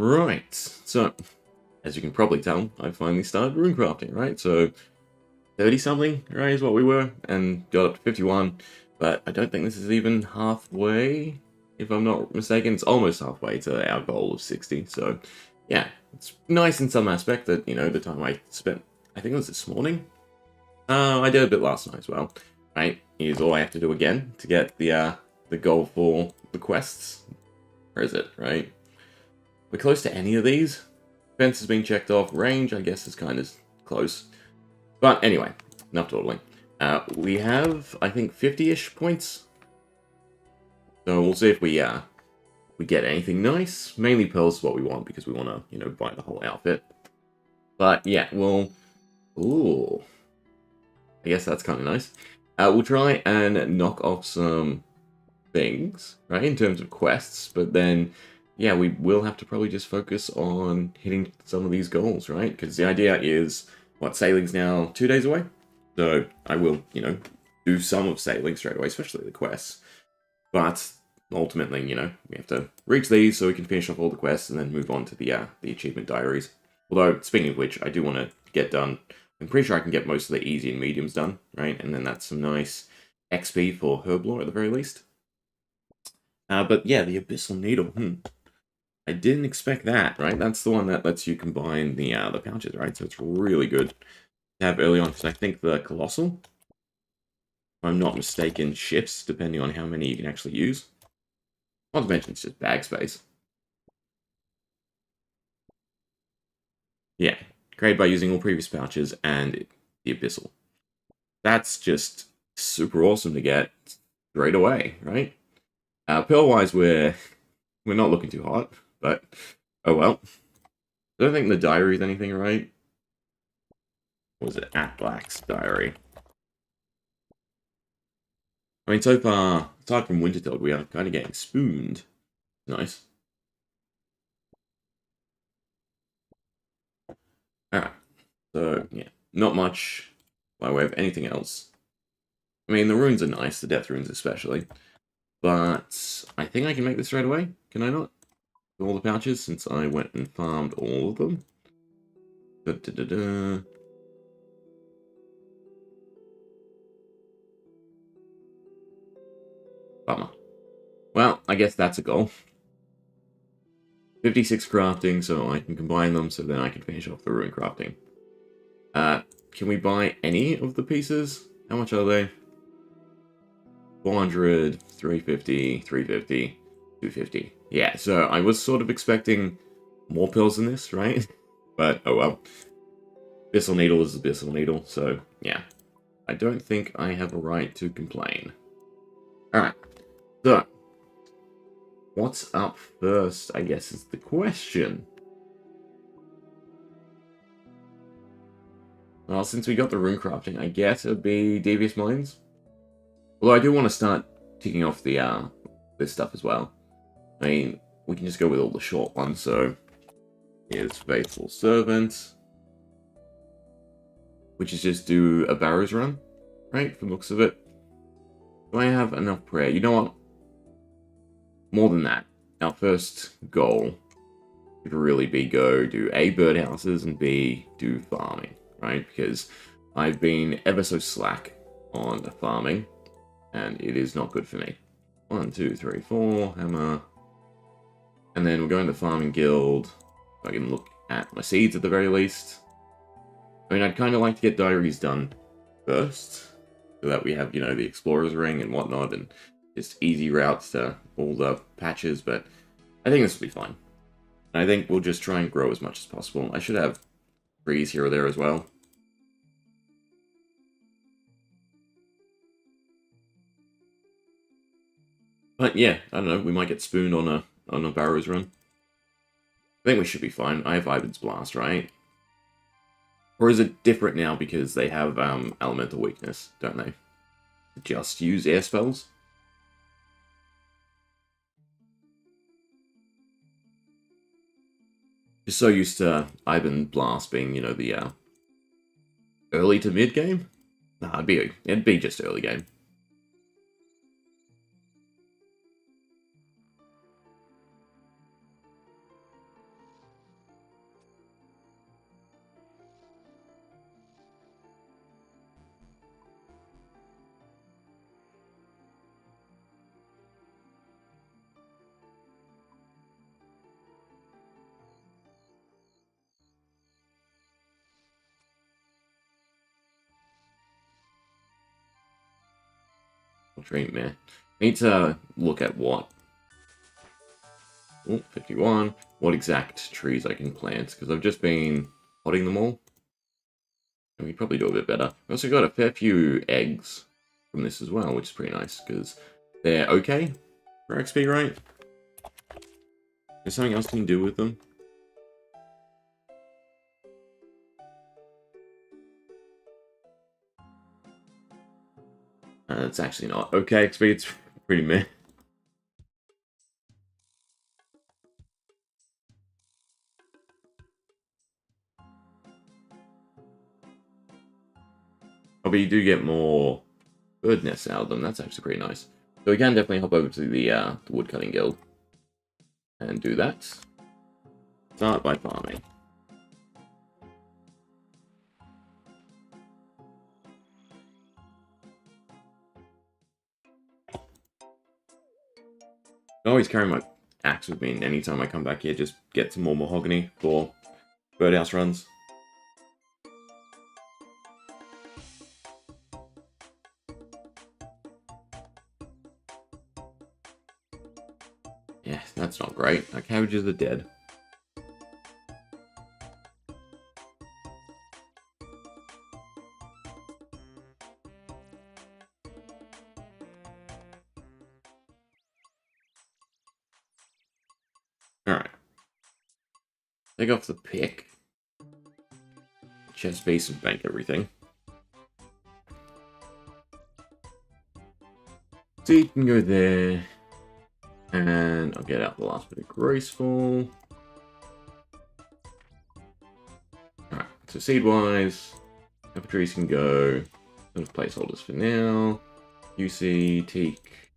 Right, so, as you can probably tell, I finally started rune crafting, right? So, 30-something, right, is what we were, and got up to 51, but I don't think this is even halfway, if I'm not mistaken. It's almost halfway to our goal of 60, so, yeah, it's nice in some aspect that, you know, the time I spent, I think it was this morning? I did a bit last night as well, right? Here's all I have to do again to get the goal for the quests. Where is it, right? We're close to any of these. Fence has been checked off. Range, I guess, is kind of close. But anyway, enough dawdling. We have, I think, 50-ish points. So we'll see if we get anything nice. Mainly pearls is what we want because we want to, you know, buy the whole outfit. But yeah, we'll... Ooh. I guess that's kind of nice. We'll try and knock off some things, right, in terms of quests, but then, yeah, we will have to probably just focus on hitting some of these goals, right? Because the idea is, what, sailing's now 2 days away? So I will, you know, do some of sailing straight away, especially the quests. But ultimately, you know, we have to reach these so we can finish off all the quests and then move on to the achievement diaries. Although, speaking of which, I do want to get done. I'm pretty sure I can get most of the easy and mediums done, right? And then that's some nice XP for Herblore at the very least. But yeah, the Abyssal Needle. I didn't expect that, right? That's the one that lets you combine the pouches, right? So it's really good to have early on, because I think the Colossal, if I'm not mistaken, shifts depending on how many you can actually use. Not to mention it's just bag space. Yeah, created by using all previous pouches and the Abyssal. That's just super awesome to get straight away, right? Pearl-wise, we're not looking too hot, but oh well. I don't think the diary is anything, right? What was it? At Black's diary. I mean, so far, aside from Wintertold, we are kind of getting spooned. Nice. Alright. So, yeah. Not much by way of anything else. I mean, the runes are nice, the death runes especially. But I think I can make this right away. Can I not? With all the pouches, since I went and farmed all of them. Da-da-da-da. Bummer. Well, I guess that's a goal. 56 crafting, so I can combine them, so then I can finish off the rune crafting. Can we buy any of the pieces? How much are they? 400, 350, 350, 250. Yeah, so I was sort of expecting more pills than this, right? But, oh well. Abyssal Needle is Abyssal Needle, so, yeah. I don't think I have a right to complain. Alright, so, what's up first, I guess, is the question. Well, since we got the rune crafting, I guess it would be Devious Minds. Although I do want to start ticking off the this stuff as well. I mean, we can just go with all the short ones, so here's Faithful Servant, which is just do a Barrows run, right, from the looks of it. Do I have enough prayer? You know what? More than that. Our first goal would really be go do A, birdhouses, and B, do farming, right? Because I've been ever so slack on the farming, and it is not good for me. 1, 2, 3, 4, hammer. And then we're going to the farming guild. So I can look at my seeds at the very least. I mean, I'd kind of like to get diaries done first, so that we have, you know, the explorer's ring and whatnot, and just easy routes to all the patches, but I think this will be fine. I think we'll just try and grow as much as possible. I should have trees here or there as well. But yeah, I don't know, we might get spooned on a Barrows run. I think we should be fine. I have Ivan's Blast, right? Or is it different now because they have elemental weakness, don't they? Just use air spells? Just so used to Ivan Blast being, you know, the early to mid game? Nah, it'd be just early game. tree, meh. Need to look at what. Oh, 51. What exact trees I can plant, because I've just been potting them all. And we probably do a bit better. We also got a fair few eggs from this as well, which is pretty nice, because they're okay for XP, right? There's something else you can do with them. It's actually not okay XP, it's pretty meh. Oh, but you do get more bird nests out of them. That's actually pretty nice. So we can definitely hop over to the woodcutting guild and do that. Start by farming. I always carry my axe with me, and anytime I come back here, just get some more mahogany for birdhouse runs. Yeah, that's not great. Our cabbages are dead. Alright. Take off the pick. Chest base and bank everything. So you can go there. And I'll get out the last bit of graceful. Alright, so seed-wise, apple trees can go. Those placeholders for now. UC, teak.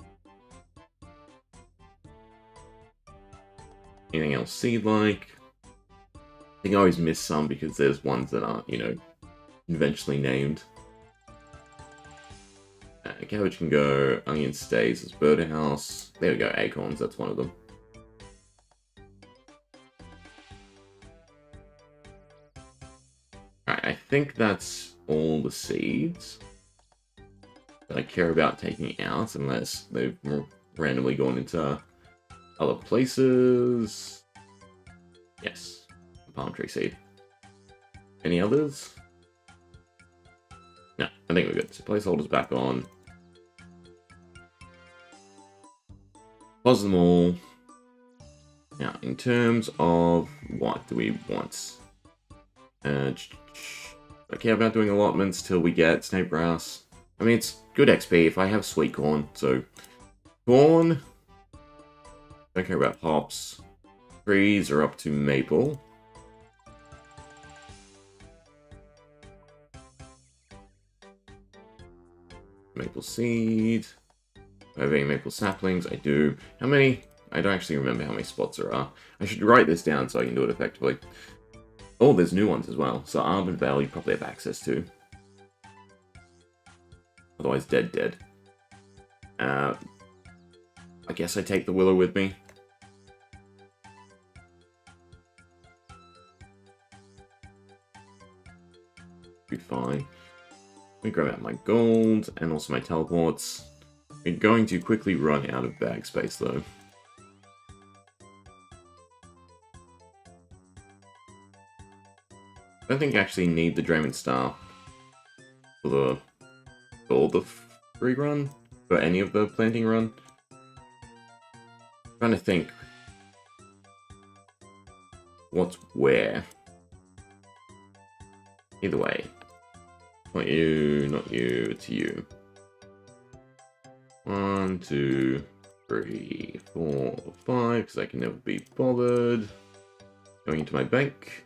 Anything else seed-like? I think I always miss some because there's ones that aren't, you know, conventionally named. Cabbage can go, onion stays as birdhouse. There we go, acorns, that's one of them. Alright, I think that's all the seeds that I care about taking out, unless they've randomly gone into other places. Yes, palm tree seed. Any others? No, I think we're good. So placeholders back on. Pause them all. Now, in terms of what do we want? I care about doing allotments till we get snake grass. I mean, it's good XP if I have sweet corn. So, corn. Don't care about hops. Trees are up to maple. Maple seed. Do I have any maple saplings? I do. How many? I don't actually remember how many spots there are. I should write this down so I can do it effectively. Oh, there's new ones as well. So Arb and Vale you probably have access to. Otherwise, dead. I guess I take the willow with me. Be fine. Let me grab out my gold and also my teleports. We're going to quickly run out of bag space though. I don't think I actually need the Draymond Star for all the free run, for any of the planting run. I'm trying to think what's where. Either way. Not you, it's you. 1, 2, 3, 4, 5, because I can never be bothered. Going into my bank.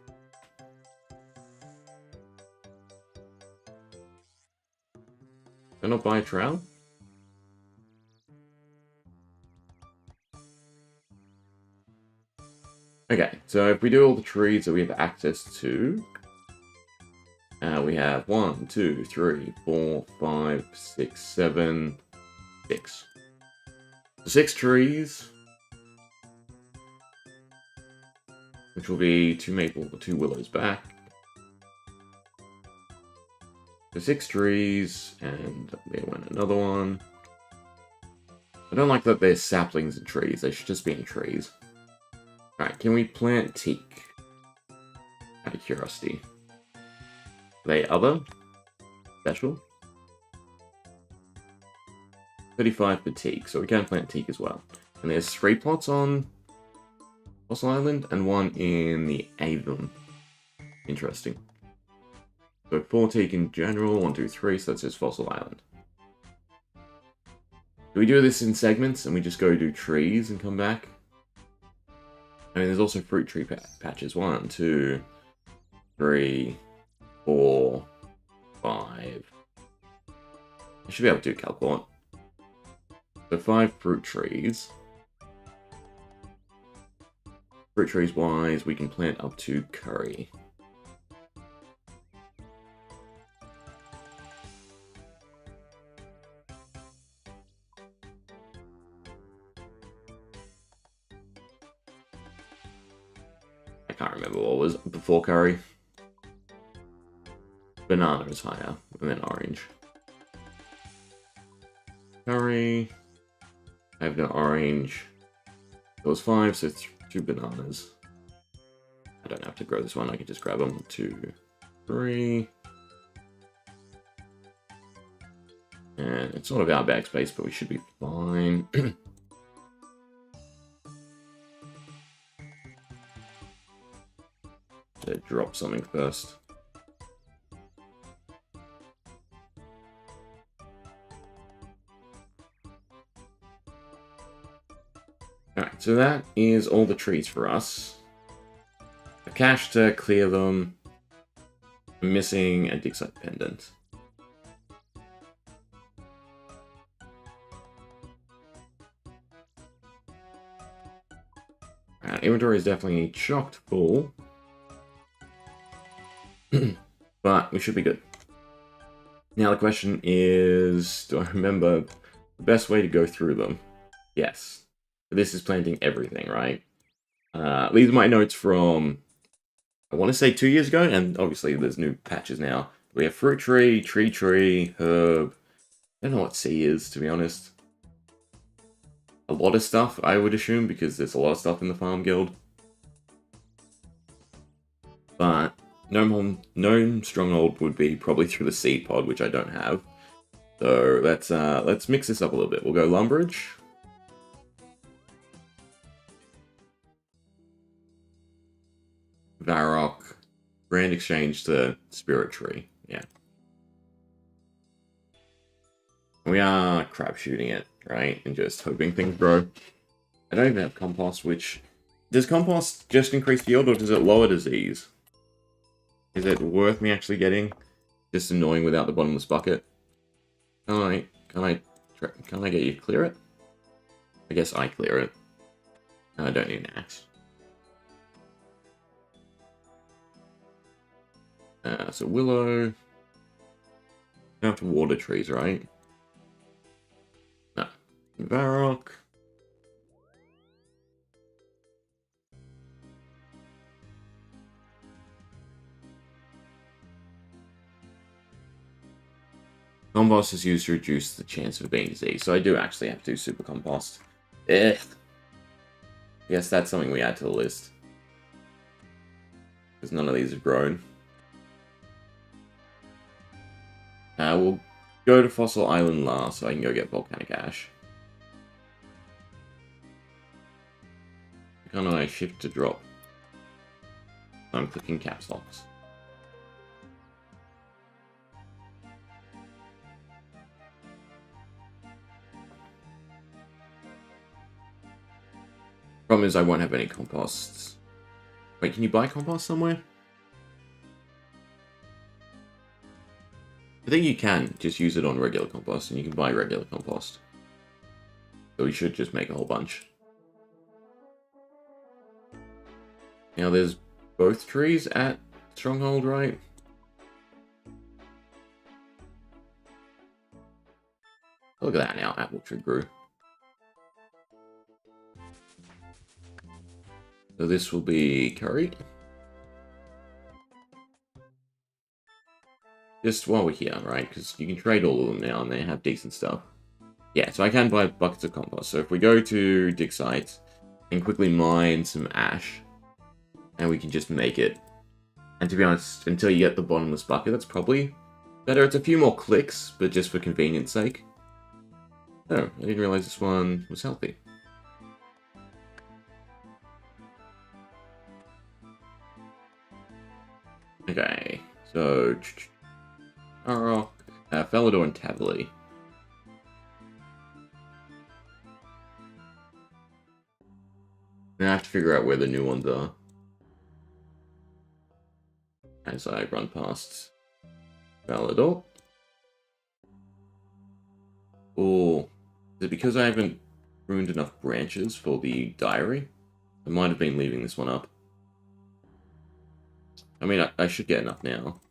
Did I not buy a trowel? Okay, so if we do all the trees that we have access to, we have 1, 2, 3, 4, 5, 6, 7, 6. So 6 trees, which will be 2 maple, 2 willows back. So 6 trees, and there went another one. I don't like that they're saplings and trees. They should just be in trees. Alright, can we plant teak? Out of curiosity. Are they other? Special? 35 for teak, so we can plant teak as well. And there's 3 plots on Fossil Island and 1 in the Avon. Interesting. So 4 teak in general, 1, 2, 3, so that's just Fossil Island. Do we do this in segments and we just go do trees and come back? I mean, there's also fruit tree patches. 1, 2, 3, 4, 5. I should be able to calculate. So 5 fruit trees. Fruit trees wise, we can plant up to curry. I can't remember what was before curry. Banana is higher, and then orange. Curry. I have no orange. It was 5, so 2 bananas. I don't have to grow this one, I can just grab them. 2, 3. And it's sort of our backspace, but we should be fine. To drop something first. Alright, so that is all the trees for us. A cache to clear them. I'm missing a dig site pendant. Inventory is definitely chocked full. But we should be good. Now the question is, do I remember the best way to go through them? Yes. This is planting everything, right? These are my notes from, I want to say 2 years ago, and obviously there's new patches now. We have fruit tree, tree, herb. I don't know what C is, to be honest. A lot of stuff, I would assume, because there's a lot of stuff in the farm guild. But Gnome Stronghold would be probably through the seed pod, which I don't have. So let's mix this up a little bit. We'll go Lumberage. Varrock. Grand Exchange to Spirit Tree. Yeah. We are crap shooting it, right? And just hoping things grow. I don't even have compost, which... Does compost just increase yield, or does it lower disease? Is it worth me actually getting? Just annoying without the bottomless bucket. Can I get you to clear it? I guess I clear it. I don't need an axe. So willow. You don't have to water trees, right? No. Varrock. Compost is used to reduce the chance of being diseased, so I do actually have to do super compost. Ugh. Yes, that's something we add to the list. Because none of these have grown. We'll go to Fossil Island last, so I can go get volcanic ash. Can't I shift to drop? I'm clicking caps locks. Problem is I won't have any composts. Wait, can you buy compost somewhere? I think you can just use it on regular compost, and you can buy regular compost. So we should just make a whole bunch. Now there's both trees at Stronghold, right? Look at that now, apple tree grew. So this will be curry. Just while we're here, right? Because you can trade all of them now and they have decent stuff. Yeah, so I can buy buckets of compost. So if we go to dig site and quickly mine some ash, and we can just make it. And to be honest, until you get the bottomless bucket, that's probably better. It's a few more clicks, but just for convenience sake. Oh, I didn't realize this one was healthy. Okay, so Arrock, Felidor and Tavily. Now I have to figure out where the new ones are as I run past Felidor. Or is it because I haven't ruined enough branches for the diary? I might have been leaving this one up. I mean, I should get enough now.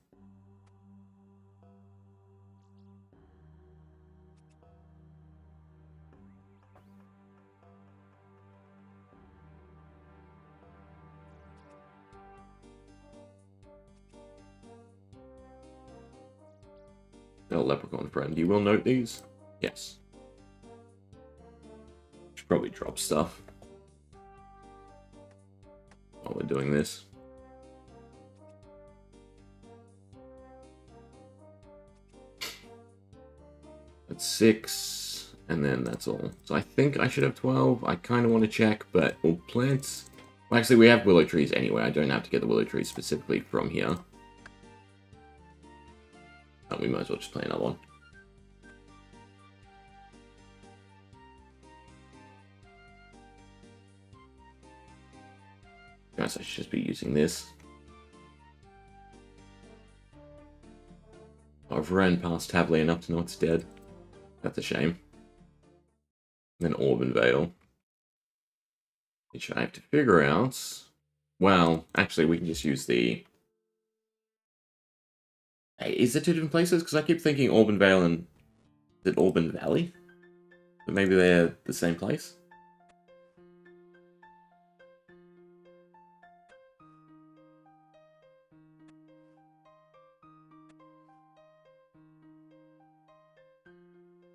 Oh, leprechaun friend, you will note these? Yes. Should probably drop stuff while we're doing this. That's 6, and then that's all. So I think I should have 12. I kind of want to check, but all plants... Well, actually, we have willow trees anyway. I don't have to get the willow trees specifically from here. Oh, we might as well just play another one. Guys, I should just be using this. I've ran past Tavily enough to know it's dead. That's a shame. And then Auburn Vale. Which I have to figure out. Well, actually, we can just use the... Hey, is it two different places? Because I keep thinking Auburn Vale and... Is it Auburn Valley? But maybe they're the same place?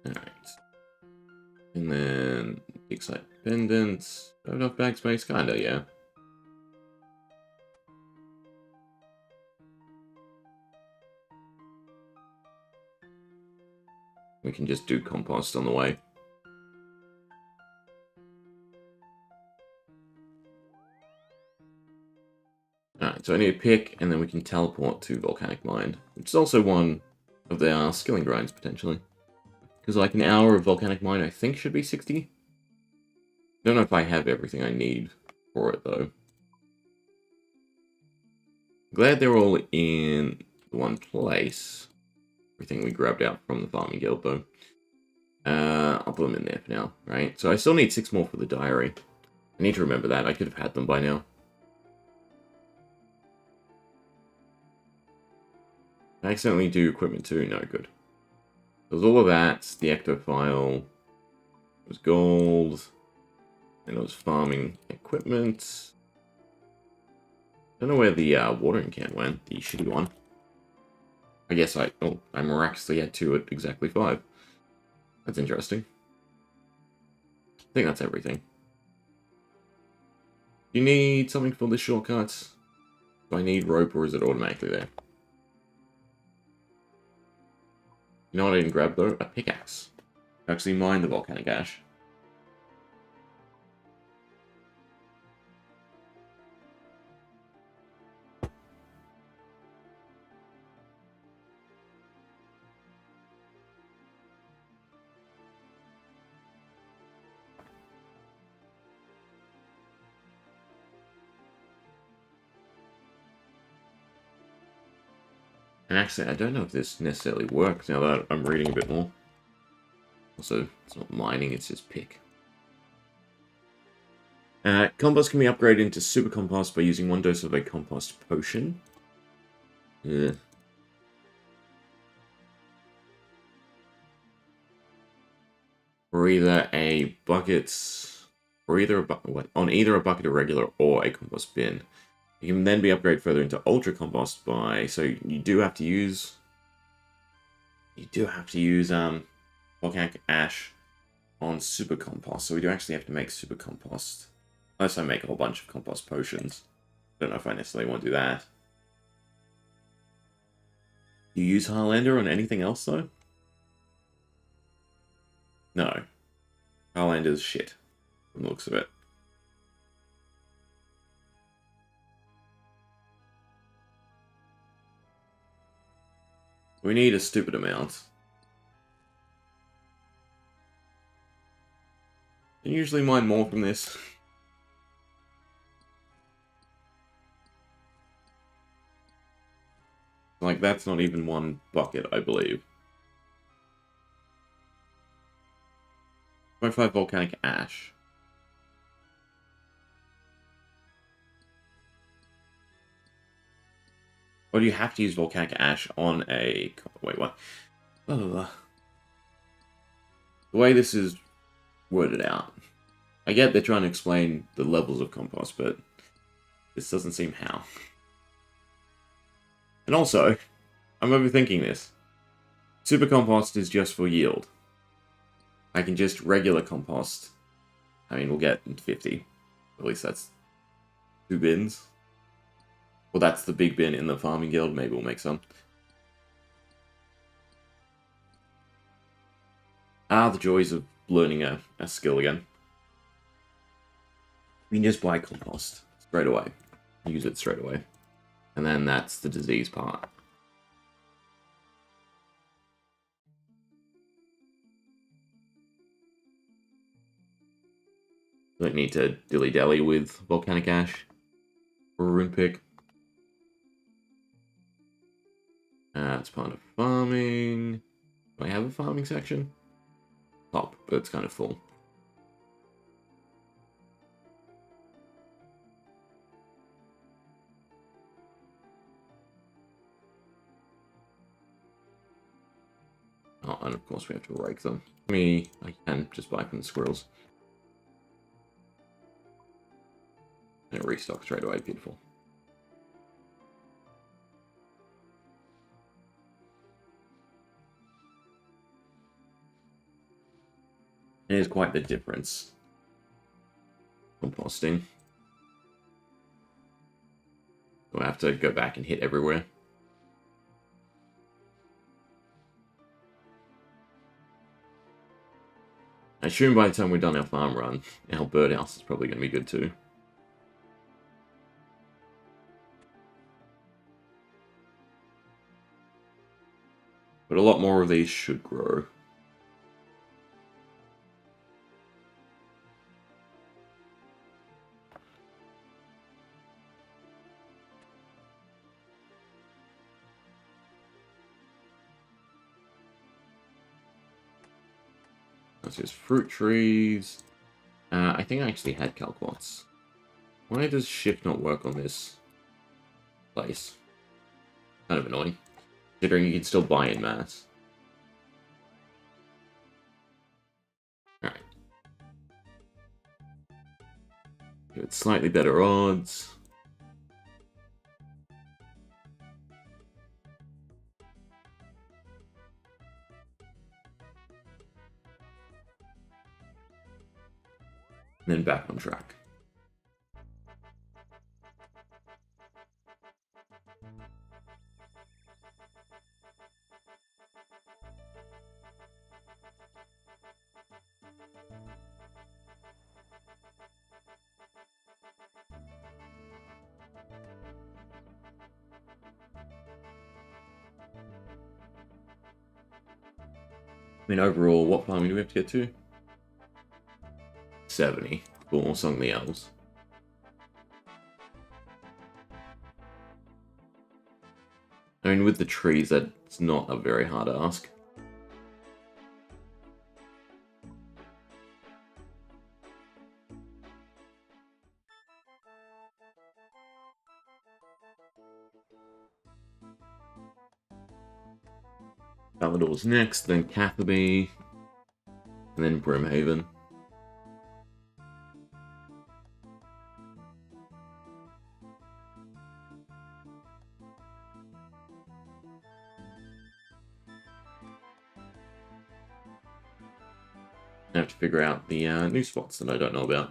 Alright. And then... Excite Pendants. Do I have enough bag space? Kinda, yeah. We can just do compost on the way. Alright, so I need a pick, and then we can teleport to Volcanic Mine, which is also one of their skilling grinds, potentially. Because like an hour of Volcanic Mine, I think, should be 60. Don't know if I have everything I need for it, though. Glad they're all in one place. Everything we grabbed out from the Farming Guild, though. I'll put them in there for now, right? So I still need 6 more for the diary. I need to remember that. I could have had them by now. I accidentally do equipment too. No, good. There was all of that. The ectophile. It was gold. And it was farming equipment. Don't know where the watering can went. The shitty one. I guess I miraculously had 2 at exactly 5. That's interesting. I think that's everything. You need something for the shortcuts? Do I need rope or is it automatically there? You know what I didn't grab though? A pickaxe. Actually mine the volcanic ash. And actually, I don't know if this necessarily works now that I'm reading a bit more. Also, it's not mining, it's just pick. Compost can be upgraded into super compost by using 1 dose of a compost potion. Ugh. Or either a bucket, or either on either a bucket of regular or a compost bin. It can then be upgraded further into ultra compost by, so you do have to use volcanic ash on super compost, so we do actually have to make super compost. Unless I make a whole bunch of compost potions. Don't know if I necessarily want to do that. You use Highlander on anything else, though? No. Highlander's shit, from the looks of it. We need a stupid amount. I usually mine more from this. Like, that's not even one bucket, I believe. 0.5 volcanic ash. Or do you have to use volcanic ash on a... Wait, what? The way this is worded out. I get they're trying to explain the levels of compost, but this doesn't seem how. And also, I'm overthinking this. Super compost is just for yield. I can just regular compost. I mean, we'll get 50. At least that's 2 bins. Well, that's the big bin in the farming guild. Maybe we'll make some. Ah, the joys of learning a skill again. We can just buy compost straight away. Use it straight away. And then that's the disease part. Don't need to dilly-dally with volcanic ash or a rune pick. It's part of farming. Do I have a farming section? Top, but it's kind of full. Oh, and of course we have to rake them. I can just buy from the squirrels. And it restocks straight away, beautiful. It is quite the difference. Composting. We'll have to go back and hit everywhere. I assume by the time we're done our farm run, our birdhouse is probably going to be good too. But a lot more of these should grow. That's just fruit trees. I think I actually had calquats. Why does shift not work on this place? Kind of annoying. Considering you can still buy in mass. Alright. Give it slightly better odds. And then back on track. I mean, overall, what farming do we have to get to? 70 for Song the Elves. I mean, with the trees, that's not a very hard ask. Valador's next, then Catherby, and then Brimhaven. I have to figure out the new spots that I don't know about.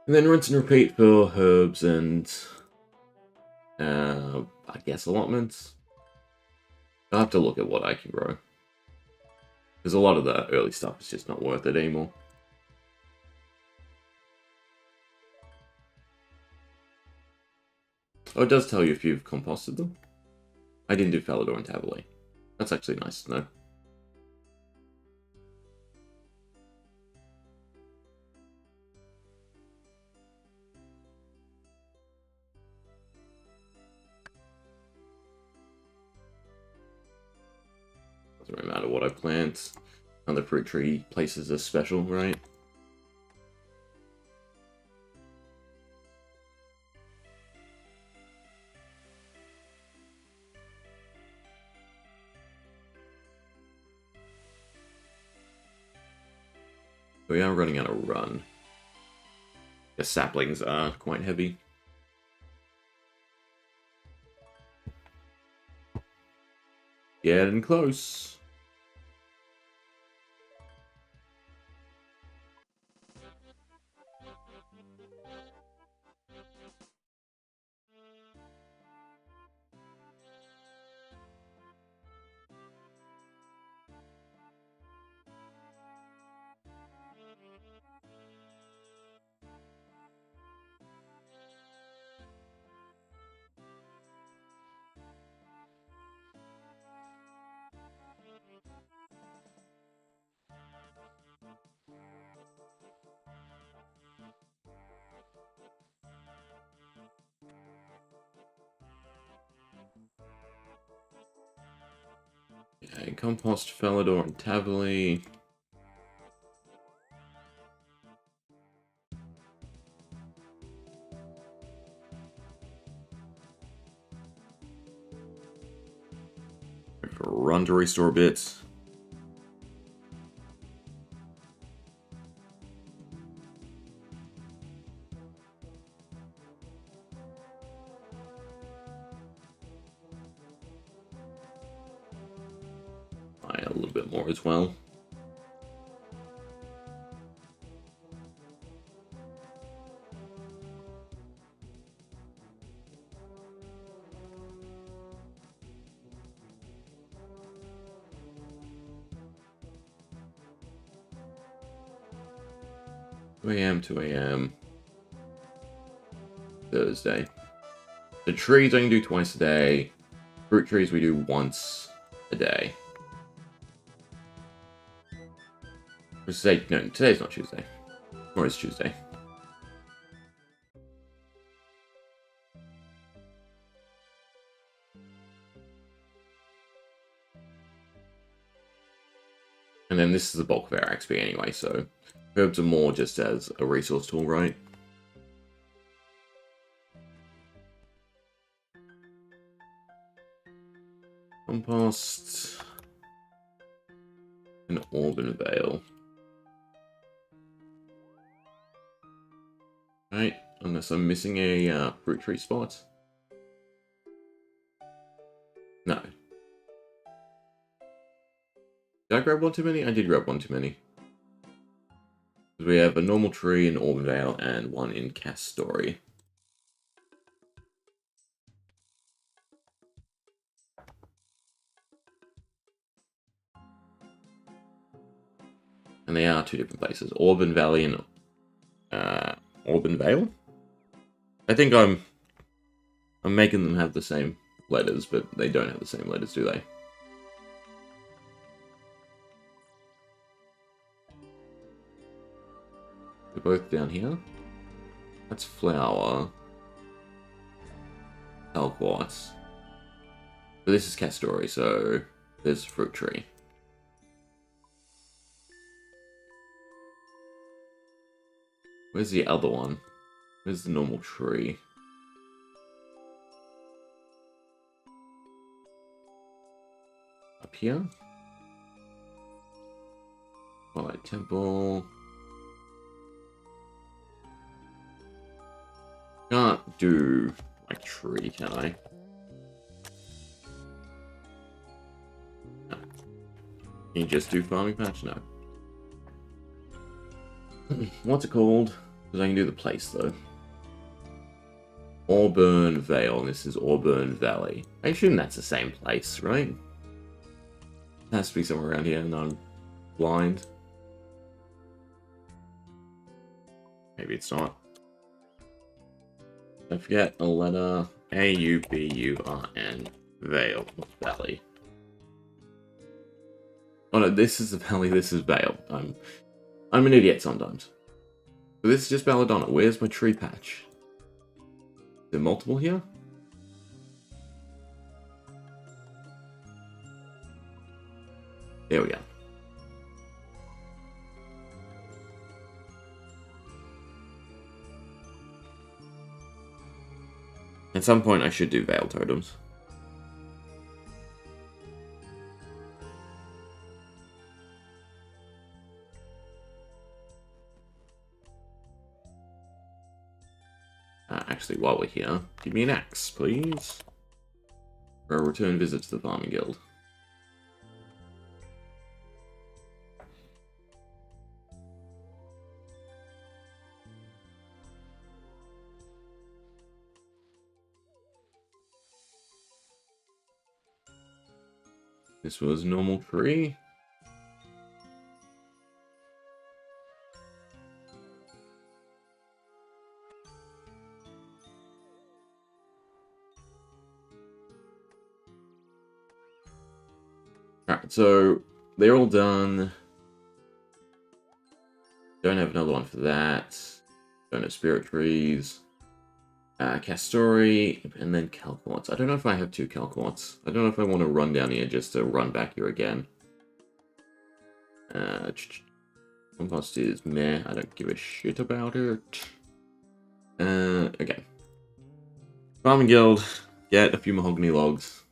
And then rinse and repeat for herbs and, I guess, allotments. I'll have to look at what I can grow. Because a lot of the early stuff is just not worth it anymore. Oh, it does tell you if you've composted them. I didn't do Falador and Tavoli. That's actually nice to know. Doesn't really matter what I plant. Another fruit tree places are special, right? We are running out of run. The saplings are quite heavy. Getting close. Okay, compost, Falador, and Tavoli. Run to restore bits. A little bit more as well. Two a.m. Thursday. The trees I can do twice a day. Fruit trees we do once a day. Or say, no, today's not Tuesday. Or it's Tuesday. And then this is the bulk of our XP anyway, so herbs are more just as a resource tool, right? Compost. And Auburn Vale. Right, unless I'm missing a fruit tree spot. No. Did I grab one too many? I did grab one too many. We have a normal tree in Auburn Vale and one in Castory. And they are two different places. Auburn Valley and Auburn Vale? I think I'm making them have the same letters, but they don't have the same letters, do they? They're both down here. That's flower. Alquartz. But this is Castory, so there's fruit tree. Where's the other one? Where's the normal tree? Up here? Twilight Temple. Can't do my tree, can I? You just do farming patch? No. What's it called? Because I can do the place, though. Auburn Vale, and this is Auburn Valley. I assume that's the same place, right? It has to be somewhere around here, and I'm blind. Maybe it's not. Don't forget a letter. A-U-B-U-R-N. Vale. Valley. Oh no, this is the valley, this is Vale. I'm an idiot sometimes. But this is just Belladonna. Where's my tree patch? Is there multiple here? There we go. At some point I should do Veil Totems. Actually, while we're here, give me an axe, please. For a return visit to the Farming Guild. This was normal tree. Alright, so they're all done. Don't have another one for that. Don't have spirit trees. Castori, and then Calquarts. I don't know if I have 2 Calquarts. I don't know if I want to run down here just to run back here again. Compost is meh. I don't give a shit about it. Okay. Farming Guild. Get a few mahogany logs.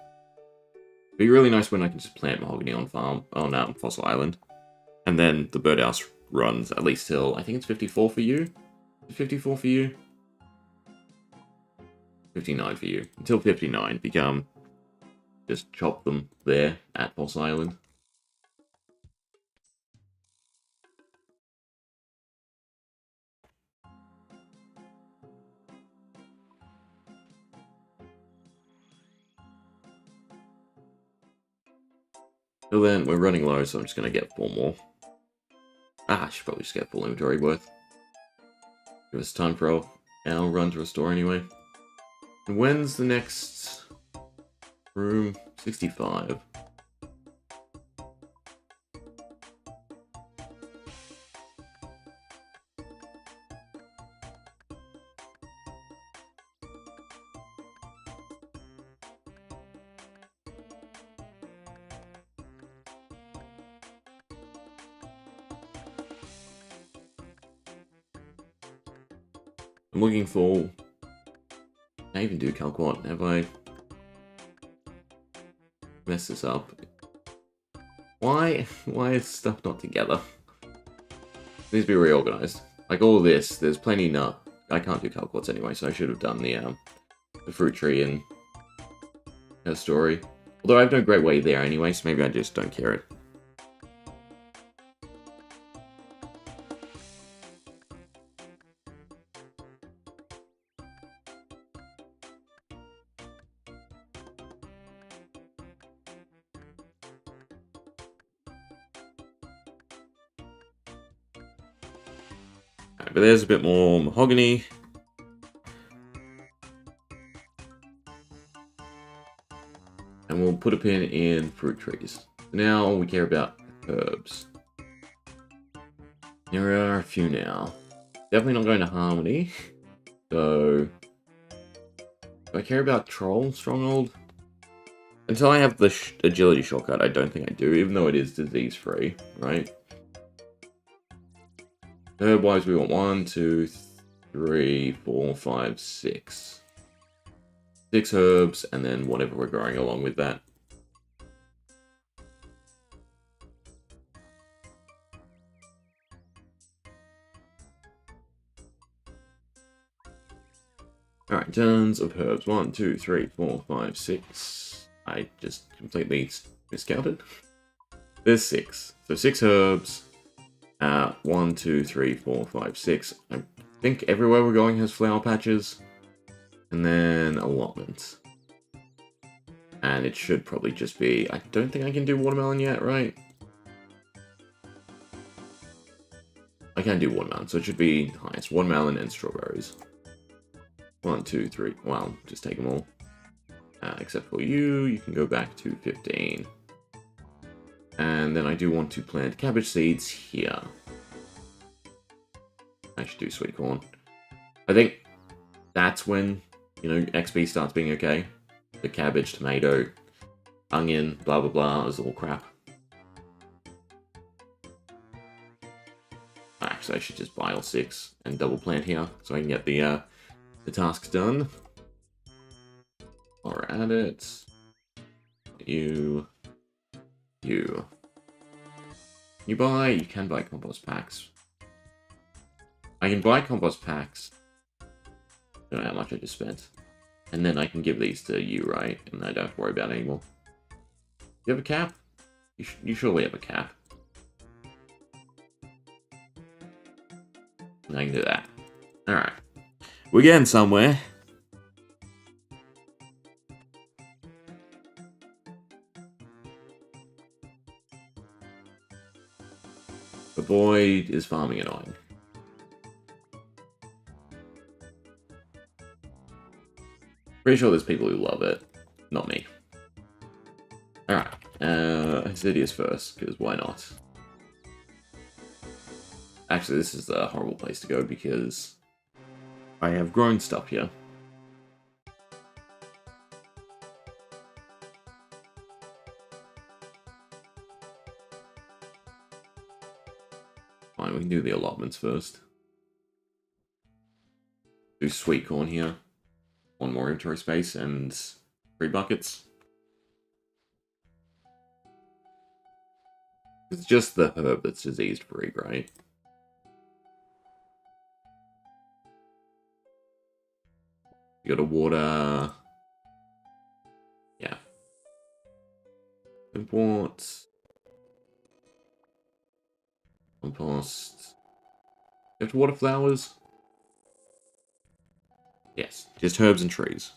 Be really nice when I can just plant mahogany on Fossil Island. And then the birdhouse runs at least till, I think it's 54 for you? 54 for you? 59 for you. Until 59, become... Just chop them there at Fossil Island. So then, we're running low, so I'm just going to get 4 more. I should probably just get full inventory worth. Give us time for our run to restore anyway. And when's the next room? 65. I'm looking for... Can I even do Calquart? Have I messed this up? Why is stuff not together? It needs to be reorganized. Like all this, there's plenty enough. I can't do Calquarts anyway, so I should have done the fruit tree and her story. Although I have no great way there anyway, so maybe I just don't care it. But there's a bit more mahogany. And we'll put a pin in fruit trees. Now we care about herbs. There are a few now. Definitely not going to Harmony. So... Do I care about Troll Stronghold? Until I have the agility shortcut, I don't think I do, even though it is disease-free, right? Herb-wise, we want 1, 2, 3, 4, 5, 6. 6 herbs, and then whatever we're growing along with that. Alright, tons of herbs. 1, 2, 3, 4, 5, 6. I just completely miscounted. There's 6. So 6 herbs. 1, 2, 3, 4, 5, 6. I think everywhere we're going has flower patches. And then allotments. And it should probably just be... I don't think I can do watermelon yet, right? I can do watermelon, so it should be highest. Watermelon and strawberries. 1, 2, 3. Well, just take them all. Except for you, you can go back to 15. And then I do want to plant cabbage seeds here. I should do sweet corn. I think that's when, you know, XP starts being okay. The cabbage, tomato, onion, blah blah blah is all crap. Actually, I should just buy all 6 and double plant here so I can get the tasks done. Or at it. You can buy compost packs. I can buy compost packs. Don't know how much I just spent. And then I can give these to you, right? And I don't have to worry about it anymore. You have a cap? You surely have a cap. And I can do that. Alright. We're getting somewhere. But boy, is farming annoying. Pretty sure there's people who love it. Not me. Alright. Insidious first, because why not? Actually, this is a horrible place to go because I have grown stuff here. Fine, we can do the allotments first. Do sweet corn here. 1 more inventory space and 3 buckets. It's just the herb that's disease free, right? You gotta water. Yeah. Import. Compost. You have to water flowers? Yes, just herbs and trees.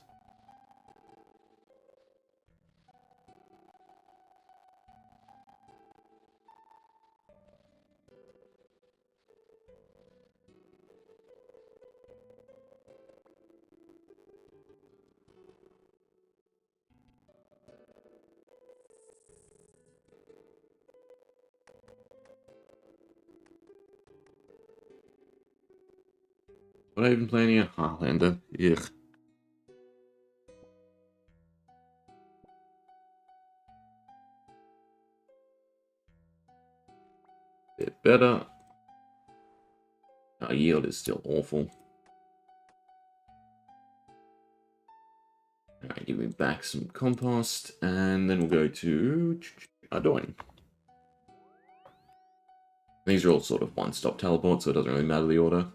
What I even planning a Highlander? Ugh. Bit better. Our yield is still awful. Alright, give me back some compost, and then we'll go to Ardoin. These are all sort of one-stop teleports, so it doesn't really matter the order.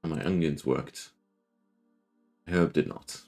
And my onions worked. Herb did not.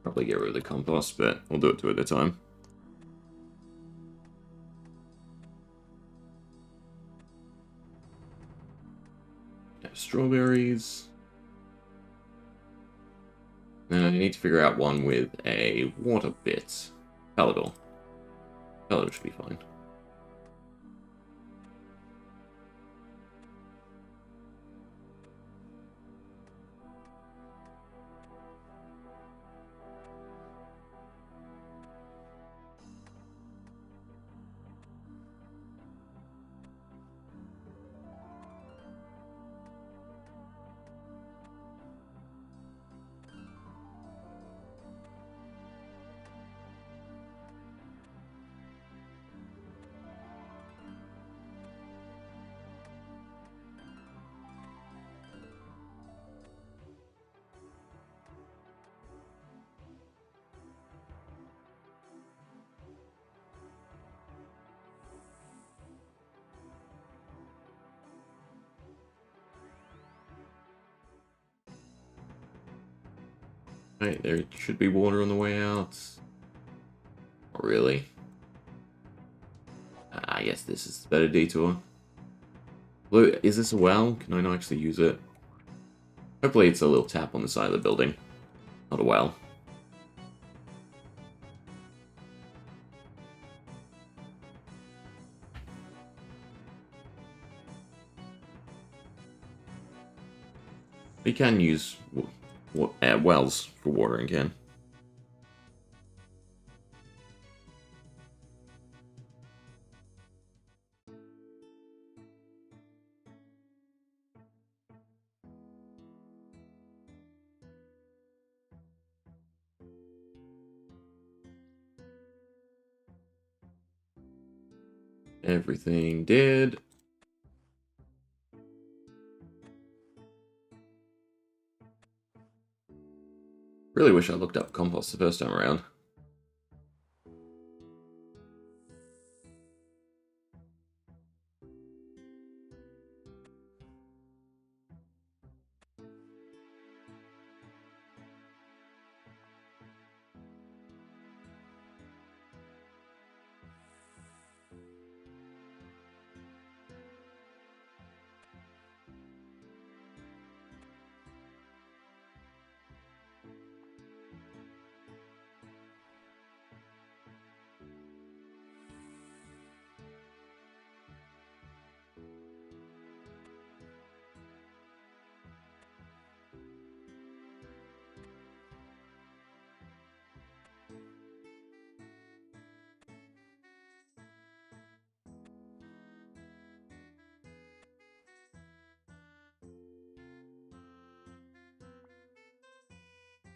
Probably get rid of the compost, but we'll do it 2 at a time. Have strawberries. Then I need to figure out one with a water bit. Palador. Palador should be fine. Right, there should be water on the way out. Not really. I guess this is a better detour. Blue, is this a well? Can I not actually use it? Hopefully it's a little tap on the side of the building. Not a well. We can use wells for watering, can. Everything did. Really wish I looked up compost the first time around.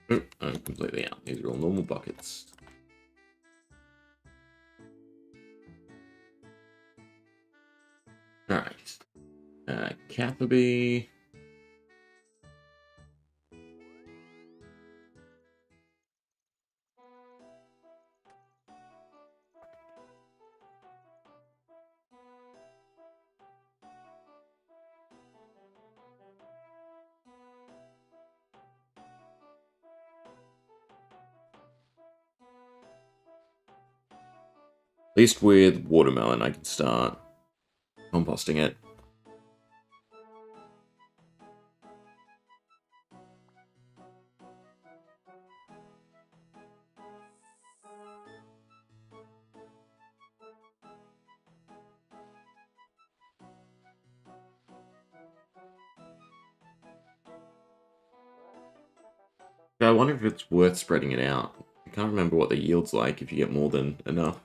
Oh, I'm completely out. These are all normal buckets. Alright. Capabee. At least with watermelon, I can start composting it. I wonder if it's worth spreading it out. I can't remember what the yield's like if you get more than enough.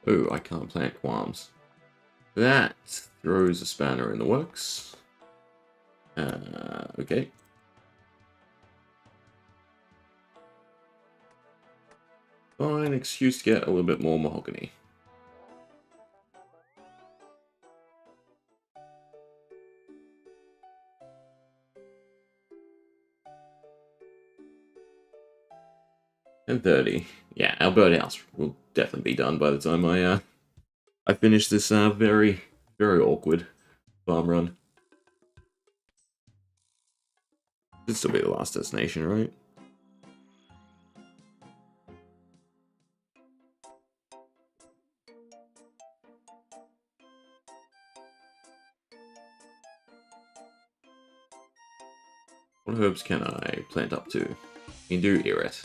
Oh, I can't plant qualms. That throws a spanner in the works. Okay. Fine excuse to get a little bit more mahogany. 10:30. Yeah, our birdhouse will definitely be done by the time I finish this very, very awkward farm run. This will be the last destination, right? What herbs can I plant up to? You can do Eret.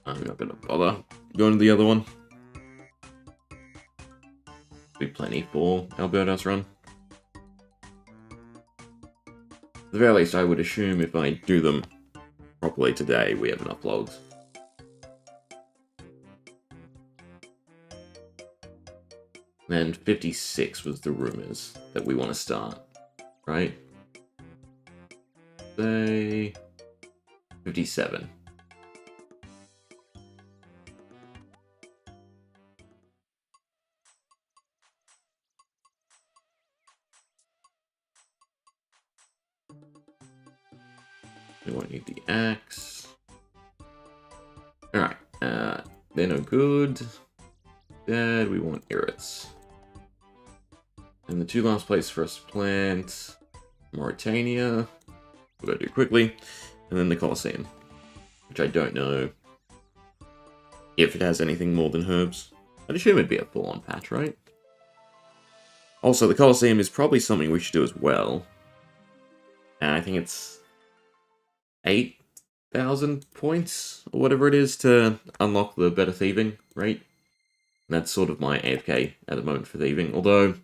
I'm not gonna bother going to the other one. Be plenty for our birdhouse run. At the very least, I would assume if I do them properly today, we have enough logs. And 56 was the rumors that we want to start, right? Say 57. We won't need the axe. Alright, they're no good. Dad, we want Erets. And the two last places for us to plant, Mauritania, we're going to do quickly, and then the Colosseum, which I don't know if it has anything more than herbs. I'd assume it'd be a full-on patch, right? Also, the Colosseum is probably something we should do as well. And I think it's 8,000 points, or whatever it is, to unlock the better thieving, right? And that's sort of my AFK at the moment for thieving, although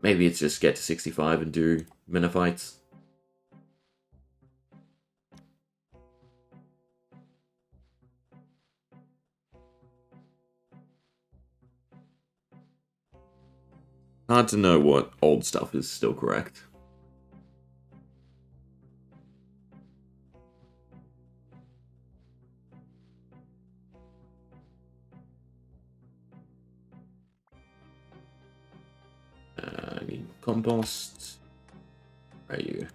maybe it's just get to 65 and do Menophites. Hard to know what old stuff is still correct. I need compost. Where are you?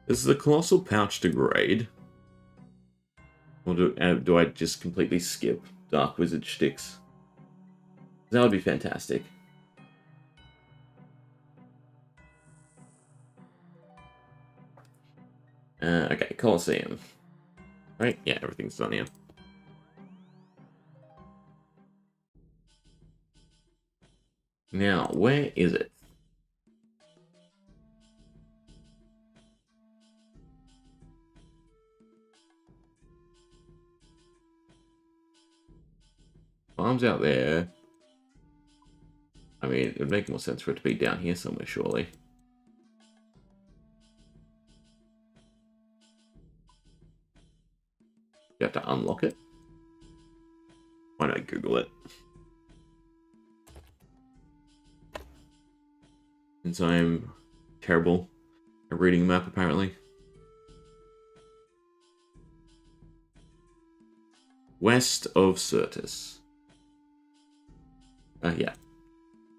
Does the Colossal Pouch degrade? Or do I just completely skip Dark Wizard Sticks? That would be fantastic. Okay, Colosseum. Right? Yeah, everything's done here. Now, where is it? farm's out there. I mean, it would make more sense for it to be down here somewhere, surely. You have to unlock it. Why don't I Google it? Since I'm terrible at reading a map, apparently. West of Syrtis. Yeah.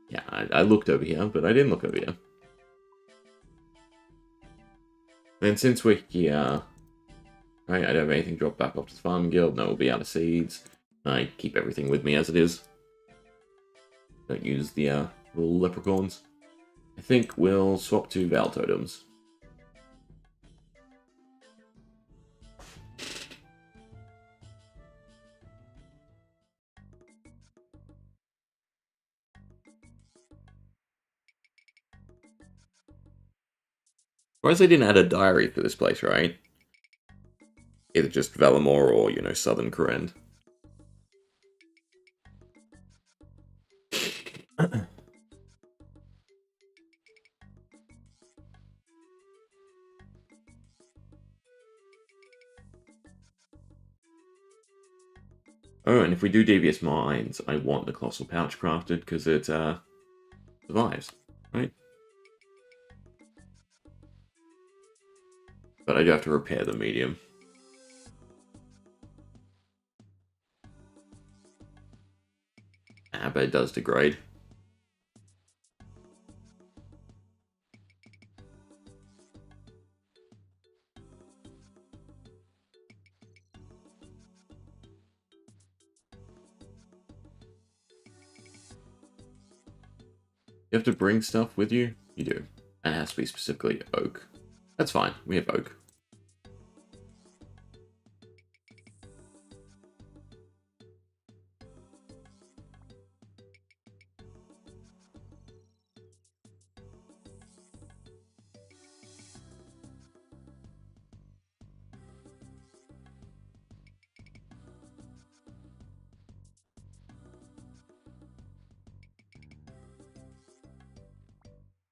Yeah, I looked over here, but I didn't look over here. Then since we're here, right, I don't have anything dropped back off to the farming guild. No, we'll be out of seeds. I keep everything with me as it is. Don't use the little leprechauns. I think we'll swap to Val Totems. Whereas they didn't add a diary for this place, right? Either just Valamore or, you know, Southern Kourend. Oh, and if we do Devious Mines, I want the Colossal Pouch crafted, because it survives, right? But I do have to repair the medium. But it does degrade. You have to bring stuff with you? You do. And it has to be specifically oak. That's fine, we have oak.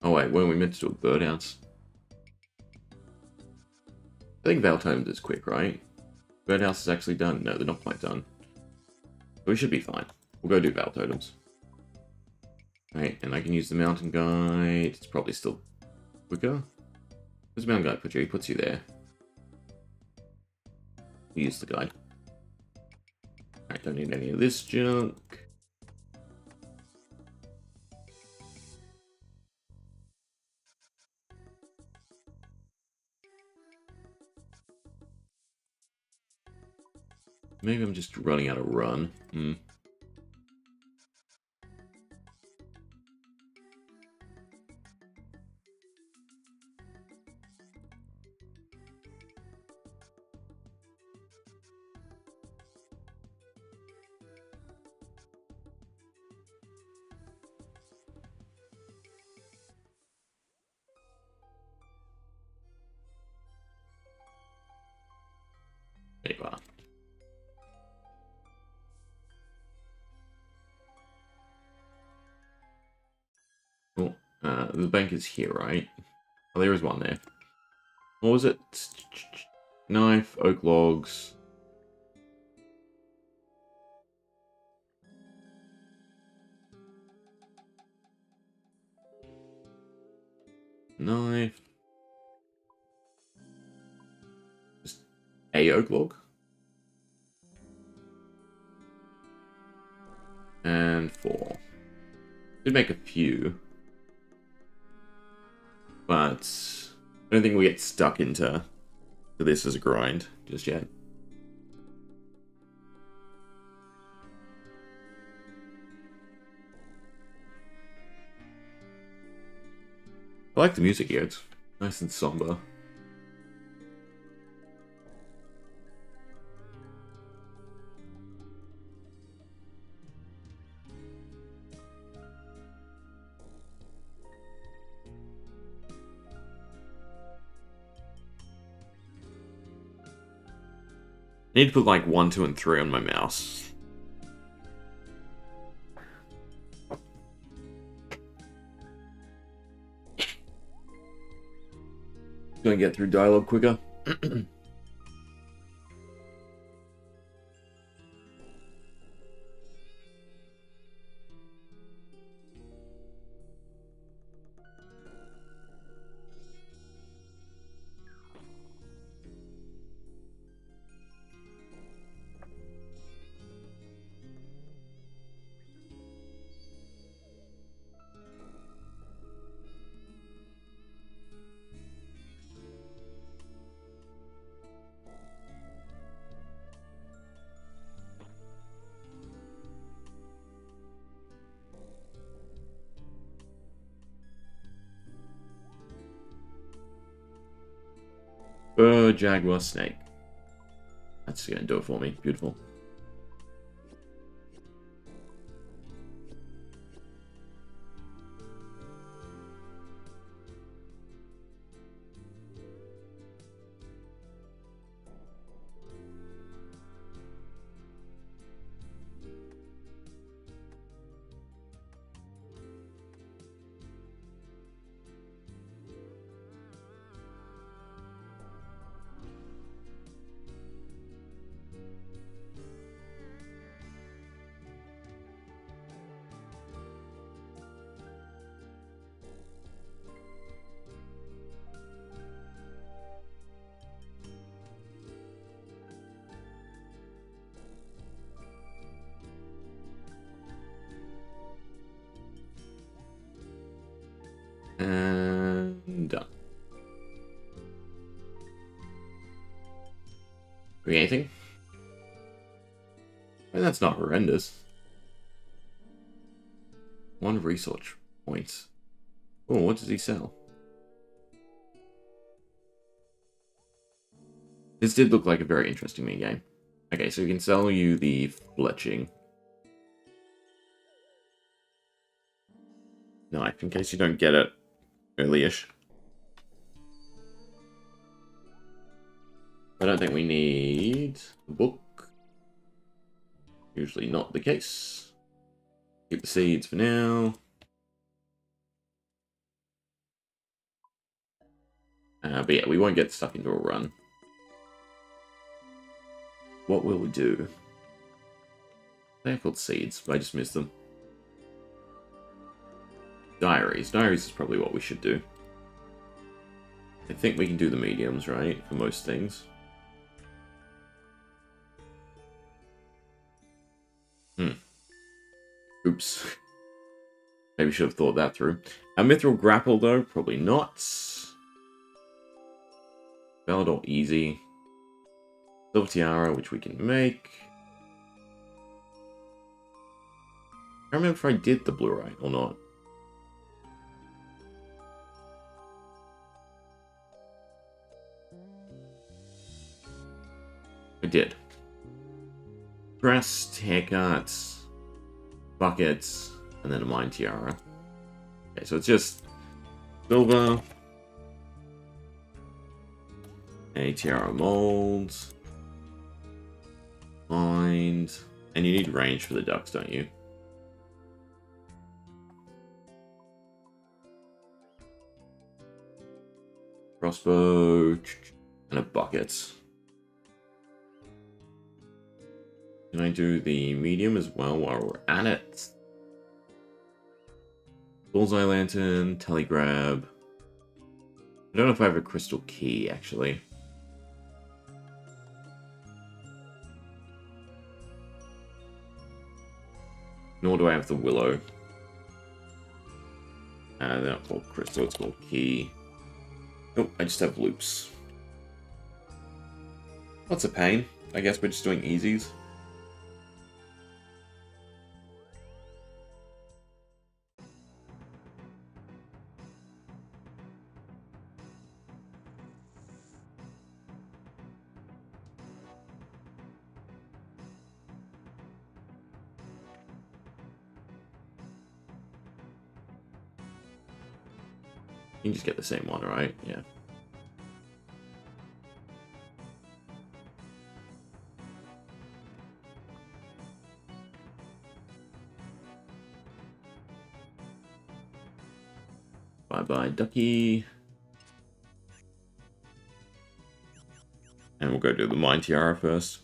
Oh wait, weren't we meant to do a birdhouse? I think Valtomes is quick, right? Birdhouse is actually done. No, they're not quite done. But we should be fine. We'll go do Valtotems. Right, and I can use the mountain guide. It's probably still quicker. Where's the mountain guide put you? He puts you there. Use the guide. Alright, don't need any of this junk. Maybe I'm just running out of run. There you are. Oh, the bank is here, right? Oh, there is one there. What was it? Knife, oak logs. Knife. Just a oak log. And 4. Did make a few. But I don't think we get stuck into this as a grind just yet. I like the music here, it's nice and somber. I need to put like 1, 2, and 3 on my mouse. Gonna get through dialogue quicker. Jaguar, snake. That's gonna do it for me. Beautiful. And done. Doing anything? Well, that's not horrendous. 1 research points. Oh, what does he sell? This did look like a very interesting mini game. Okay, so we can sell you the fletching knife in case you don't get it early-ish. I don't think we need a book. Usually not the case. Keep the seeds for now. But yeah, we won't get stuck into a run. What will we do? They're called seeds, but I just missed them. Diaries. Diaries is probably what we should do. I think we can do the mediums, right? For most things. Oops. Maybe should have thought that through. A mithril grapple, though? Probably not. Velador easy. Silver tiara, which we can make. I don't remember if I did the blue right or not. I did. Crest, haircuts, buckets, and then a mine tiara. Okay, so it's just silver, a tiara mold, mind, and you need range for the ducks, don't you? Crossbow, and a bucket. Can I do the medium as well while we're at it? Bullseye lantern, telegrab. I don't know if I have a crystal key, actually. Nor do I have the willow. They're not called crystal, it's called key. Nope, I just have loops. What's a pain? I guess we're just doing easies. You can just get the same one, right? Yeah. Bye-bye, ducky. And we'll go do the Mine Tiara first.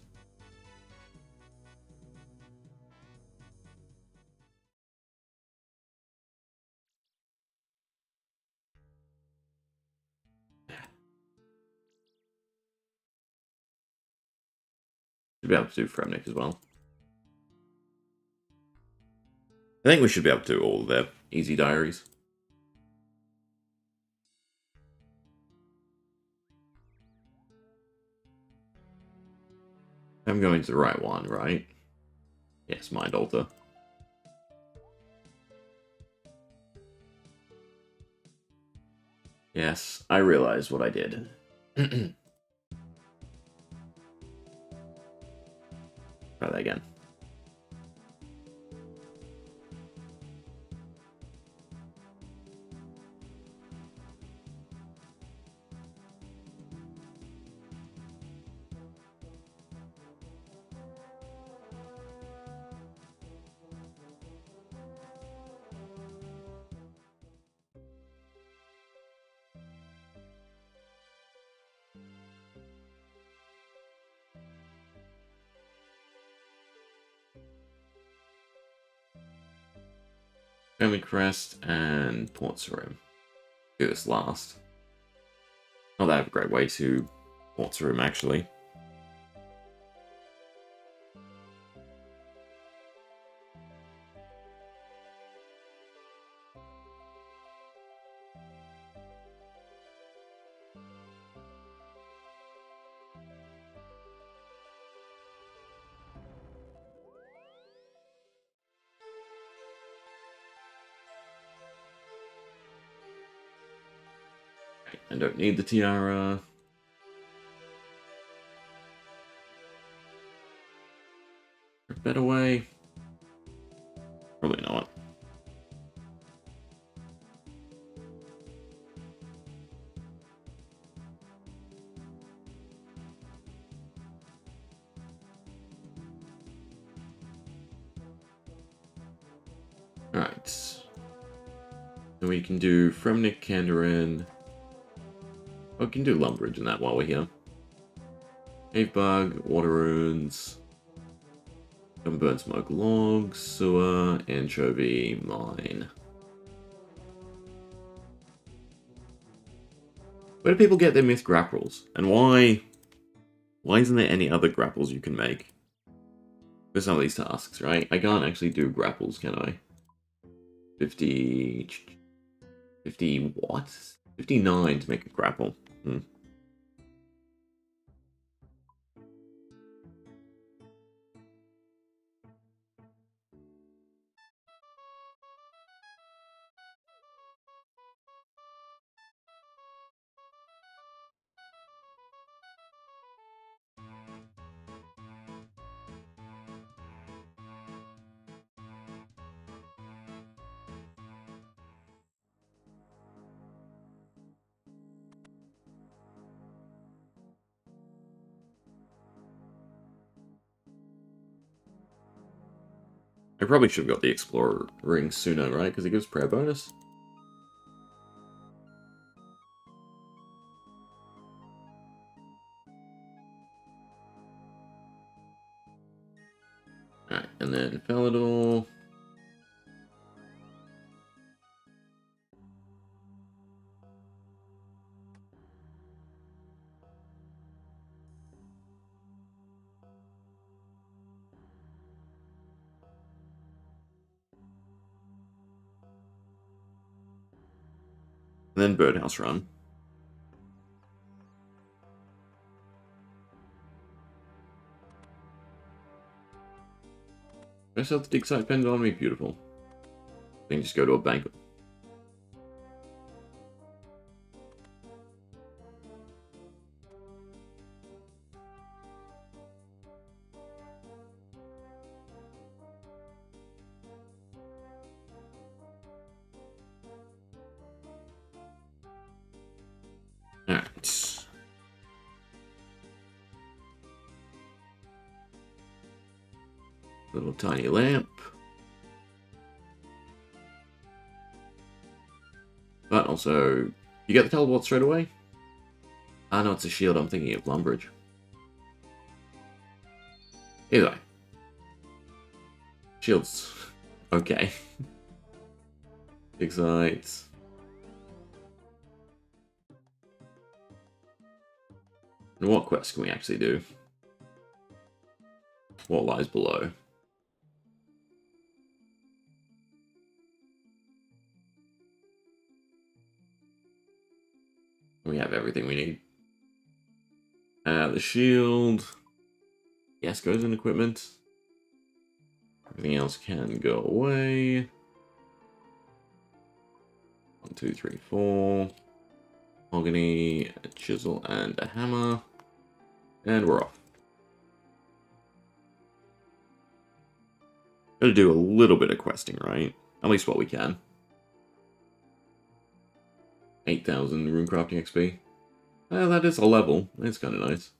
Should be able to do Fremnik as well. I think we should be able to do all of their easy diaries. I'm going to the right one, right? Yes, Mind Alter. Yes, I realized what I did. Try that again. Family Crest and Port's Room. Do this last. Oh, they have a great way to Port's Room, actually. I don't need the tiara. A better way? Probably not. Alright. So we can do Fremnik, Kandarin. Oh, we can do Lumbridge in that while we're here. Cave Bug, Water Runes. Burn Smoke Logs, Sewer, Anchovy, Mine. Where do people get their myth grapples? And why isn't there any other grapples you can make for some of these tasks, right? I can't actually do grapples, can I? 50 what? 59 to make a grapple. I probably should have got the Explorer ring sooner, right? Because it gives prayer bonus. Alright, and then Falador. And then Birdhouse Run. I still have to dig site pendant on me, beautiful. We can just go to a banquet. Alright. Little tiny lamp. But also, you get the teleport straight away? Ah, no, it's a shield. I'm thinking of Lumbridge. Either way. Shields. Okay. Big sights. And what quest can we actually do? What lies below? We have everything we need. The shield. Yes, goes in equipment. Everything else can go away. 1, 2, 3, 4. Mahogany, a chisel, and a hammer. And we're off. Gotta do a little bit of questing, right? At least what we can. 8,000 runecrafting XP. Well, that is a level. It's kind of nice.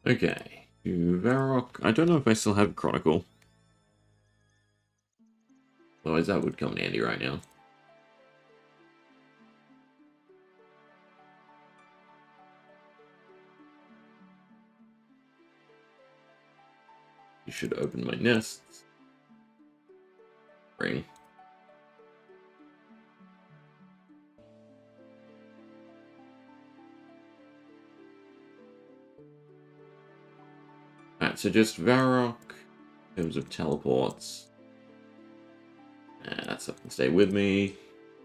Okay. To Varrock. I don't know if I still have Chronicle. Otherwise that would come in handy right now. You should open my nests. Ring. Alright, so just Varrock. In terms of teleports. That stuff can stay with me.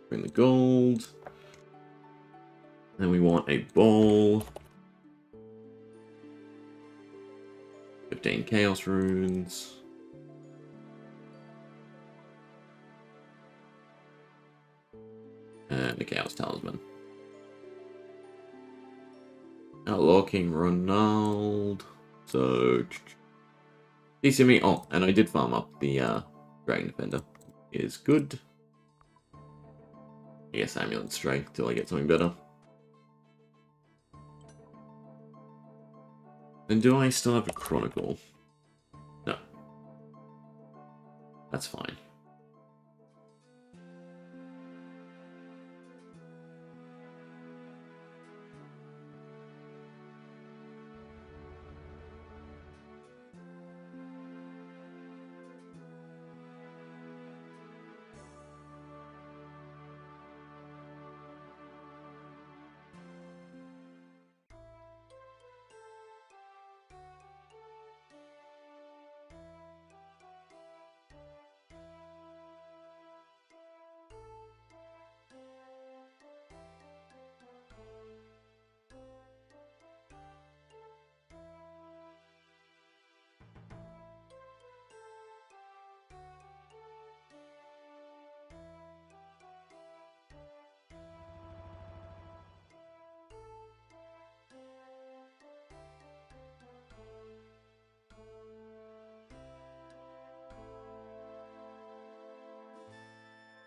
Bring the gold. Then we want a bowl. 15 chaos runes. And a chaos talisman. Outlocking Ronald. So DC me. Oh, and I did farm up the Dragon Defender. Is good. I guess Amulet Strength till I get something better. Then do I still have a Chronicle? No. That's fine.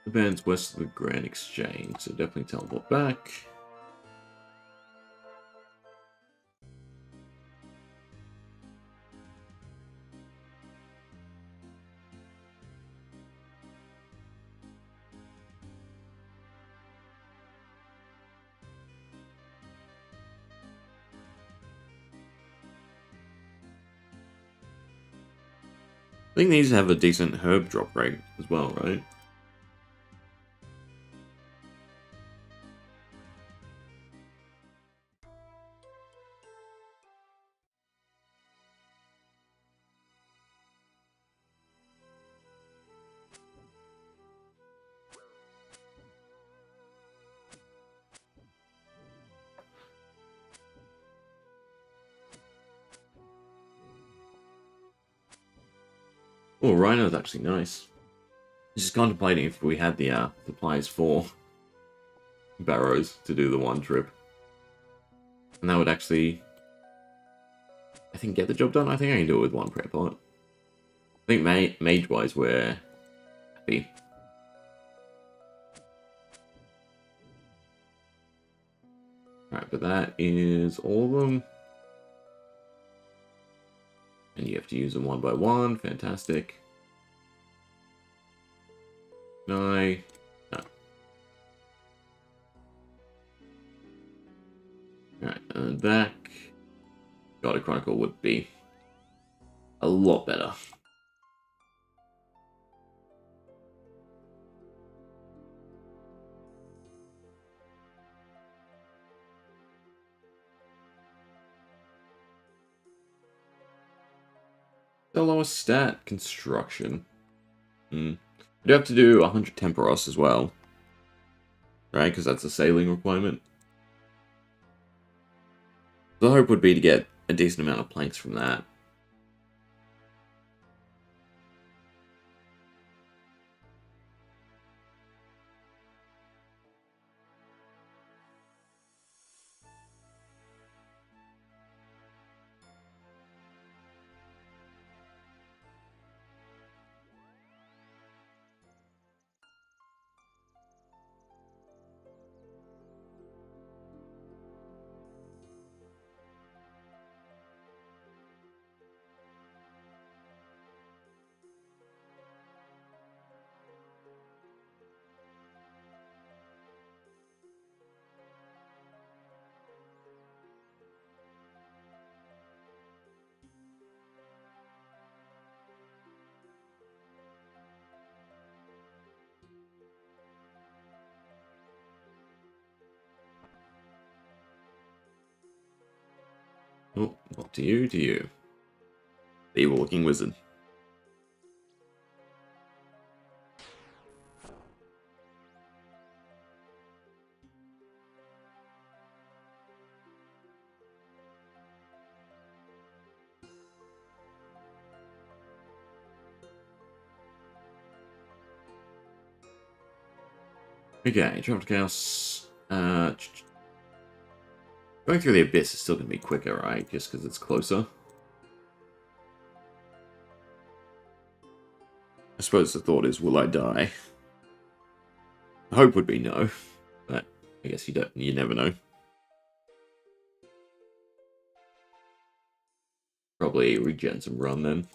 The band's west of the Grand Exchange, so definitely teleport back. I think these have a decent herb drop rate as well, right? Oh, Rhino's actually nice. Just contemplating if we had the supplies for barrows to do the one trip. And that would actually, I think, get the job done. I think I can do it with one prep pot. I think mage-wise we're happy. Alright, but that is all of them. And you have to use them one by one. Fantastic. No. Alright, and back. God, a Chronicle would be a lot better. The lowest stat, construction. I do have to do 100 Temporos as well. Right, because that's a sailing requirement. The hope would be to get a decent amount of planks from that. Oh, not to you, to you. The walking wizard. Okay, Travel to Chaos. Going through the Abyss is still going to be quicker, right? Just because it's closer. I suppose the thought is, will I die? The hope would be no, but I guess you never know. Probably regen some run then.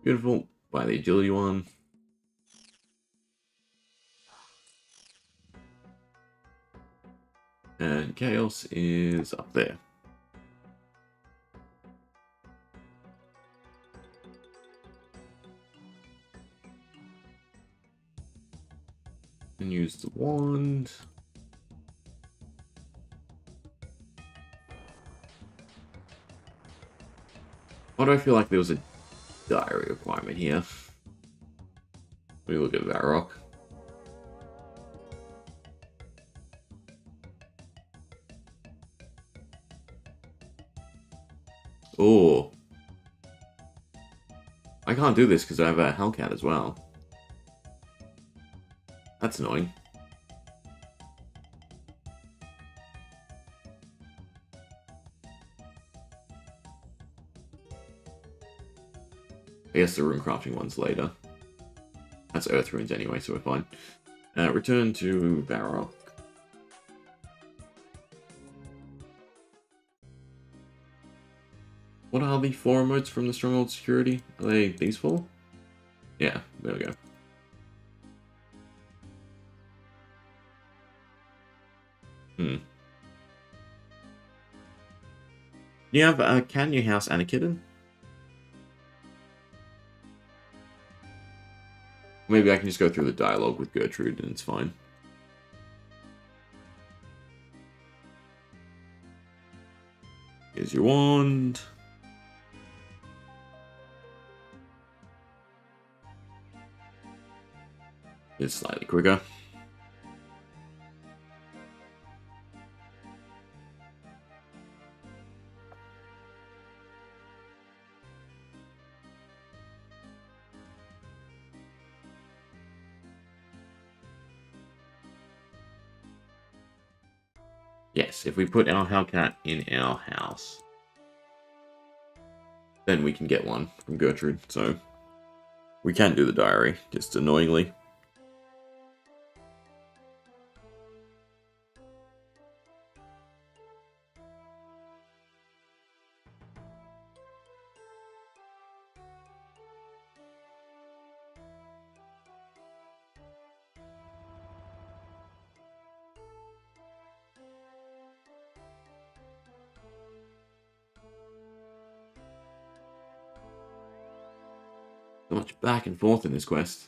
Beautiful. Buy the agility one. And Chaos is up there. And use the wand. Why do I feel like there was a diary requirement here? Let me look at that rock. Oh. I can't do this because I have a Hellcat as well. That's annoying. I guess the rune crafting one's later. That's Earth runes anyway, so we're fine. Return to Varrock. What are the 4 emotes from the Stronghold Security? Are they these 4? Yeah, there we go. You have a cat in your house and a kitten? Maybe I can just go through the dialogue with Gertrude and it's fine. Here's your wand. It's slightly quicker. Yes, if we put our Hellcat in our house, then we can get one from Gertrude, so we can do the diary, just annoyingly. So much back and forth in this quest.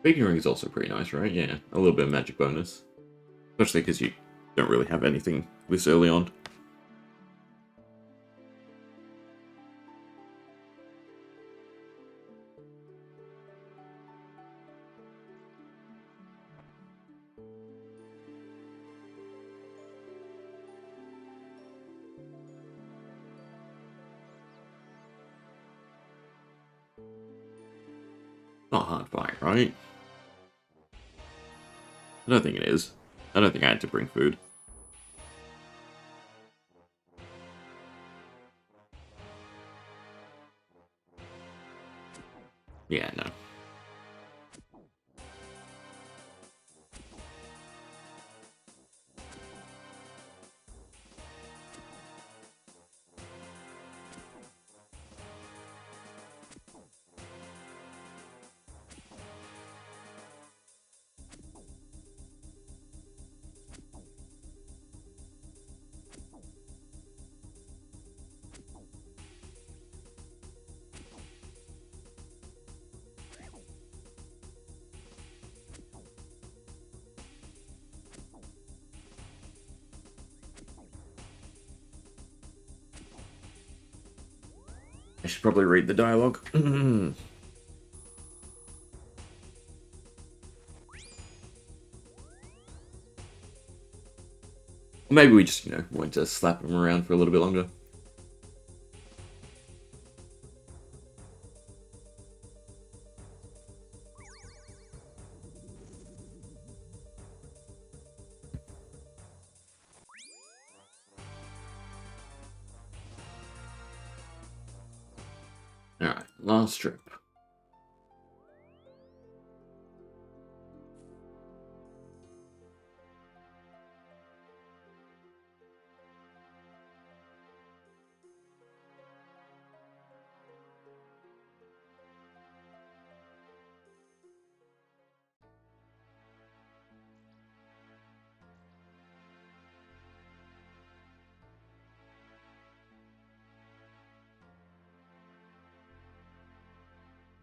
Beacon Ring is also pretty nice, right? Yeah, a little bit of magic bonus. Especially because you don't really have anything this early on. Not a hard fight, right? I don't think it is. I don't think I had to bring food. Yeah, no. I should probably read the dialogue. Maybe we just, want to slap him around for a little bit longer. Alright, last trip.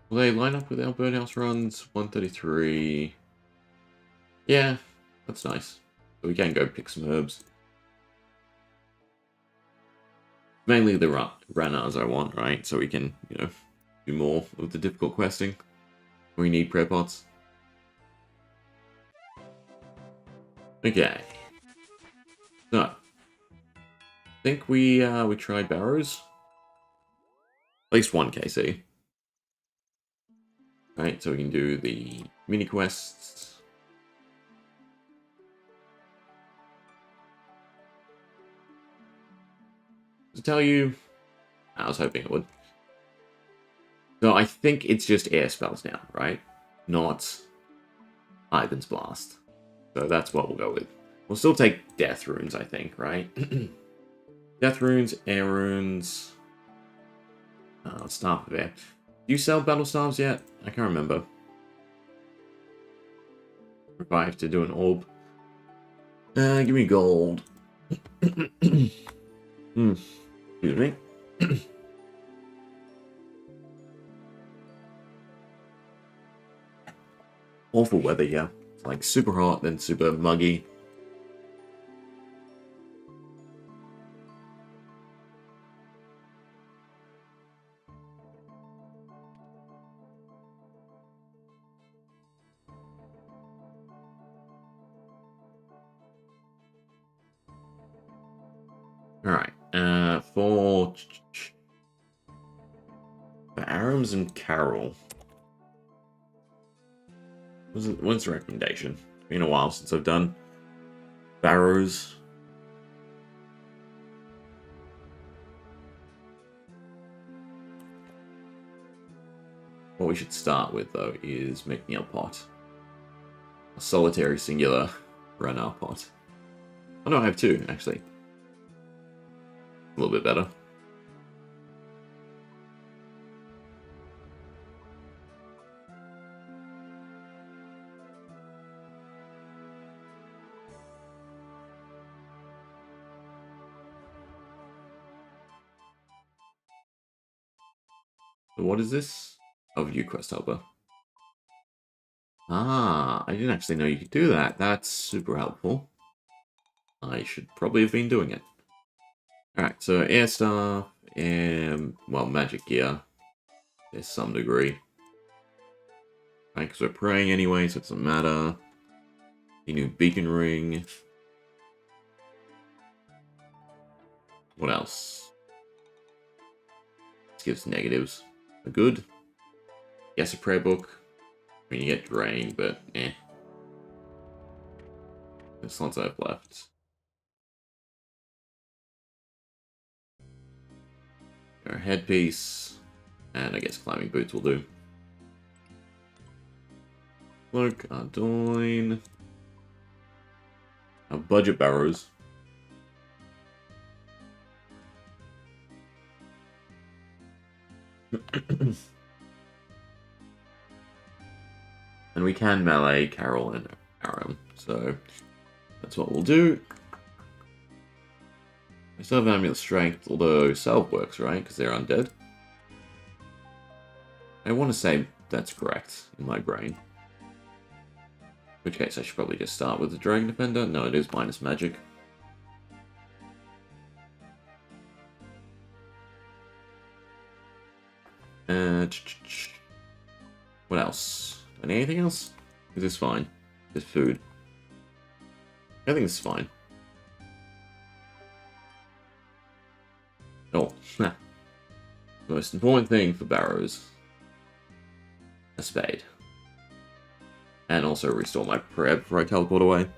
Will they line up with our birdhouse runs? 133. Yeah, that's nice. So we can go pick some herbs. Mainly the runners I want, right? So we can, do more of the difficult questing. We need prayer pots. Okay. So, I think we tried barrows. At least one KC. Right, so we can do the mini quests. To tell you, I was hoping it would. So I think it's just air spells now, right? Not Ivan's Blast. So that's what we'll go with. We'll still take Death Runes, I think, right? Death Runes, Air Runes, Staff of Air. Do you sell Battle Staves yet? I can't remember. If I have to do an orb. Give me gold. Excuse me. Awful weather here. It's like super hot, then super muggy. Alright, for Arams and Carol. What's the recommendation? It's been a while since I've done barrows. What we should start with, though, is making a pot. A solitary singular runner pot. Oh no, I have two, actually. A little bit better. So what is this? Oh, view quest helper. Ah, I didn't actually know you could do that. That's super helpful. I should probably have been doing it. Alright, so air staff and, well, magic gear. To some degree. Right, because we're praying anyway, so it doesn't matter. The new beacon ring. What else? This gives negatives. A good. Yes, a prayer book. I mean, you get drained, but eh. There's slots I have left. Our headpiece. And I guess climbing boots will do. Cloak, Ardoin. Our budget barrows. And we can melee Carol and Aram, so that's what we'll do. I still have Amulet Strength, although Salve works, right? Because they're undead. I want to say that's correct in my brain. In which case I should probably just start with the Dragon Defender. No, it is minus magic. What else? Do I need anything else? Is this fine? Is food? I think this is fine. Oh, most important thing for barrows. A spade. And also restore my prayer before I teleport away.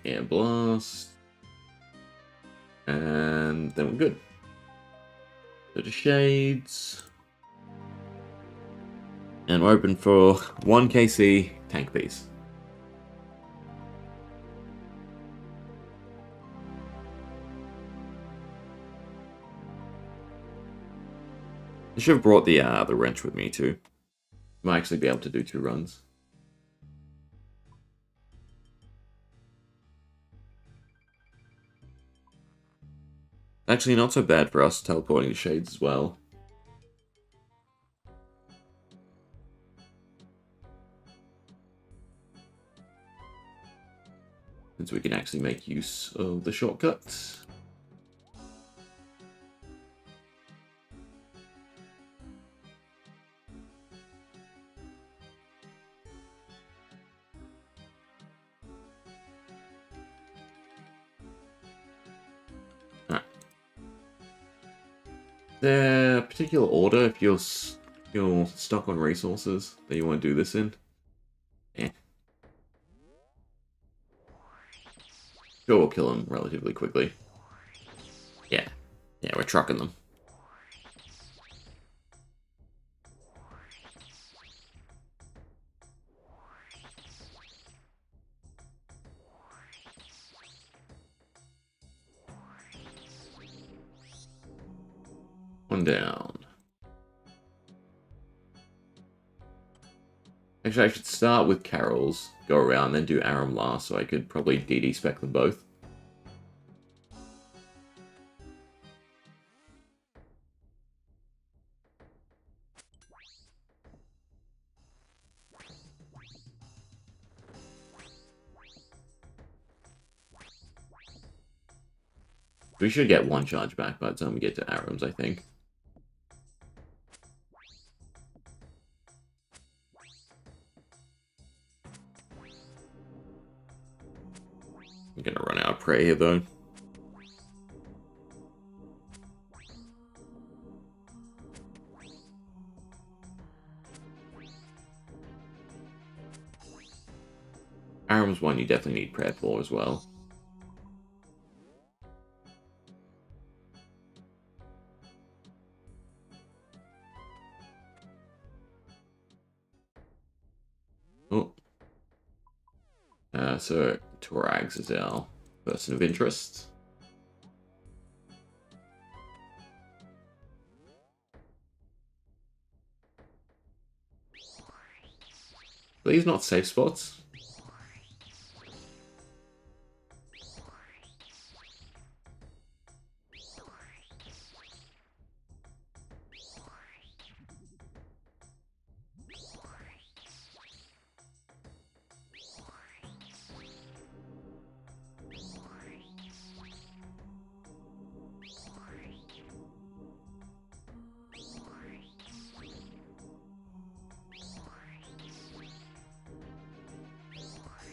Air Blast. And then we're good. Go to Shades. And we're open for 1 KC tank piece. I should have brought the wrench with me too. Might actually be able to do 2 runs. Actually, not so bad for us teleporting to Shades as well. Since we can actually make use of the shortcuts. There a particular order if you're stuck on resources that you want to do this in? Yeah. Sure, we'll kill them relatively quickly. Yeah. Yeah, we're trucking them. One down. Actually, I should start with Carol's, go around, then do Aram last, so I could probably DD spec them both. We should get 1 charge back by the time we get to Aram's, I think. I'm gonna run out of prey here, though. Aram's one you definitely need prayer for as well. Oh. So Torags is our person of interest. These not safe spots.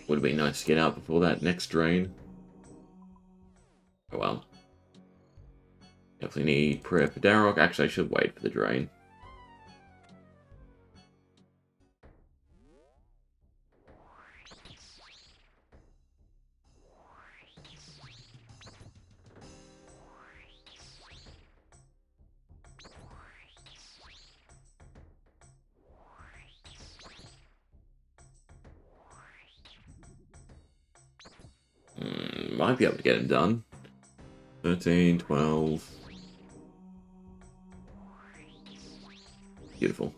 Would have been nice to get out before that next drain. Oh well. Definitely need prayer for Darrock. Actually, I should wait for the drain. Might be able to get him done. 13, 12. Beautiful.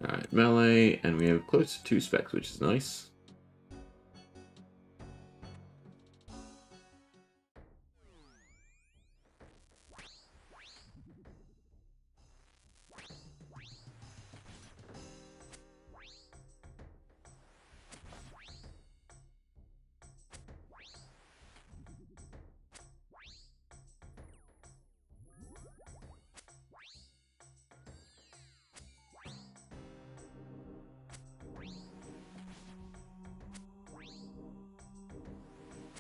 Alright, melee, and we have close to 2 specs, which is nice.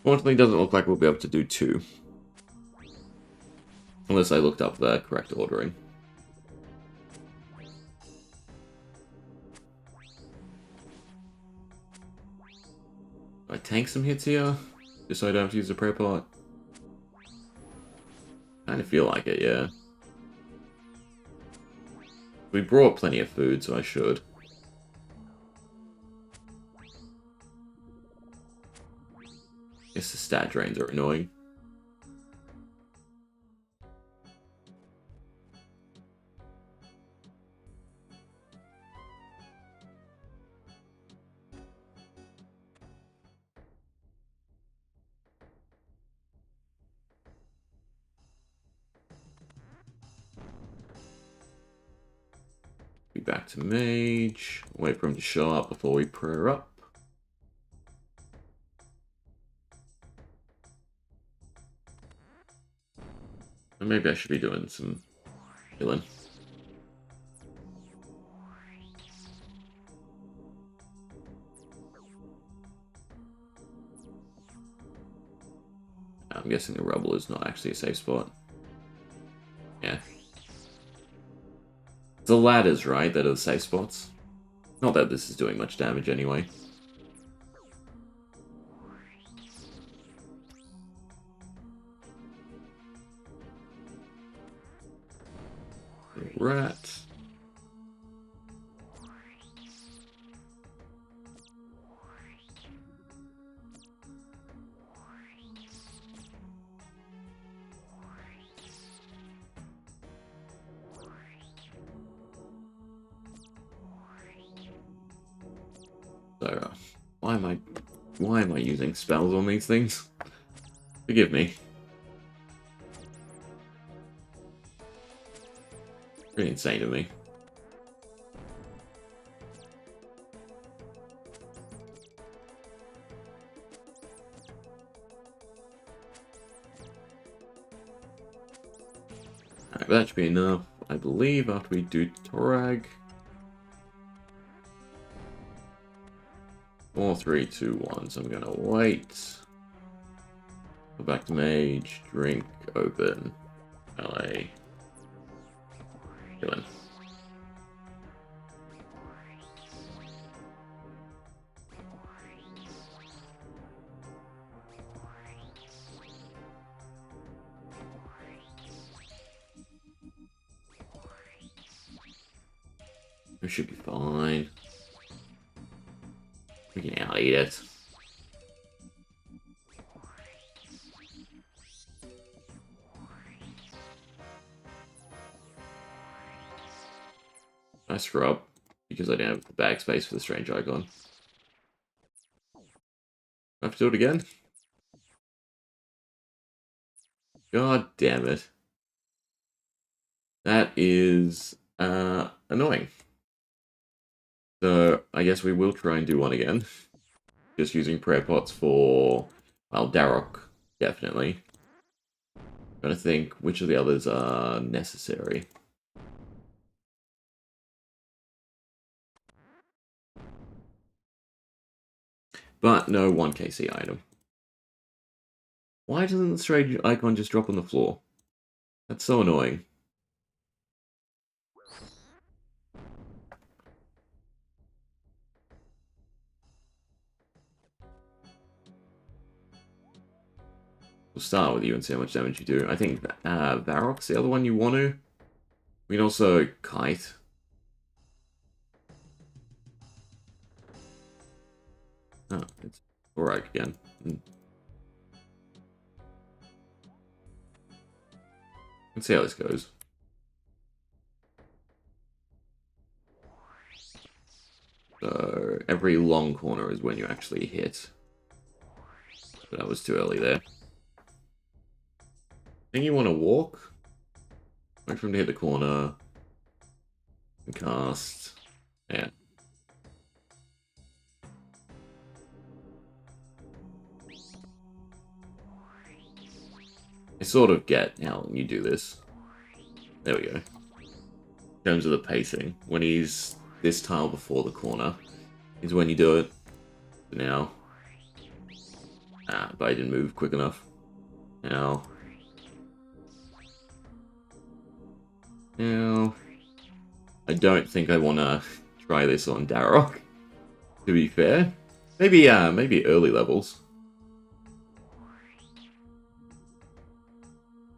Fortunately, doesn't look like we'll be able to do 2. Unless I looked up the correct ordering. I tank some hits here, just so I don't have to use the prayer pot. Kind of feel like it, yeah. We brought plenty of food, so I should. Guess the stat drains are annoying. Be back to mage. Wait for him to show up before we prayer up. And maybe I should be doing some healing. I'm guessing the rubble is not actually a safe spot. Yeah. The ladders, right, that are the safe spots. Not that this is doing much damage anyway. Rat. So, why am I using spells on these things? Forgive me. Pretty insane to me. Alright, that should be enough, I believe, after we do Torag. 4, 3, 2, 1. So I'm gonna wait. Go back to mage, drink, open, LA. Healing. We should be fine. We can out-eat it. I screw up because I didn't have the bag space for the strange icon. I have to do it again? God damn it. That is annoying. So I guess we will try and do one again. Just using prayer pots for, well, Darok, definitely. Trying to think which of the others are necessary. But no 1KC item. Why doesn't the strange icon just drop on the floor? That's so annoying. We'll start with you and see how much damage you do. I think Varrock's the other one you want to. We can also kite. Oh, it's alright again. Let's see how this goes. So every long corner is when you actually hit. But that was too early there. I think you want to walk. Wait for him to hit the corner. And cast. Yeah. I sort of get how you do this. There we go. In terms of the pacing, when he's this tile before the corner is when you do it. Now. But I didn't move quick enough. Now. Now. I don't think I want to try this on Darok, to be fair. Maybe early levels.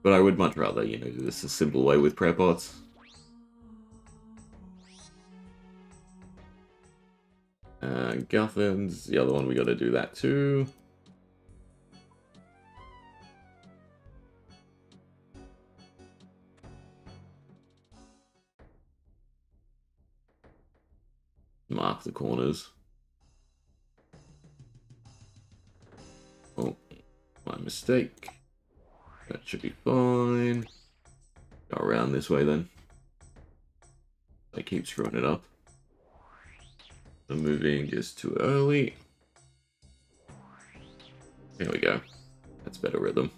But I would much rather, you know, do this a simple way with prayer pots. Guthan's the other one, we gotta do that too. Mark the corners. Oh, my mistake. That should be fine. Go around this way then. I keep screwing it up. I'm moving just too early. There we go. That's better rhythm.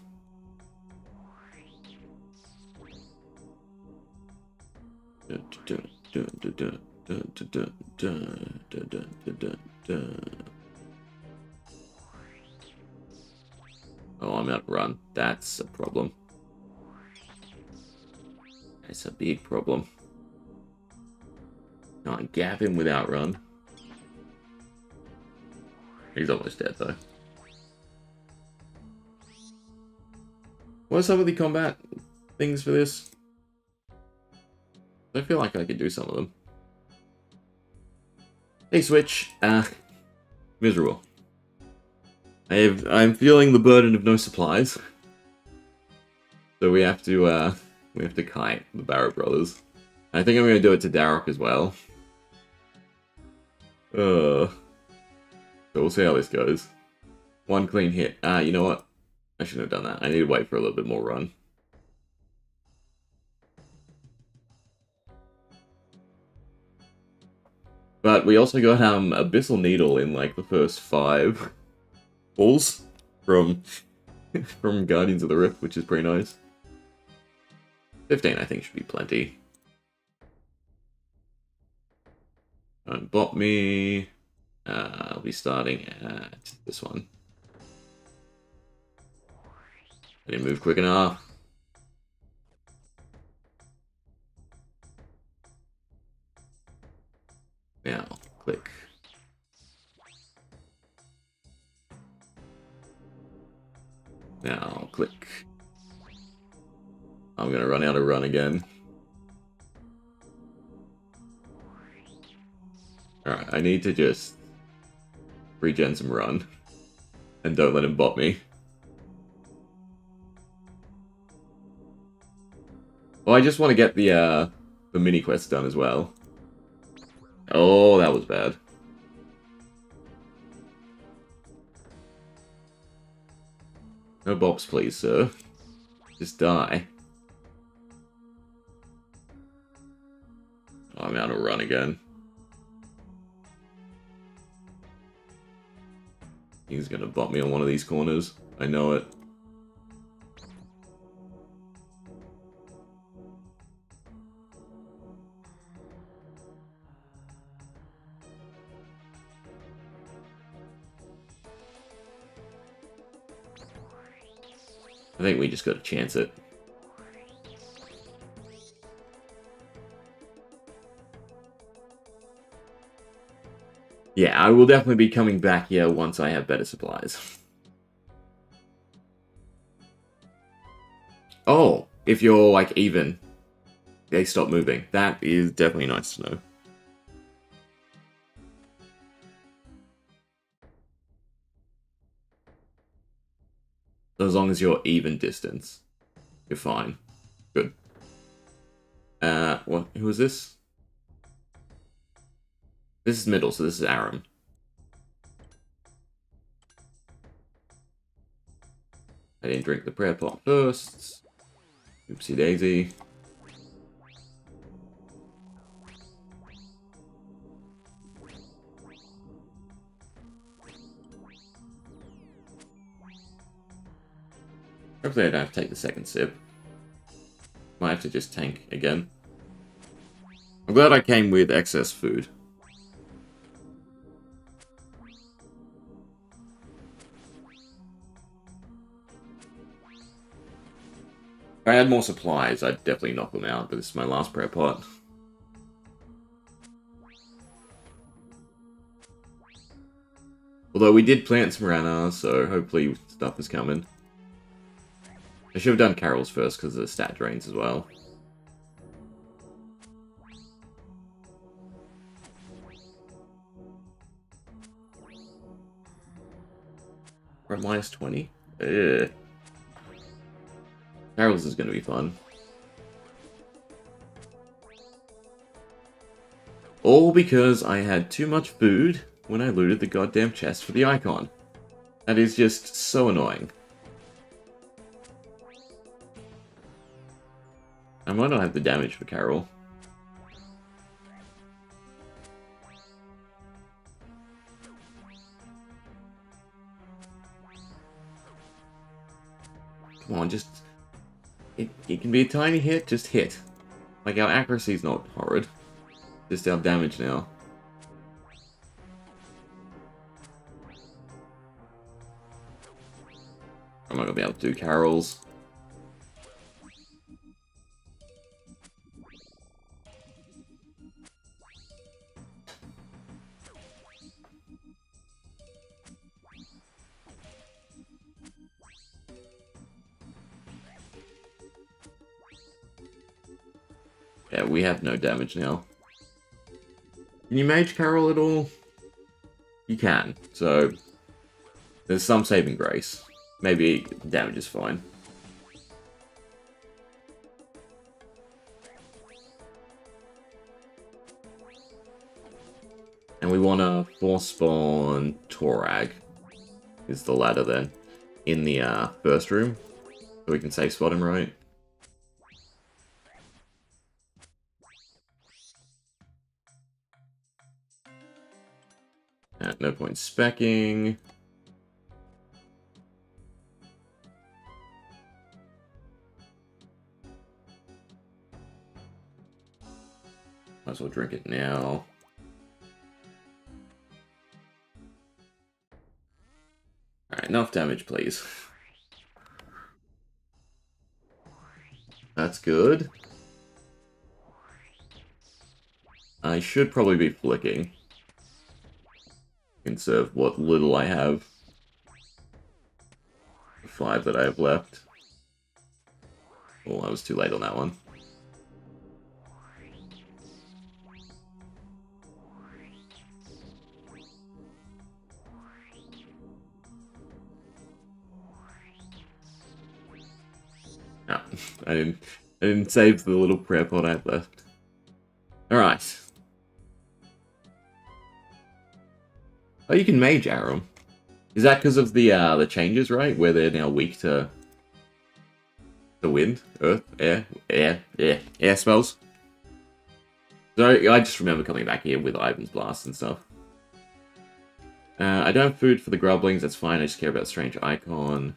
Oh, I'm out of run. That's a problem. That's a big problem. Can't gap him without run. He's almost dead though. What are some of the combat things for this? I feel like I could do some of them. Hey Switch, miserable. I'm feeling the burden of no supplies. So we have to kite the Barrett brothers. I think I'm gonna do it to Darrock as well. So we'll see how this goes. One clean hit. You know what? I shouldn't have done that. I need to wait for a little bit more run. But we also got Abyssal Needle in like the first 5 balls from from Guardians of the Rift, which is pretty nice. 15 I think should be plenty. Don't bot me. I'll be starting at this one. I didn't move quick enough. Now, click. Now, click. I'm gonna run out of run again. Alright, I need to just regen some run. And don't let him bot me. Well, I just want to get the mini quest done as well. Oh, that was bad. No bops, please, sir. Just die. Oh, I'm out of run again. He's gonna bot me on one of these corners. I know it. I think we just gotta chance it. Yeah, I will definitely be coming back here once I have better supplies. Oh, if you're, like, even, they stop moving. That is definitely nice to know. So as long as you're even distance, you're fine. Good. What? Who is this? This is middle, so this is Aram. I didn't drink the prayer pot first. Oopsie daisy. Hopefully I don't have to take the second sip. Might have to just tank again. I'm glad I came with excess food. If I had more supplies, I'd definitely knock them out, but this is my last prayer pot. Although we did plant some Rana, so hopefully stuff is coming. I should have done Carol's first because of the stat drains as well. We're at minus 20? Ugh. Carol's is going to be fun. All because I had too much food when I looted the goddamn chest for the icon. That is just so annoying. I might not have the damage for Carol. Come on, just... It can be a tiny hit, just hit. Like, our accuracy is not horrid. Just our damage now. I'm not gonna be able to do Carol's. Yeah, we have no damage now. Can you mage Carol at all? You can, so there's some saving grace. Maybe damage is fine. And we want to force spawn Torag, is the ladder then, in the first room, so we can safe spot him right. No point speccing. Might as well drink it now. Alright, enough damage, please. That's good. I should probably be flicking. Conserve what little I have. The 5 that I have left. Oh, I was too late on that one. No, I didn't save the little prayer pot I had left. Alright. Oh, you can mage Aram. Is that because of the changes, right? Where they're now weak to the wind, earth, air spells? So I just remember coming back here with Ivan's Blast and stuff. I don't have food for the Grublings, that's fine, I just care about Strange Icon.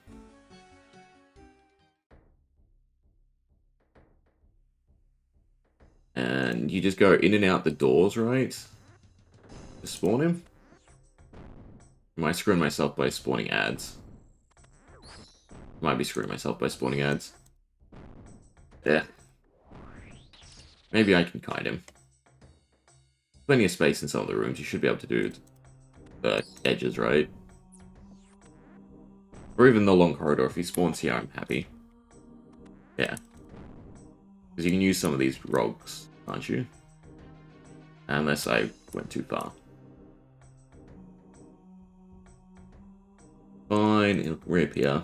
And you just go in and out the doors, right? To spawn him? Am I screwing myself by spawning ads? Might be screwing myself by spawning ads. Yeah. Maybe I can kite him. Plenty of space in some of the rooms, you should be able to do the edges, right? Or even the long corridor, if he spawns here, I'm happy. Yeah. Because you can use some of these rogs, aren't you? Unless I went too far. Fine, it'll reappear.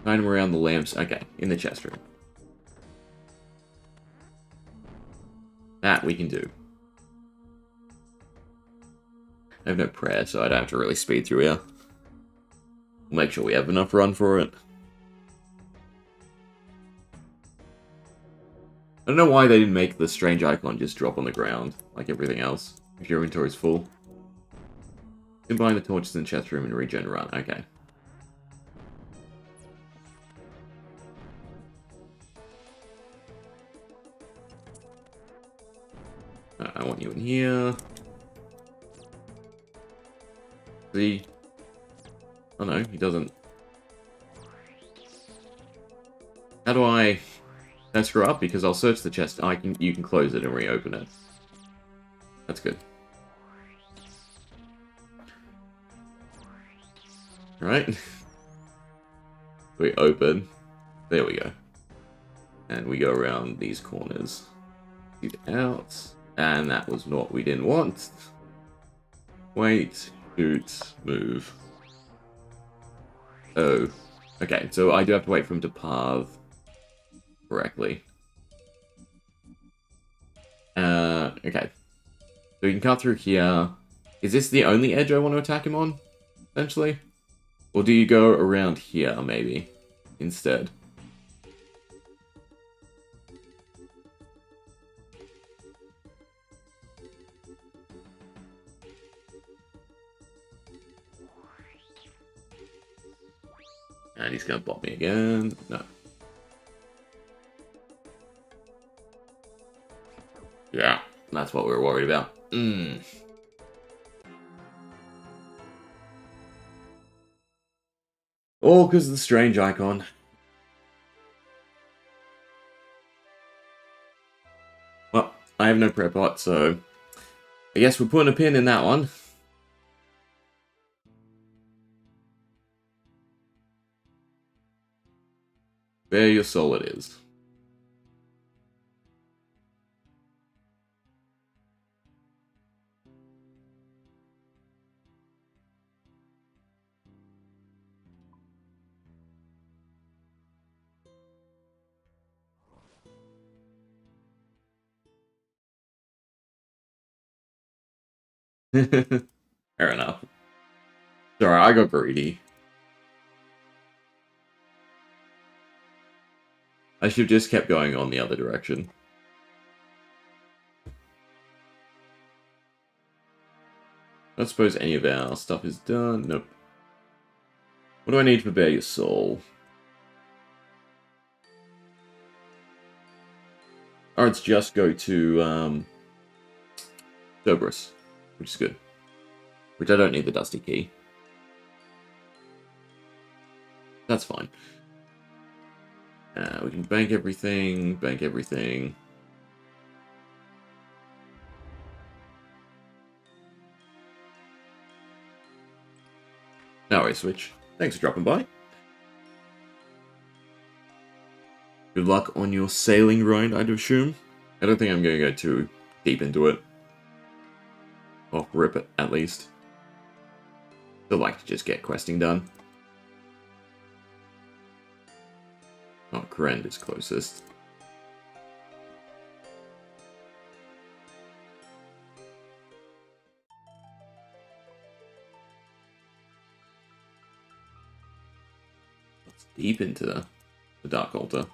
Find him around the lamps. Okay, in the chest room. That we can do. I have no prayer, so I don't have to really speed through here. We'll make sure we have enough run for it. I don't know why they didn't make the strange icon just drop on the ground, like everything else, if your inventory's full. Combine the torches in the chest room and regen run. Okay. I want you in here. See? Oh no, he doesn't. How do I Don't screw up, because I'll search the chest. You can close it and reopen it. That's good. Right? We open. There we go. And we go around these corners. Get out. And that was not what we didn't want. Wait, shoot, move. Oh. Okay, so I do have to wait for him to path correctly. Okay. So we can cut through here. Is this the only edge I want to attack him on? Essentially? Or do you go around here, maybe? Instead? And he's gonna bot me again. No. Yeah, that's what we were worried about. All because of the strange icon. Well, I have no prep bot, so I guess we're putting a pin in that one. Bare your soul it is. Fair enough. Sorry, I got greedy. I should have just kept going on the other direction. I don't suppose any of our stuff is done. Nope. What do I need to prepare your soul? Or it's just go to Cerberus, which is good. Which I don't need the Dusty Key. That's fine. We can bank everything, bank everything. Now I switch. Thanks for dropping by. Good luck on your sailing ride, I'd assume. I don't think I'm going to go too deep into it. Or rip it, at least. Still like to just get questing done. Oh, Krend is closest. That's deep into the Dark Altar.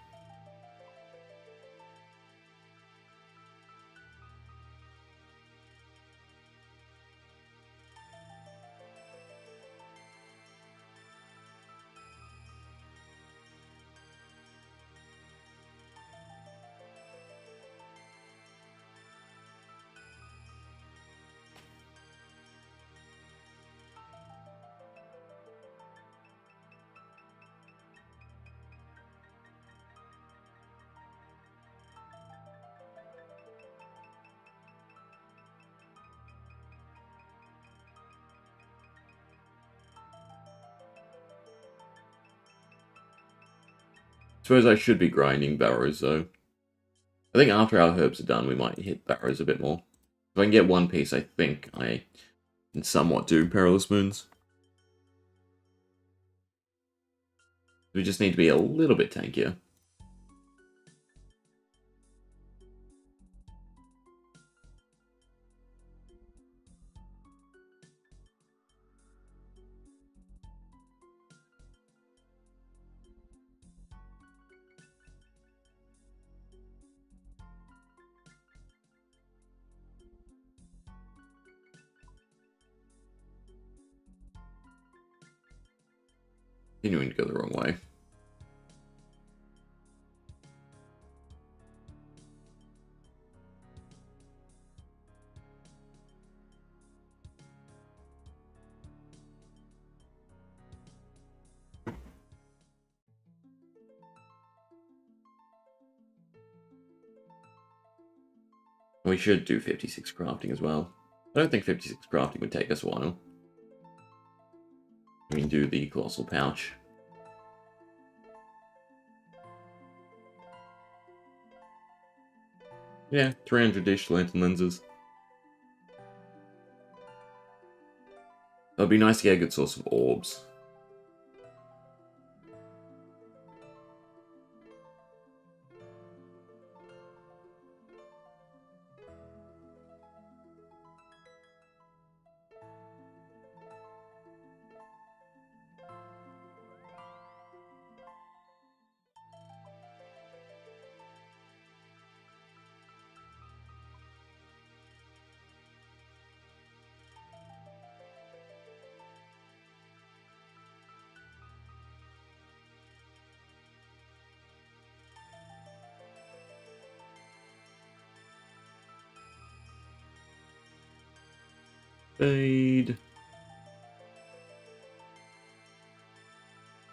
Suppose I should be grinding Barrows, though. I think after our herbs are done, we might hit Barrows a bit more. If I can get one piece, I think I can somewhat do Perilous Moons. We just need to be a little bit tankier. Continuing to go the wrong way. We should do 56 crafting as well. I don't think 56 crafting would take us a while. I mean, do the colossal pouch. Yeah, 300 dish lantern lenses. That'd be nice to get a good source of orbs. Fade.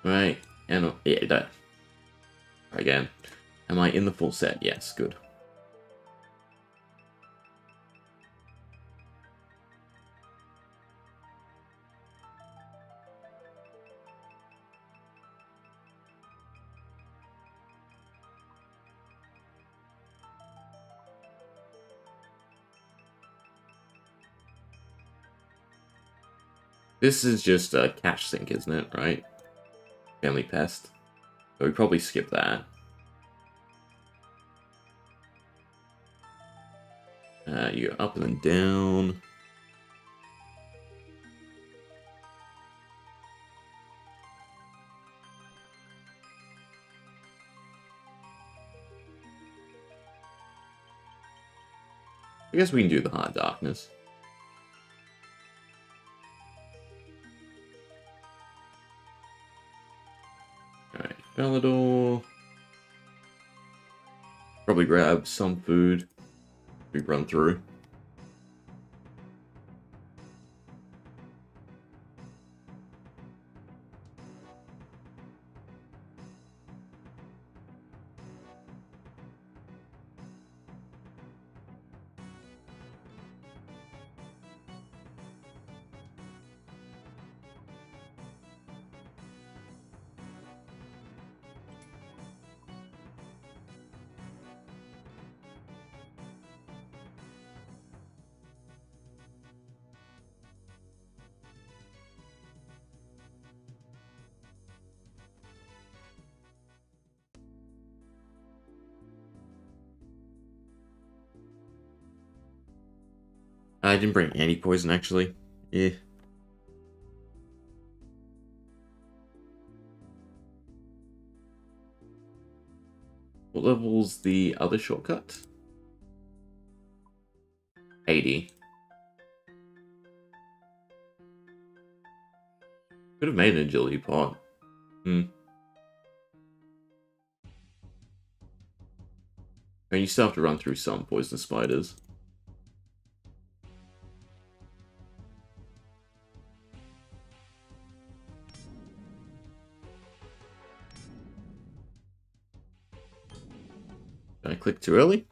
Right, and yeah, that. Again, am I in the full set? Yes, good. This is just a cash sink, isn't it? Right? Family pest. So we probably skip that. You go up and then down. I guess we can do the hard darkness. Alright, Falador. Probably grab some food. We run through. I didn't bring anti-poison, actually. Yeah. What level's the other shortcut? 80. Could have made an agility pot. And you still have to run through some poisonous spiders. Did I click too early?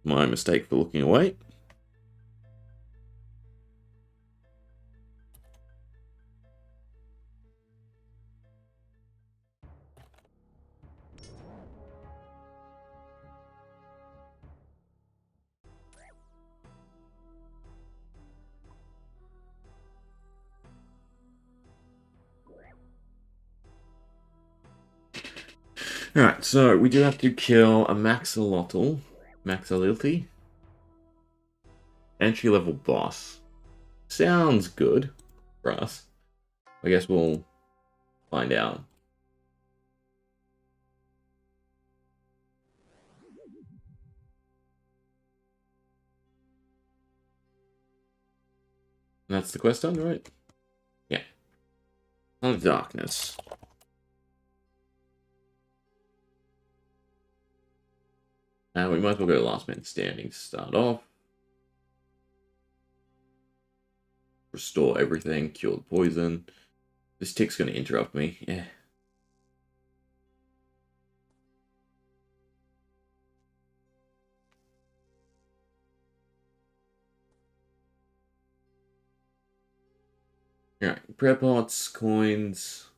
My mistake for looking away. Alright, so we do have to kill a Maxolotl. Entry-level boss. Sounds good for us. I guess we'll find out. That's the quest done, right? Yeah. On the darkness. We might as well go last man standing to start off. Restore everything, cure the poison. This tick's going to interrupt me. Yeah. Alright, prayer pots, coins.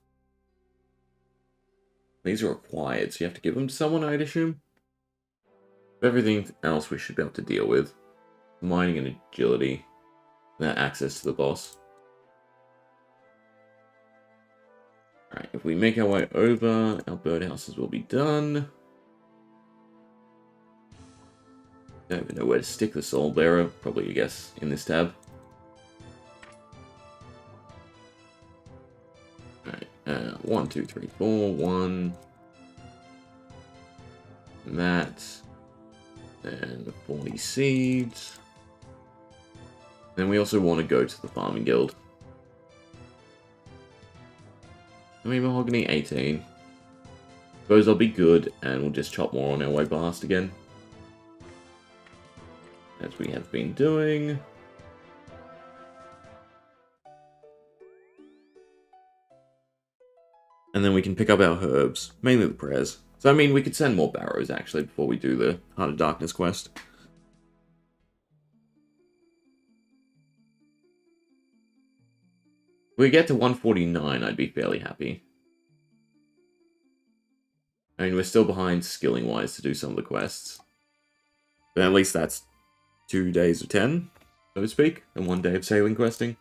These are required, so you have to give them to someone, I'd assume. Everything else we should be able to deal with. Mining and agility. That access to the boss. Alright, if we make our way over, our birdhouses will be done. Don't even know where to stick the soul bearer. Probably, I guess, in this tab. Alright, 1, 2, 3, 4, 1. And that. And 40 seeds. Then we also want to go to the farming guild. I mean, mahogany 18. Suppose I'll be good, and we'll just chop more on our way past again. As we have been doing. And then we can pick up our herbs, mainly the prayers. So, I mean, we could send more barrows, actually, before we do the Heart of Darkness quest. If we get to 149, I'd be fairly happy. I mean, we're still behind skilling-wise to do some of the quests. But at least that's 2 days of 10, so to speak, and 1 day of sailing questing.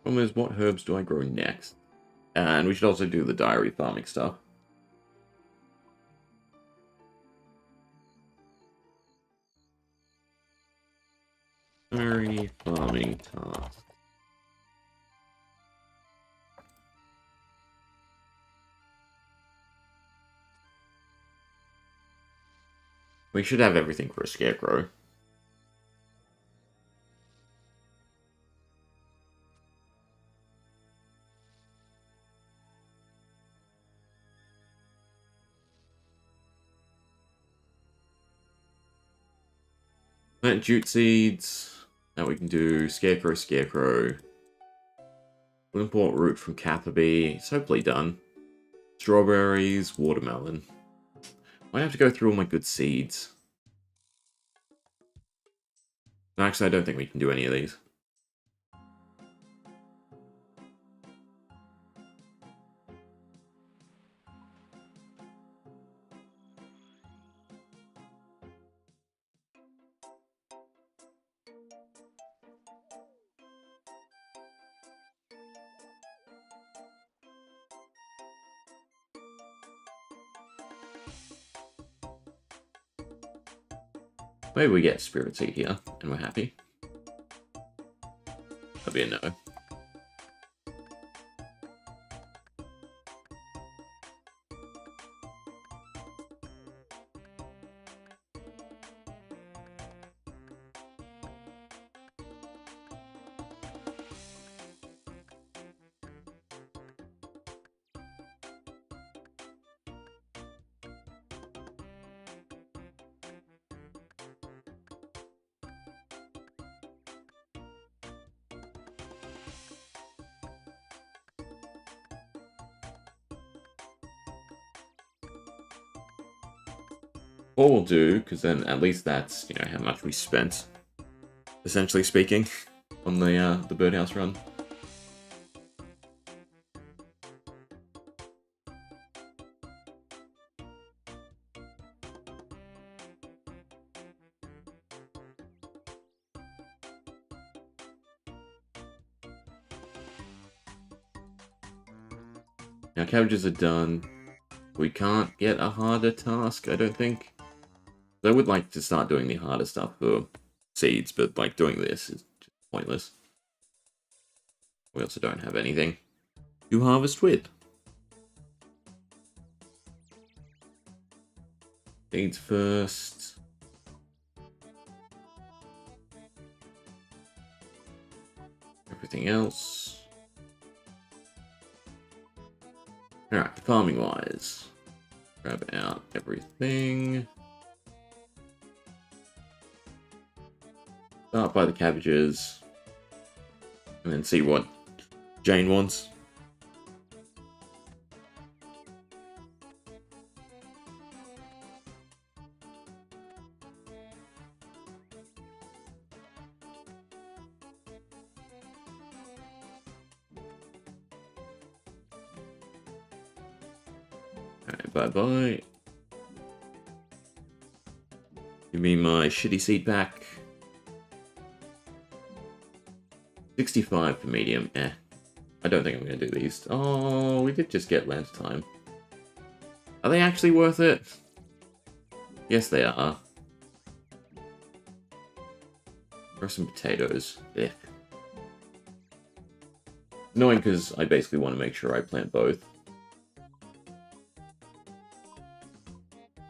Problem is, what herbs do I grow next? And we should also do the diary farming stuff. Diary farming task. We should have everything for a scarecrow. Plant jute seeds. Now we can do scarecrow, scarecrow. We'll import root from Catherby. It's hopefully done. Strawberries, watermelon. Might have to go through all my good seeds. Actually, I don't think we can do any of these. Maybe we get Spirit Seed here, and we're happy. That'd be a no. What we'll do, because then at least that's, you know, how much we spent, essentially speaking, on the birdhouse run. Now cabbages are done. We can't get a harder task, I don't think. I would like to start doing the harder stuff for seeds, but like doing this is just pointless. We also don't have anything to harvest with. Seeds first. Everything else. Alright, farming wise. Grab out everything. Start by the cabbages. And then see what Jane wants. Alright, bye-bye. Give me my shitty seed pack. 65 for medium. I don't think I'm going to do these. Oh, we did just get last time. Are they actually worth it? Yes, they are. Grow some potatoes. Ugh. Annoying because I basically want to make sure I plant both.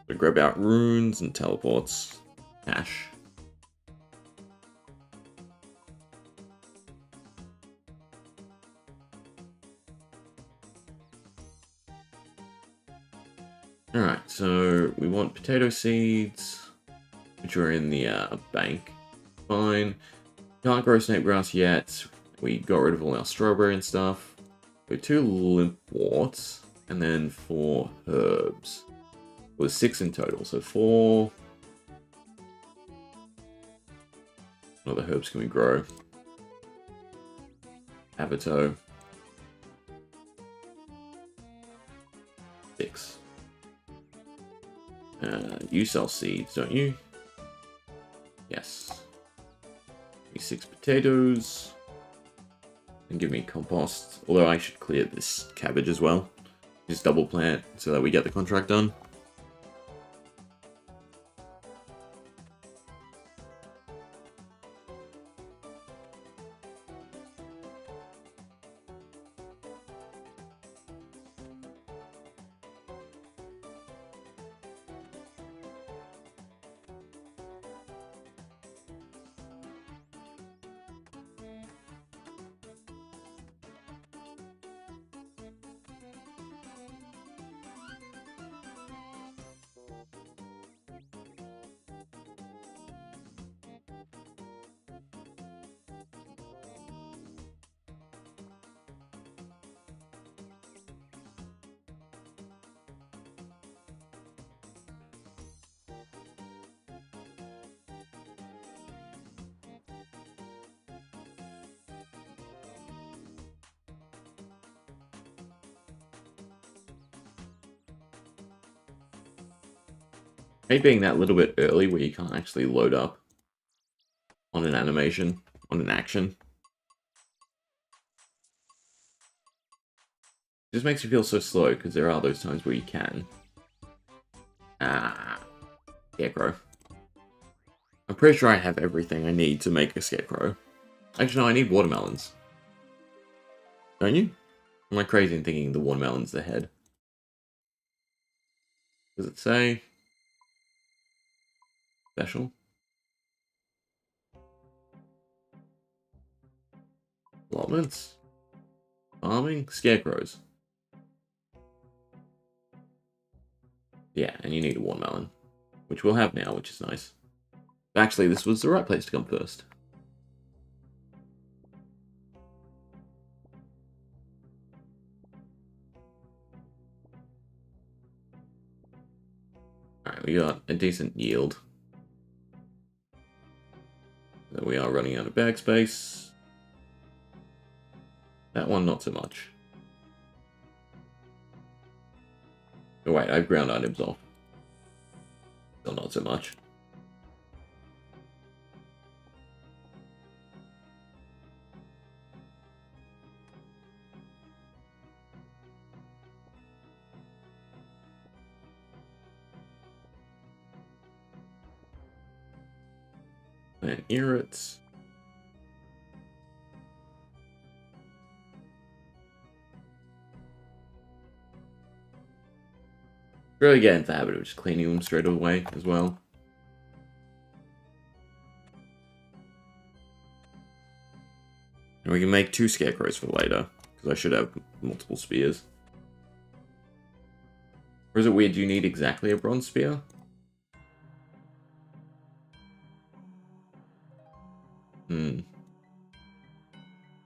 So grab out runes and teleports. Ash. Alright, so we want potato seeds, which are in the bank. Fine. Can't grow snake grass yet. We got rid of all our strawberry and stuff. We have 2 limpworts, and then 4 herbs. It was 6 in total, so 4. What other herbs can we grow? Avato. 6. You sell seeds, don't you? Yes. Give me 6 potatoes. And give me compost. Although I should clear this cabbage as well. Just double plant so that we get the contract done. Maybe being that little bit early where you can't actually load up on an animation, on an action. It just makes you feel so slow, because there are those times where you can. Scarecrow. I'm pretty sure I have everything I need to make a scarecrow. Actually, no, I need watermelons. Don't you? Am I crazy in thinking the watermelon's the head? Does it say? Special? Allotments? Farming? Scarecrows. Yeah, and you need a watermelon. Which we'll have now, which is nice. Actually, this was the right place to come first. Alright, we got a decent yield. So we are running out of bag space. That one, not so much. Oh wait, I have ground items off. Still not so much. And irrits. Really get into the habit of just cleaning them straight away as well. And we can make 2 scarecrows for later, because I should have multiple spears. Or is it weird you need exactly a bronze spear?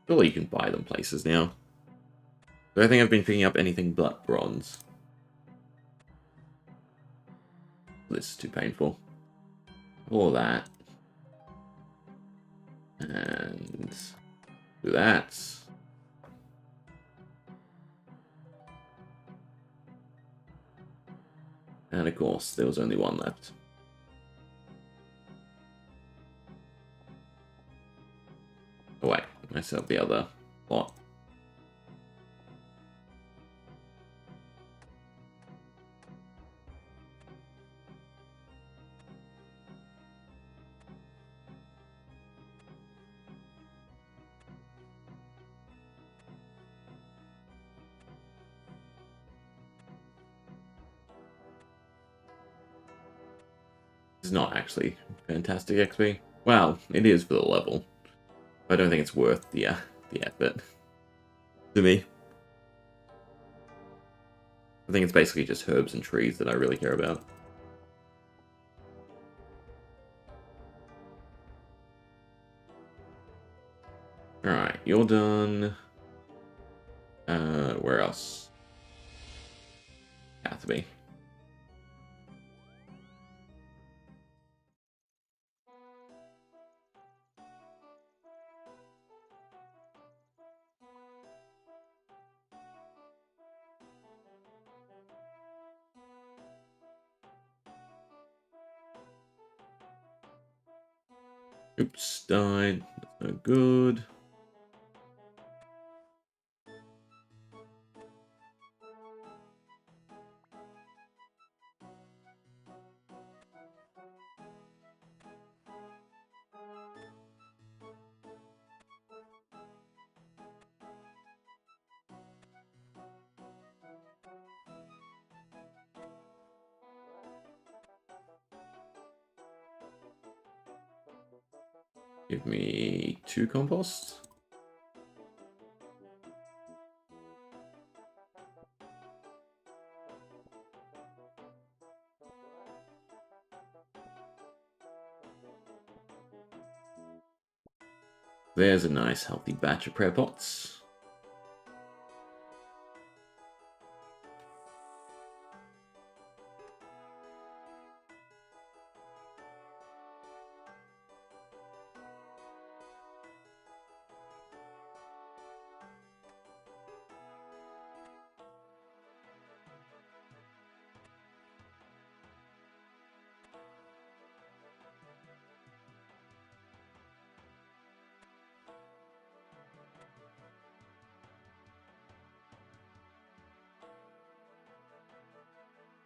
Surely you can buy them places now. I don't think I've been picking up anything but bronze. This is too painful. All that. And do that. And of course, there was only one left. Oh wait, I still have the other lot. It's not actually fantastic XP. Well, it is for the level. I don't think it's worth the effort. To me. I think it's basically just herbs and trees that I really care about. Alright, you're done. Where else? Catherby. Oops, died. That's no good. Give me 2 composts. There's a nice healthy batch of prayer pots.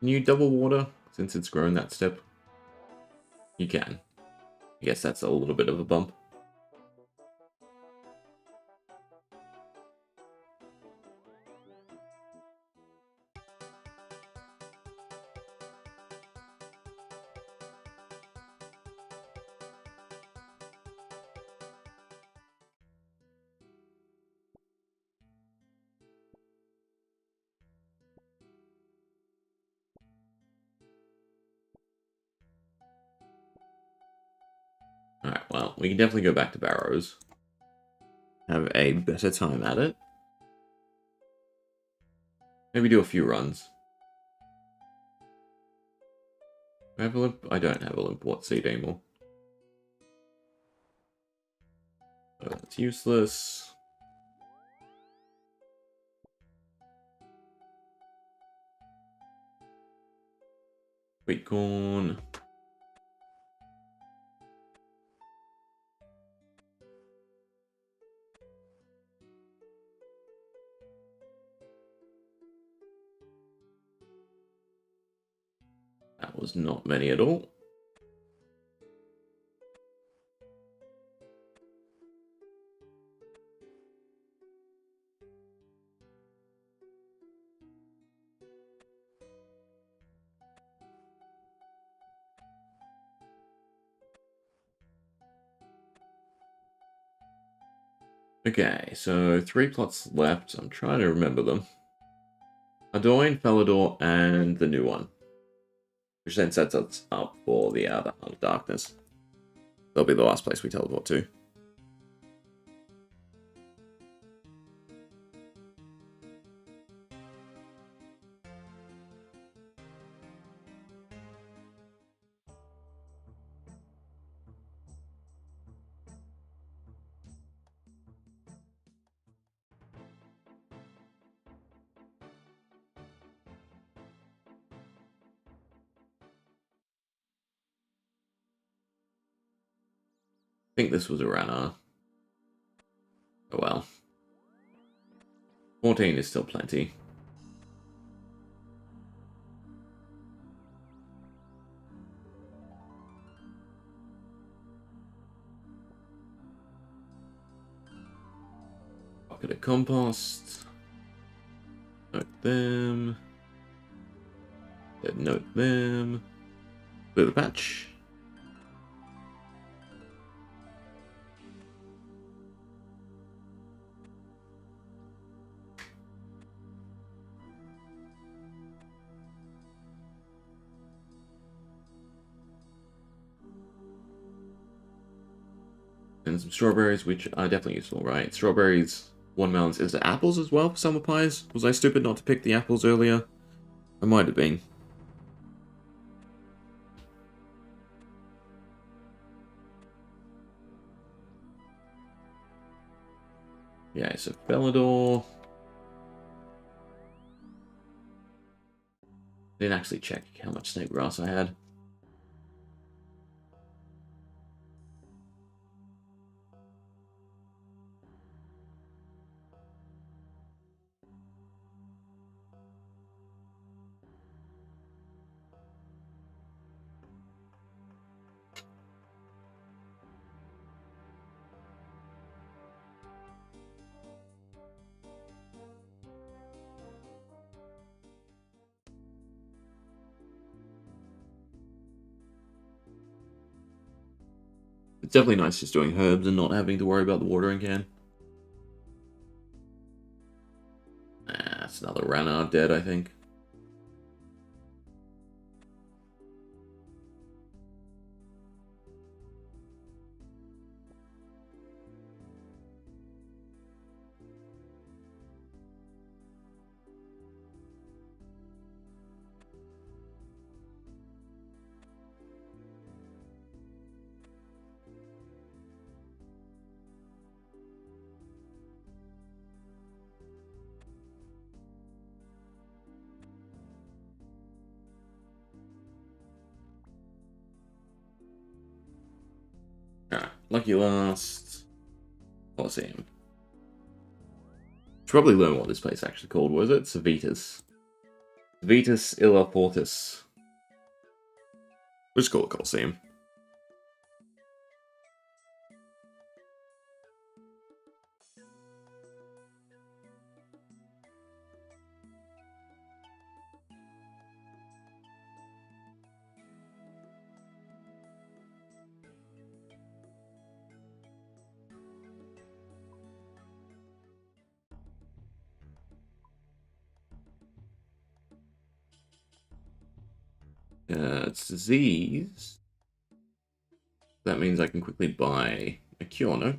Can you double water since it's grown that step? You can. I guess that's a little bit of a bump. Alright, well, we can definitely go back to Barrows. Have a better time at it. Maybe do a few runs. Do I have a limp? I don't have a Limpwort seed anymore. So that's useless. Sweet corn. That was not many at all. Okay, so 3 plots left. I'm trying to remember them. Adoin, Felidor, and the new one. Which then sets us up for the Heart of Darkness. That'll be the last place we teleport to. I think this was a runner. Oh well. 14 is still plenty. Bucket of compost. Note them. Note them. Clear the patch. And some strawberries, which are definitely useful, right? Strawberries, watermelons. Is it apples as well for summer pies? Was I stupid not to pick the apples earlier? I might have been. Yeah, so Felidor. Didn't actually check how much snake grass I had. It's definitely nice just doing herbs and not having to worry about the watering can. That's another Ranard dead, I think. Alright, lucky last. Coliseum. Should probably learn what this place actually called, was it? Civitas. Civitas Illa Fortis. We'll just call it Coliseum. It's disease. That means I can quickly buy a cure, no?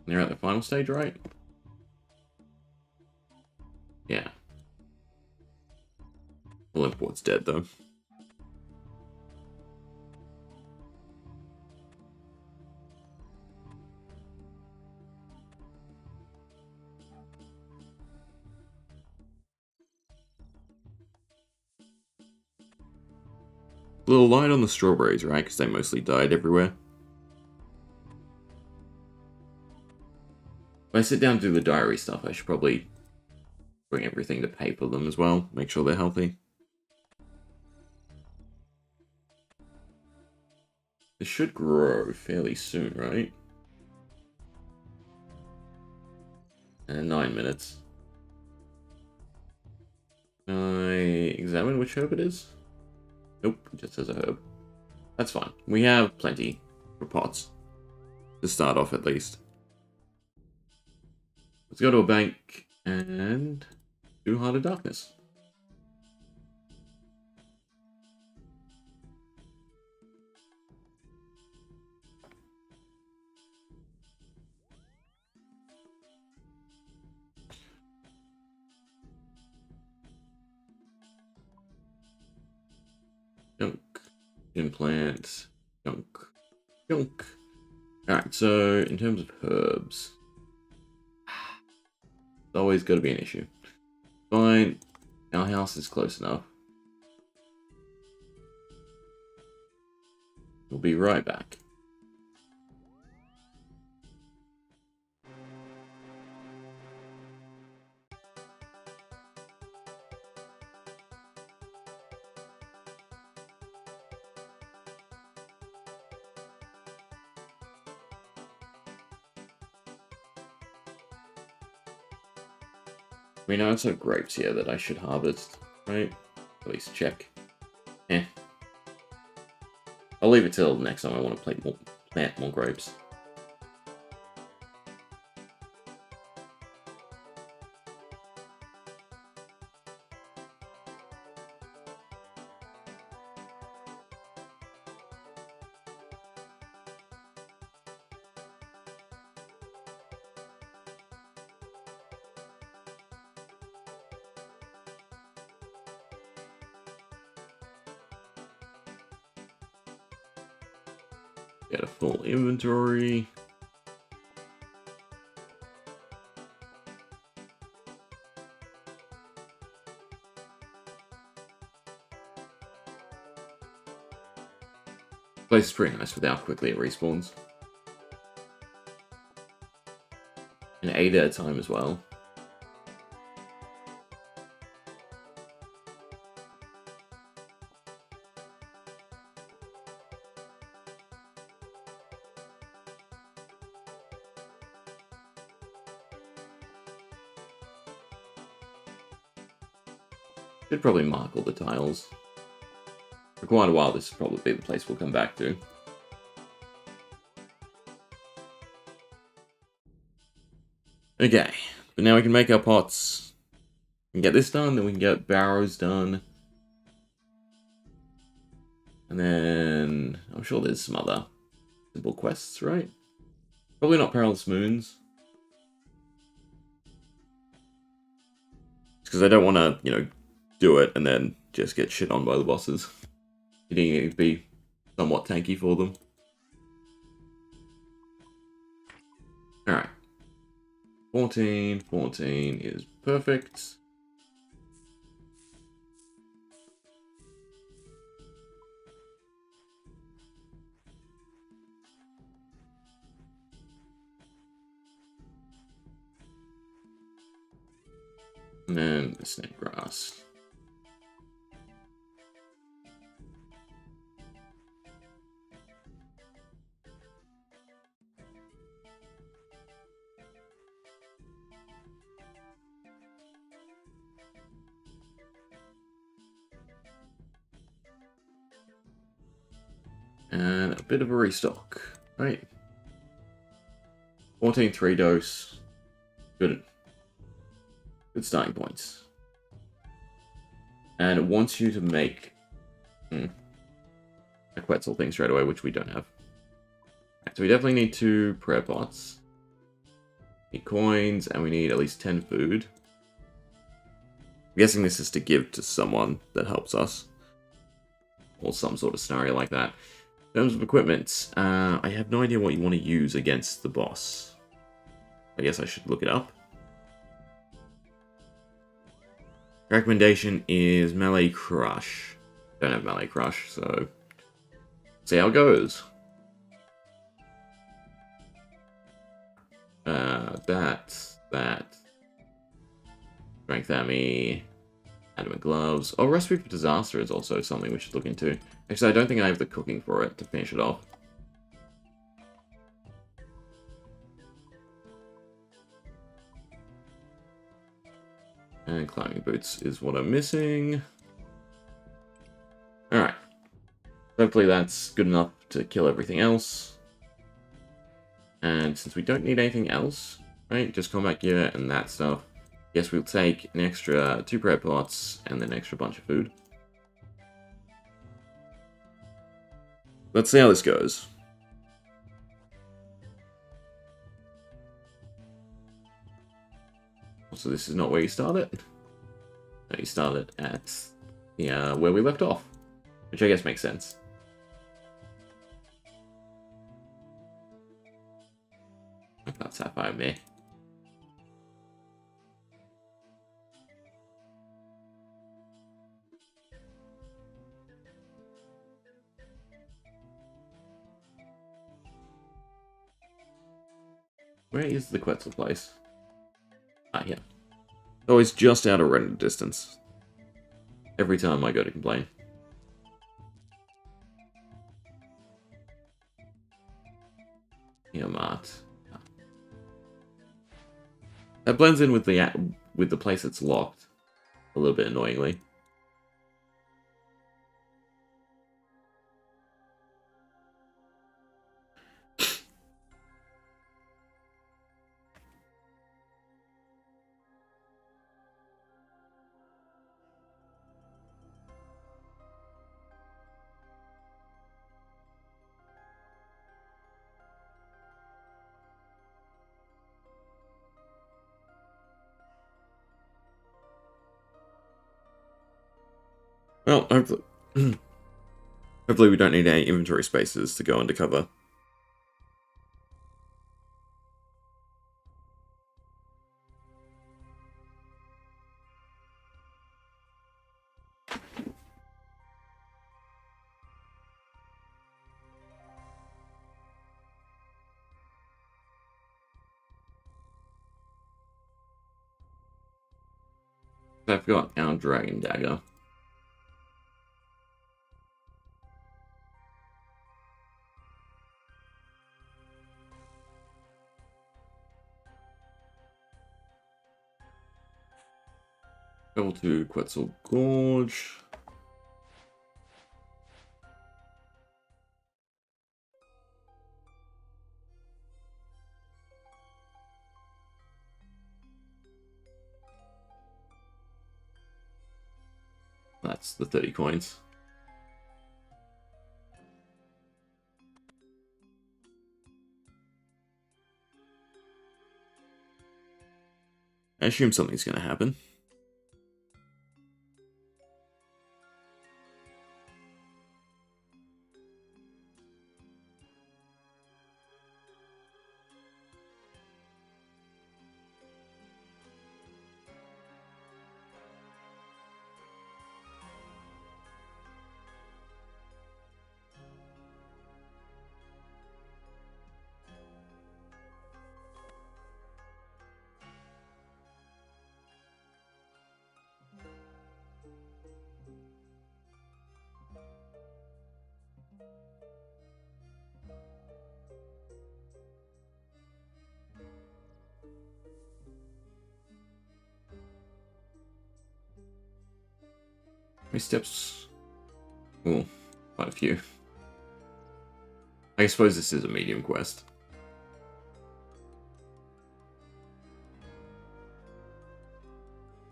They're at the final stage, right? Yeah. Well, import's dead, though. A little light on the strawberries, right? Because they mostly died everywhere. If I sit down to do the diary stuff, I should probably bring everything to pay for them as well. Make sure they're healthy. This should grow fairly soon, right? And 9 minutes. Can I examine which herb it is? Nope, it just says a herb. That's fine. We have plenty for pots. To start off, at least. Let's go to a bank and do Heart of Darkness. Junk. Implant. Junk. Junk. Alright, so in terms of herbs, it's always got to be an issue. Fine. Our house is close enough. We'll be right back. I mean, I also have grapes here that I should harvest, right? At least check. Eh. I'll leave it till next time I want to plant more grapes. Get a full inventory. Place is pretty nice with how quickly it respawns. And 8 at a time as well. Should probably mark all the tiles. For quite a while, this will probably be the place we'll come back to. Okay, but now we can make our pots. We can get this done, then we can get barrows done. And then, I'm sure there's some other simple quests, right? Probably not Perilous Moons. Because I don't want to, you know, do it and then just get shit on by the bosses. You need to be somewhat tanky for them. Alright. 14 is perfect. And then the snake grass. And a bit of a restock. Right. 14 3-dose. Good. Good starting points. And it wants you to make a Quetzal thing straight away, which we don't have. Right, so we definitely need 2 prayer pots. We need coins, and we need at least 10 food. I'm guessing this is to give to someone that helps us. Or some sort of scenario like that. In terms of equipment, I have no idea what you want to use against the boss. I guess I should look it up. Recommendation is Melee Crush. Don't have Melee Crush, so see how it goes. That. Strength Ammy. Adamant Gloves. Oh, Recipe for Disaster is also something we should look into. Actually, I don't think I have the cooking for it to finish it off. And climbing boots is what I'm missing. Alright. Hopefully that's good enough to kill everything else. And since we don't need anything else, right, just combat gear and that stuff, guess we'll take an extra 2 bread pots and then an extra bunch of food. Let's see how this goes. So this is not where you started. No, you started at where we left off, which I guess makes sense. That's sapphire me. Where is the Quetzal place? Ah, yeah. Always just out of render distance. Every time I go to complain. Yeah, Mart. That blends in with the place that's locked a little bit annoyingly. Well, hopefully, hopefully we don't need any inventory spaces to go undercover. I forgot our dragon dagger. Travel to Quetzal Gorge. That's the 30 coins. I assume something's going to happen. How many steps? Oh, quite a few. I suppose this is a medium quest.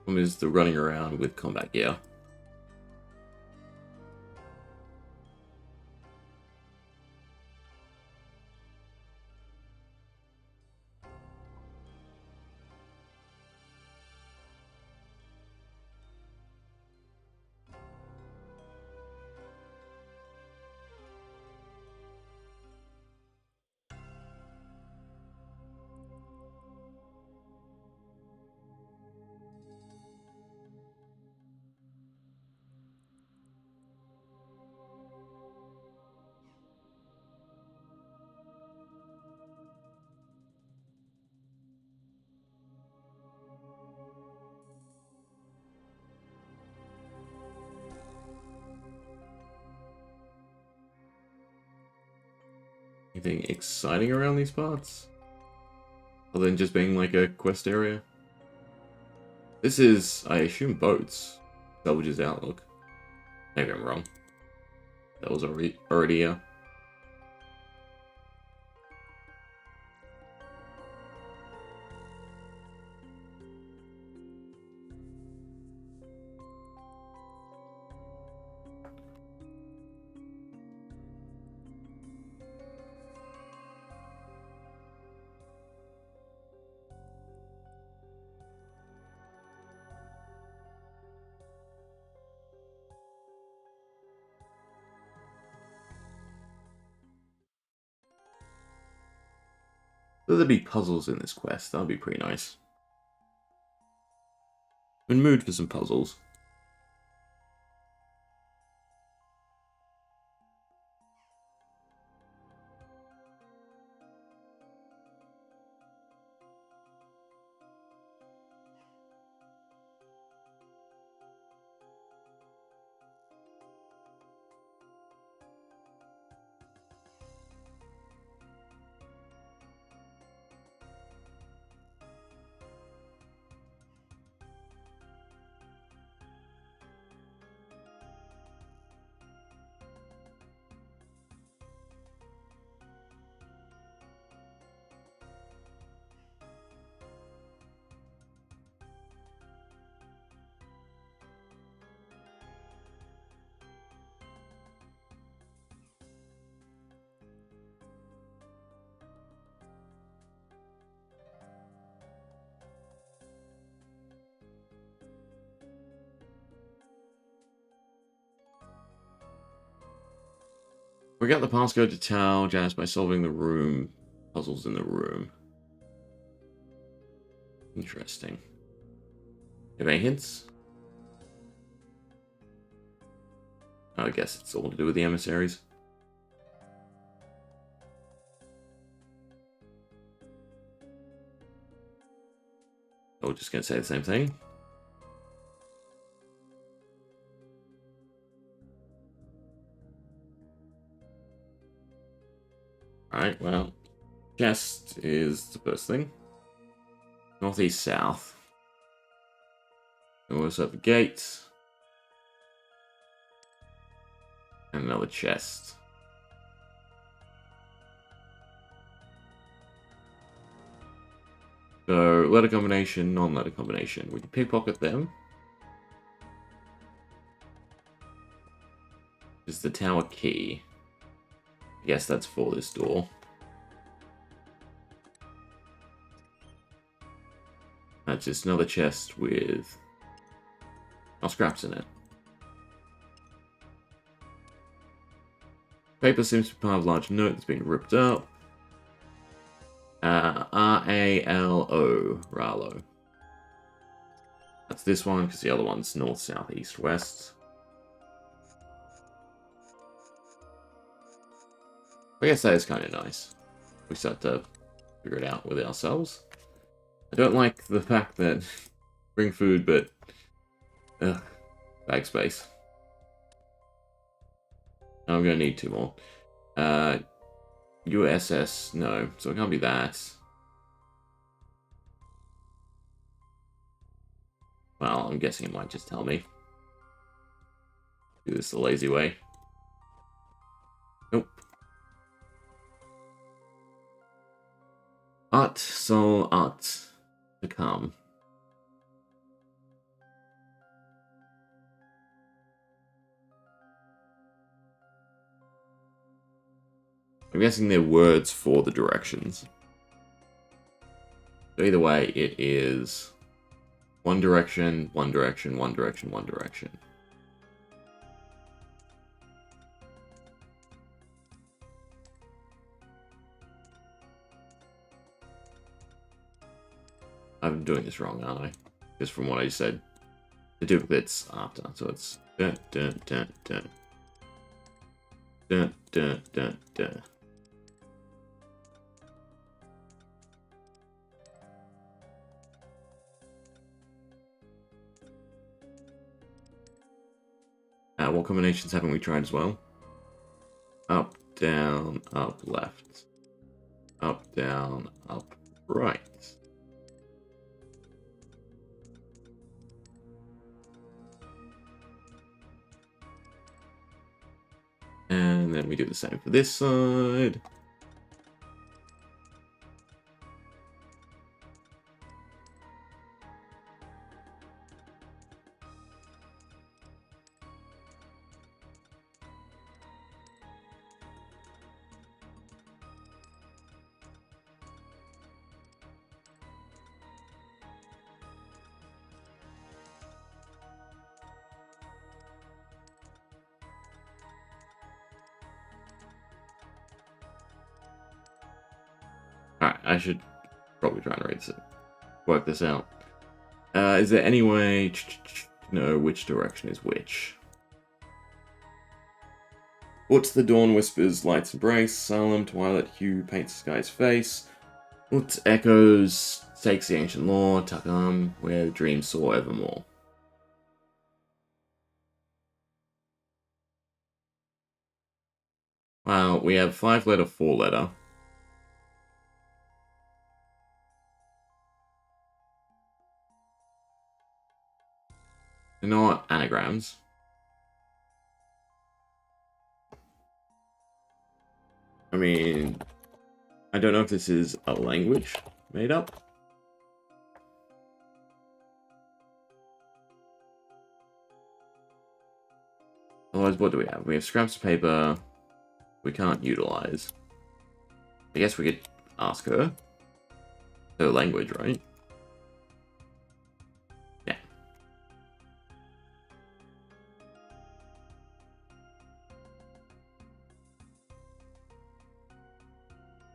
One is the running around with combat gear. Anything exciting around these parts? Other than just being like a quest area? This is, I assume, boats. Salvage's Outlook. Maybe I'm wrong. That was already here. So there'd be puzzles in this quest. That would be pretty nice. I'm in mood for some puzzles. We got the passcode to tell Jazz by solving the room puzzles in the room. Interesting. Have any hints? I guess it's all to do with the emissaries. Oh, just gonna say the same thing. Alright, well, chest is the first thing. Northeast, south. And we also have a gate. And another chest. So, letter combination, non-letter combination. We can pickpocket them. This is the tower key. I guess that's for this door. That's just another chest with scraps in it. Paper seems to be part of a large note that's been ripped up. R-A-L-O, Ralo. That's this one, because the other one's north, south, east, west. I guess that is kind of nice. We start to figure it out with ourselves. I don't like the fact that bring food, but bag space. I'm gonna need 2 more. USS, no, so it can't be that. Well, I'm guessing it might just tell me. Do this the lazy way. Nope. Art, soul, art. To come. I'm guessing they're words for the directions. So either way, it is one direction, one direction, one direction, one direction. I'm doing this wrong, aren't I? Just from what I said. The duplicates after, so it's dun dun dun dun dun dun dun dun. What combinations haven't we tried as well? Up, down, up, left. Up, down, up, right. And then we do the same for this side. I should probably try and read this, work this out. Is there any way to know which direction is which? What's the dawn whispers, lights embrace, solemn twilight hue paints the sky's face. What echoes takes the ancient lore, Takam, where the dreams soar evermore. Wow, we have 5-letter, 4-letter. They're not anagrams. I mean, I don't know if this is a language made up. Otherwise, what do we have? We have scraps of paper we can't utilize. I guess we could ask her. Her language, right? Yeah.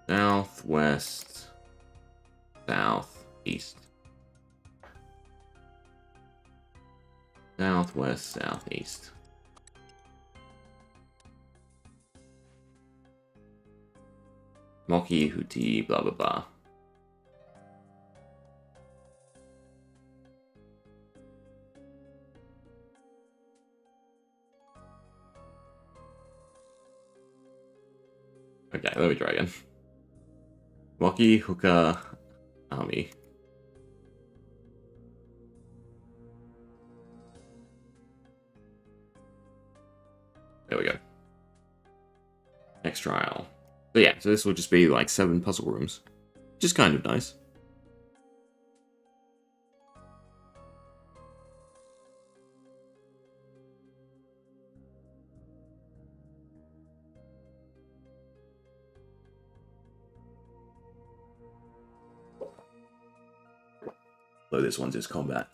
South, west, south, east. South, west, south, east. Moki, Huti, blah blah blah. Okay, let me try again. Moki, Huka, Army. There we go. Next trial. So yeah, so this will just be like 7 puzzle rooms. Which is kind of nice. Though this one's just combat.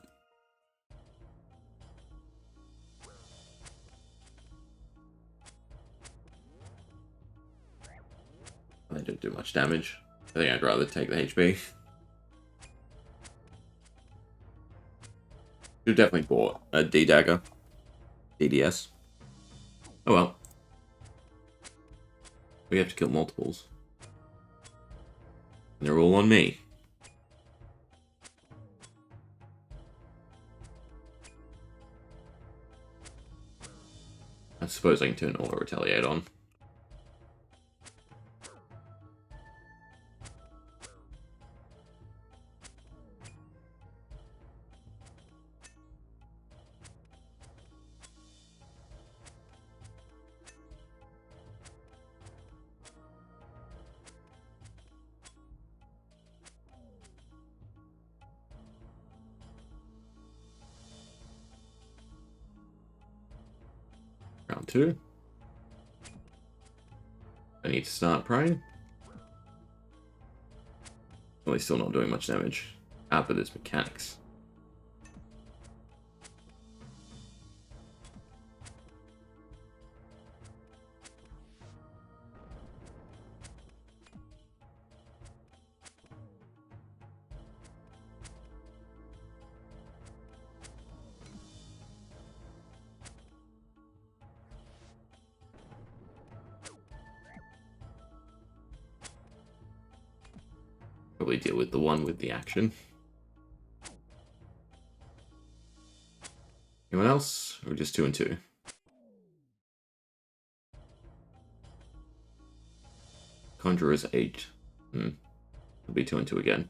They don't do much damage. I think I'd rather take the HP. Should have definitely bought a D-Dagger. DDS. Oh well. We have to kill multiples. And they're all on me. I suppose I can turn Auto Retaliate on. Round 2. I need to start praying. Well, he's still not doing much damage. But there's mechanics. Probably deal with the one with the action. Anyone else? Or just 2 and 2? Conjurer's 8. It'll be 2 and 2 again.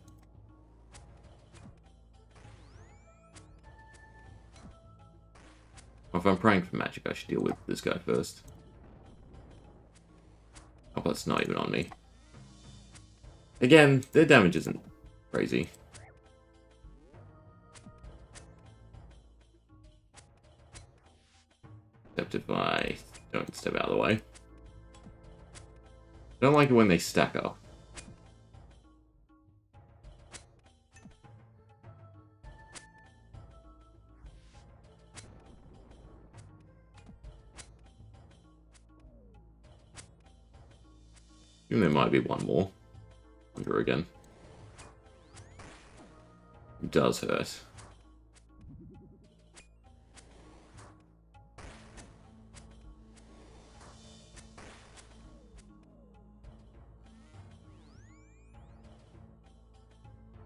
Well, if I'm praying for magic, I should deal with this guy first. Oh, that's not even on me. Again, their damage isn't crazy. Except if I don't step out of the way. I don't like it when they stack up. And there might be one more. Wonder again. does hurt.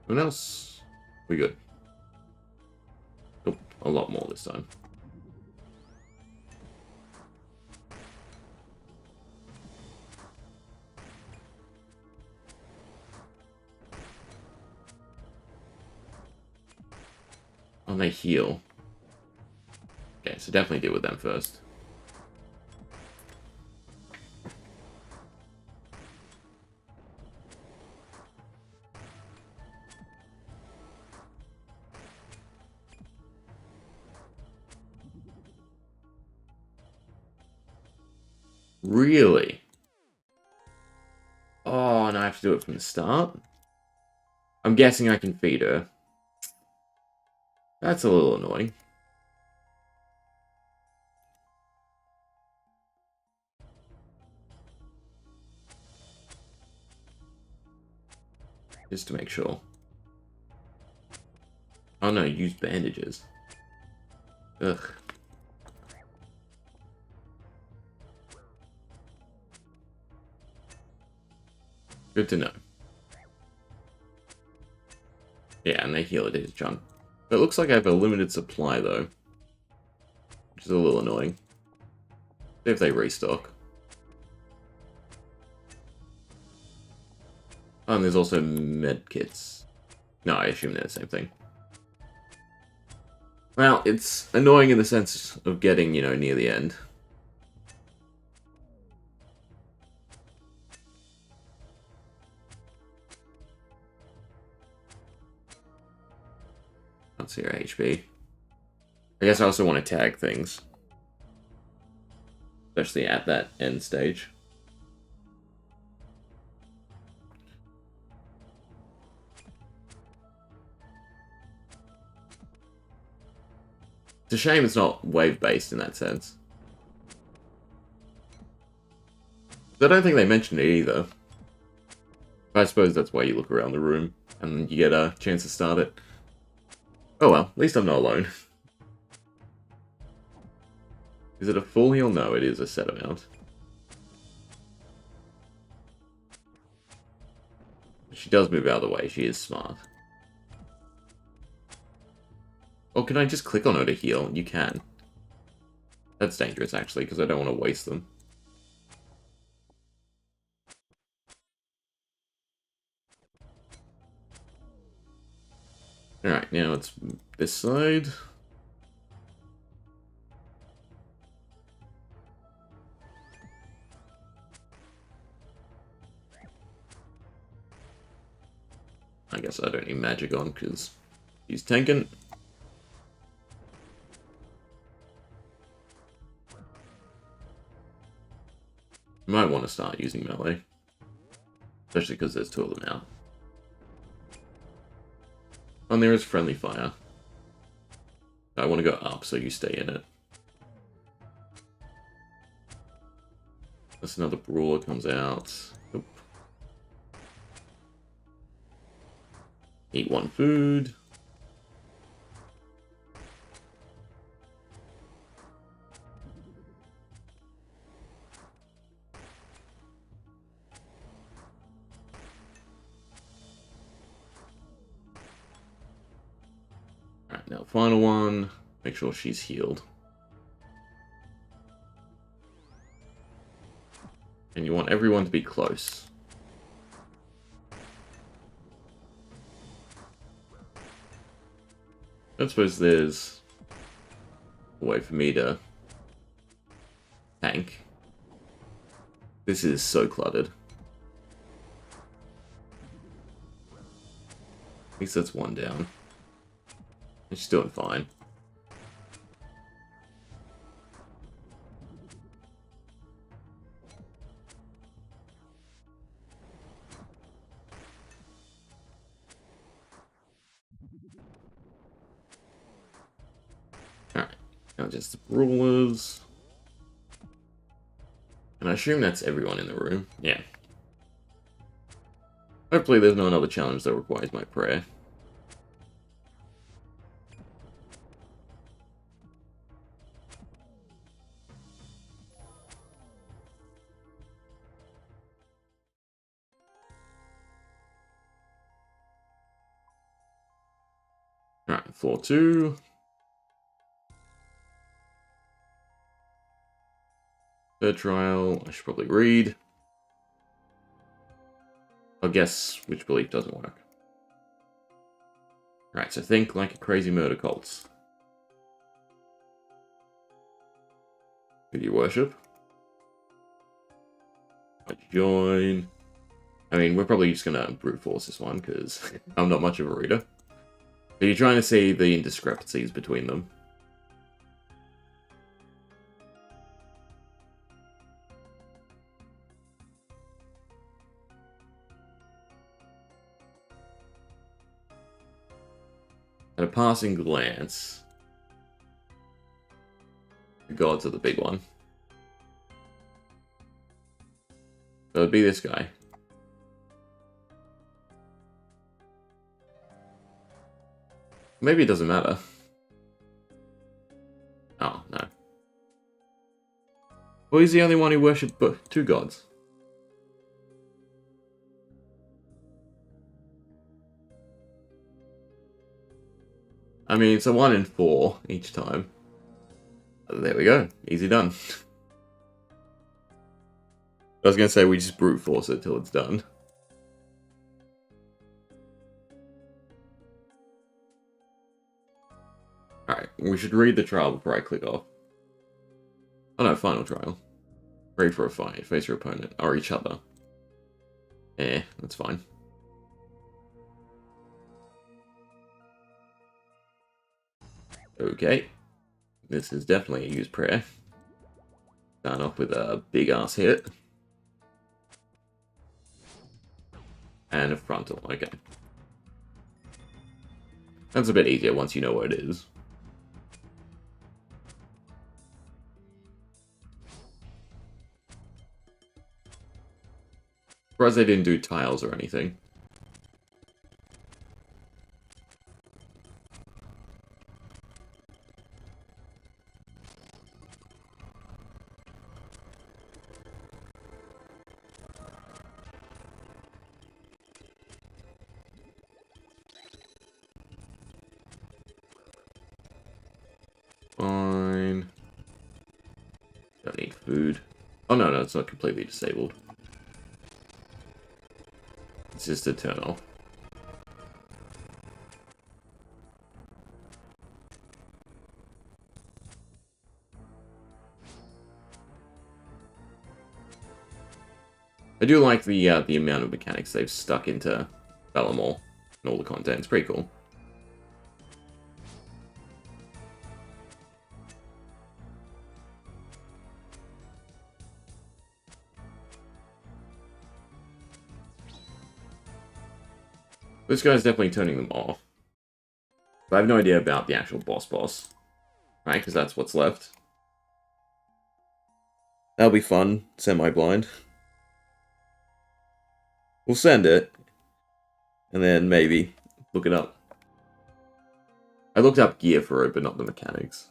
What else? We good. Oh, a lot more this time. Oh, they heal. Okay, so definitely deal with them first. Really? Oh, and I have to do it from the start? I'm guessing I can feed her. That's a little annoying. Just to make sure. Oh no, use bandages. Ugh. Good to know. Yeah, and they heal at his chunk. It looks like I have a limited supply though. Which is a little annoying. See if they restock. Oh, and there's also med kits. No, I assume they're the same thing. Well, it's annoying in the sense of getting, you know, near the end. Let's see your HP. I guess I also want to tag things. Especially at that end stage. It's a shame it's not wave-based in that sense. But I don't think they mentioned it either. I suppose that's why you look around the room, and you get a chance to start it. Oh well, at least I'm not alone. Is it a full heal? No, it is a set amount. She does move out of the way, she is smart. Oh, can I just click on her to heal? You can. That's dangerous, actually, because I don't want to waste them. Alright, now it's this side. I guess I don't need magic on, because he's tanking. Might want to start using melee. Especially because there's two of them out. And there is friendly fire. I want to go up, so you stay in it. That's another brawler comes out. Oop. Eat one food. Alright, now final one. Make sure she's healed. And you want everyone to be close. I suppose there's a way for me to tank. This is so cluttered. At least that's one down. And she's doing fine. Alright, now just the brawlers. And I assume that's everyone in the room. Yeah. Hopefully there's no another challenge that requires my prayer. Alright, floor 2. Third trial, I should probably read. I'll guess which belief doesn't work. Alright, so think like a crazy murder cult. Who do you worship? I join. I mean, we're probably just gonna brute force this one, because I'm not much of a reader. But you're trying to see the discrepancies between them. At a passing glance, the gods are the big one. So it'd be this guy. Maybe it doesn't matter. Oh, no. Well, he's the only one who worshipped two gods. I mean, it's a 1 in 4 each time. There we go. Easy done. I was going to say we just brute force it till it's done. Alright, we should read the trial before I click off. Oh no, final trial. Ready for a fight. Face your opponent. Or each other. That's fine. Okay. This is definitely a use prayer. Start off with a big ass hit. And a frontal, okay. That's a bit easier once you know what it is. Surprised they didn't do tiles or anything. Fine. Don't need food. Oh no, it's not completely disabled. It's just a turn off. I do like the amount of mechanics they've stuck into Bellamore and all the content. It's pretty cool. This guy's definitely turning them off. But I have no idea about the actual boss. Right, because that's what's left. That'll be fun, semi-blind. We'll send it. And then maybe look it up. I looked up gear for it, but not the mechanics.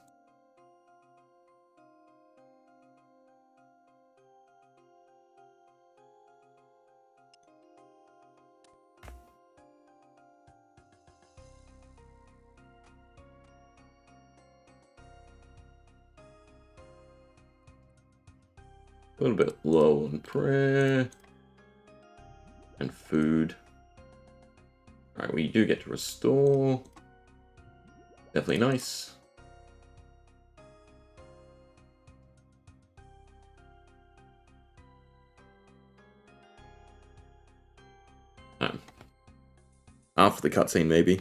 A little bit low on prayer. And food. Alright, we do get to restore. Definitely nice. After the cutscene, maybe.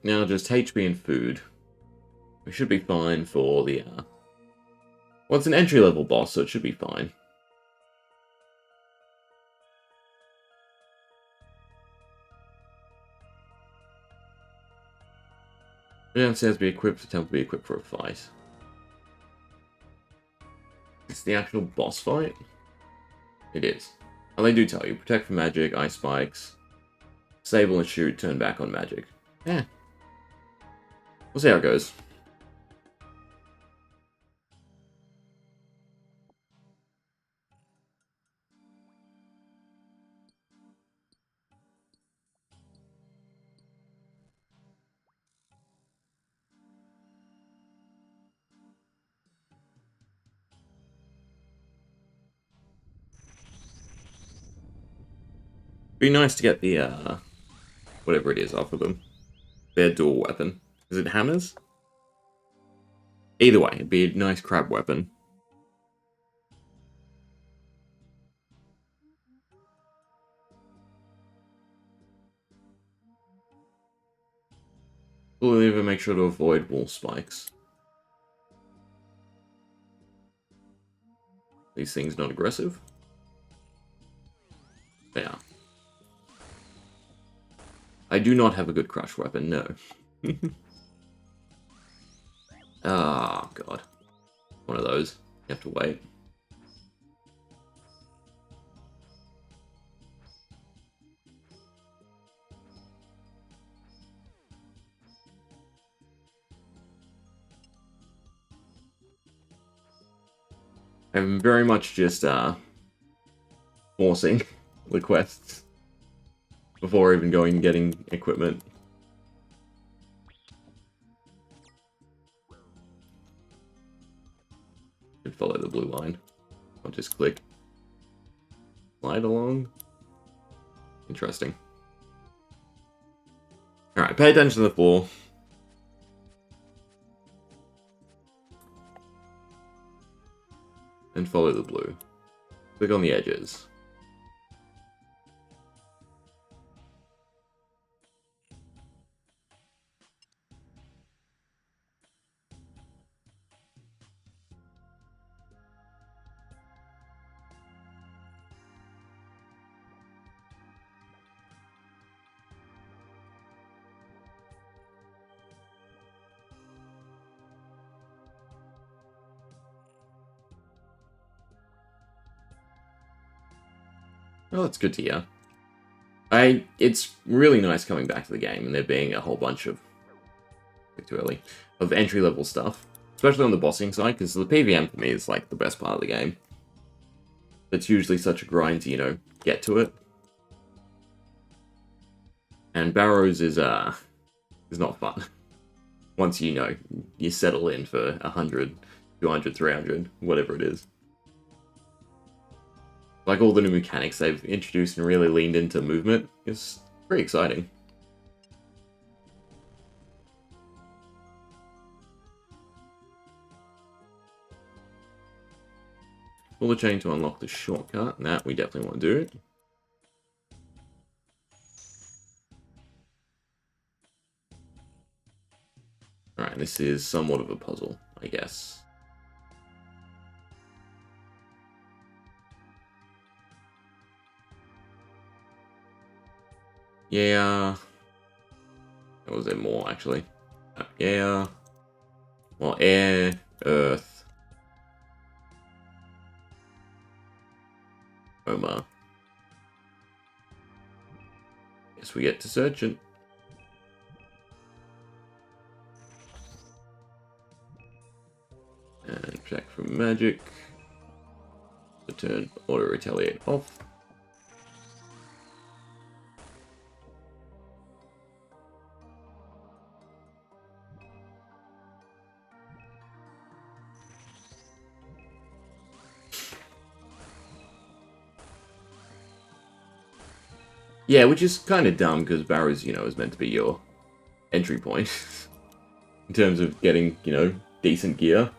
now just HP and food. We should be fine for the... well, it's an entry-level boss, so it should be fine. Downstairs be equipped, attempt to be equipped for a fight. It's the actual boss fight? It is. And they do tell you, protect from magic, ice spikes, disable and shoot, turn back on magic. Yeah. We'll see how it goes. Be nice to get the, whatever it is off of them. Their dual weapon. Is it hammers? Either way, it'd be a nice crab weapon. We'll even make sure to avoid wall spikes. These things not aggressive? They are. I do not have a good crush weapon, no. Ah, oh, God. One of those. You have to wait. I'm very much just, forcing the quests before even going and getting equipment. Should follow the blue line. I'll just click. Slide along. Interesting. Alright, pay attention to the floor. And follow the blue. Click on the edges. Well, that's good to hear. It's really nice coming back to the game and there being a whole bunch of, too early, of entry-level stuff. Especially on the bossing side, because the PvM for me is like the best part of the game. It's usually such a grind to, you know, get to it. And Barrows is not fun. Once you know, you settle in for 100, 200, 300, whatever it is. Like all the new mechanics they've introduced and really leaned into movement is pretty exciting. Pull the chain to unlock the shortcut, and that we definitely want to do it. Alright, this is somewhat of a puzzle, I guess. Yeah. Or was there more, actually? Yeah. Well, air, earth. Omar. Guess we get to search it. And check for magic. Turn auto retaliate off. Yeah, which is kind of dumb because Barrows, you know, is meant to be your entry point in terms of getting, you know, decent gear.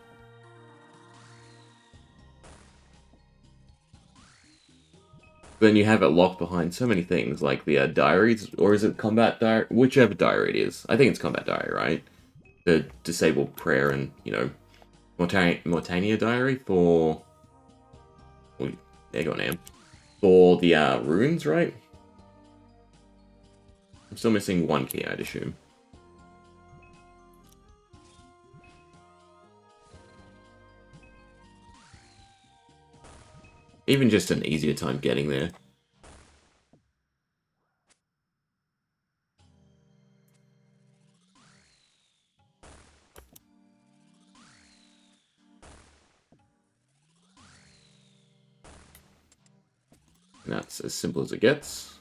Then you have it locked behind so many things, like the diaries, or is it combat diary? Whichever diary it is. I think it's combat diary, right? The disabled prayer and, you know, Mortania diary for... Oh, there you go, Nam. For the runes, right? I'm still missing one key, I'd assume. Even just an easier time getting there. And that's as simple as it gets.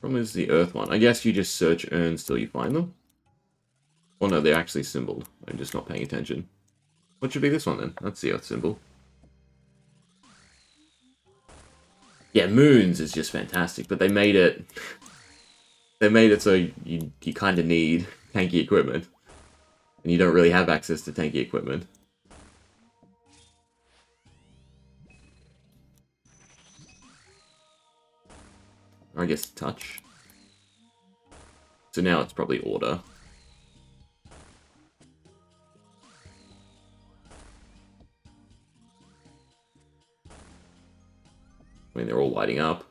Problem is the earth one. I guess you just search urns till you find them. Oh no, they're actually symboled. I'm just not paying attention. What should be this one then? That's the earth symbol. Yeah, moons is just fantastic, but they made it... They made it so you kind of need tanky equipment. And you don't really have access to tanky equipment. Or I guess touch. So now it's probably order. I mean, they're all lighting up.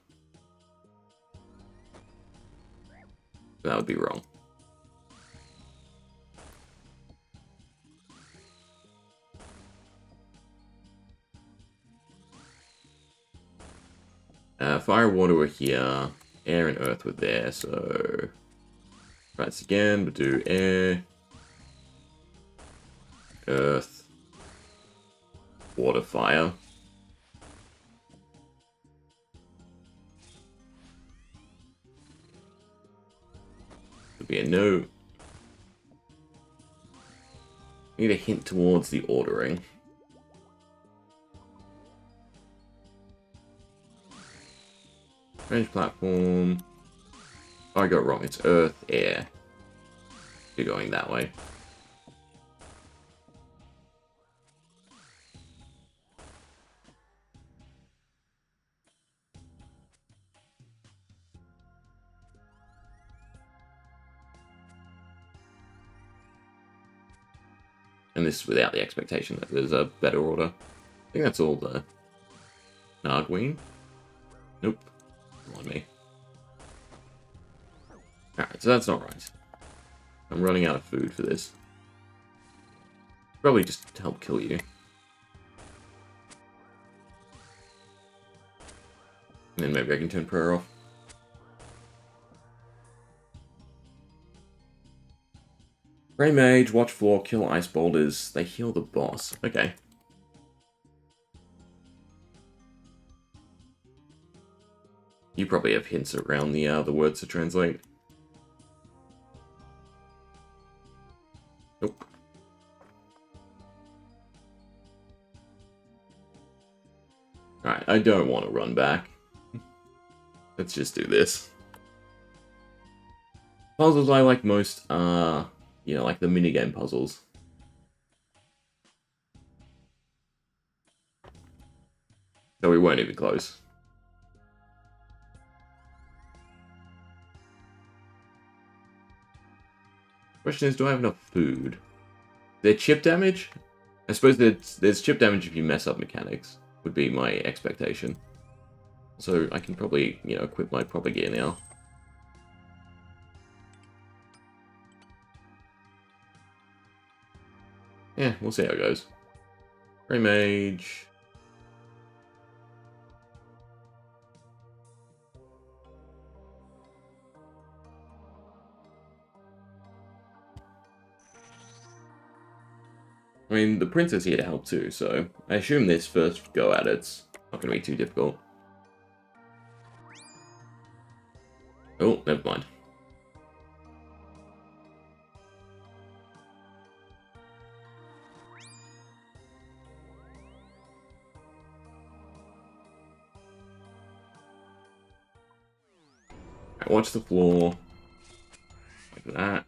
That would be wrong. Fire and water were here. Air and earth were there, so... Try this again, but do air... Earth... Water, fire. Could be a no. Need a hint towards the ordering. Range platform. Oh, I got it wrong. It's earth, air. You're going that way. And this is without the expectation that there's a better order. I think that's all the Nargween. Nope. Come on, me. Alright, so that's not right. I'm running out of food for this. Probably just to help kill you. And then maybe I can turn prayer off. Grey Mage, watch floor, kill ice boulders. They heal the boss. Okay. You probably have hints around the words to translate. Nope. Alright, I don't want to run back. Let's just do this. Puzzles I like most are, you know, like the minigame puzzles. So we weren't even close. Question is, do I have enough food? Is there chip damage? I suppose there's chip damage if you mess up mechanics, would be my expectation. So I can probably, you know, equip my proper gear now. Yeah, we'll see how it goes. Grey Mage. I mean, the Prince is here to help too, so I assume this first go at it's not going to be too difficult. Oh, never mind. Right, watch the floor. Like that.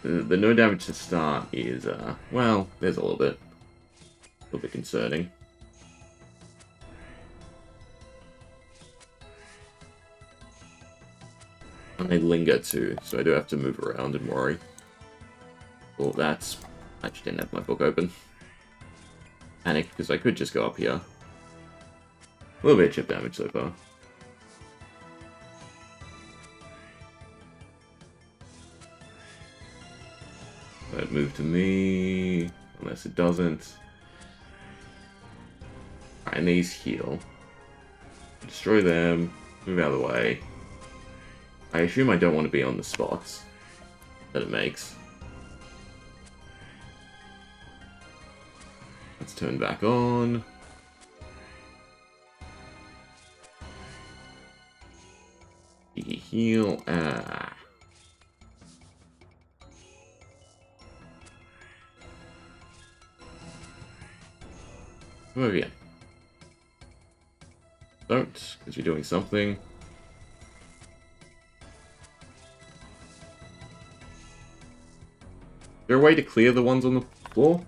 The no damage to start is, well, there's a little bit. little bit concerning. And they linger too, so I do have to move around and worry. Well, that's... I actually didn't have my book open. Panic, because I could just go up here. A little bit of chip damage so far. That move to me, unless it doesn't. Alright, and these heal. Destroy them, move out of the way. I assume I don't want to be on the spots that it makes. Let's turn back on. Heal. Ah. Come over here. Don't, because you're doing something. Is there a way to clear the ones on the floor?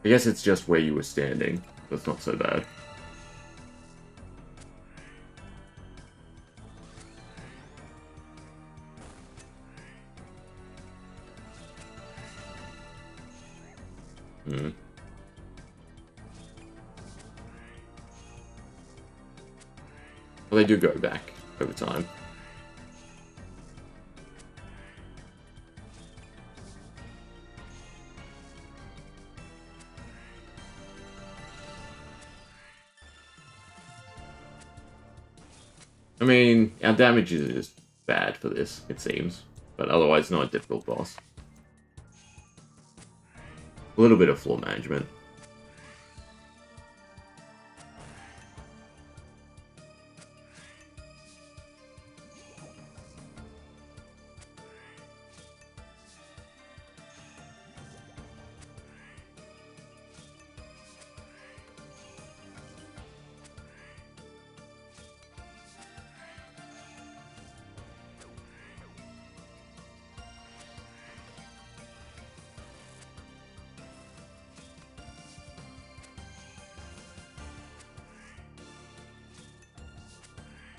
I guess it's just where you were standing. That's not so bad. Well, they do go back over time. I mean, our damage is bad for this, it seems. But otherwise, not a difficult boss. A little bit of floor management.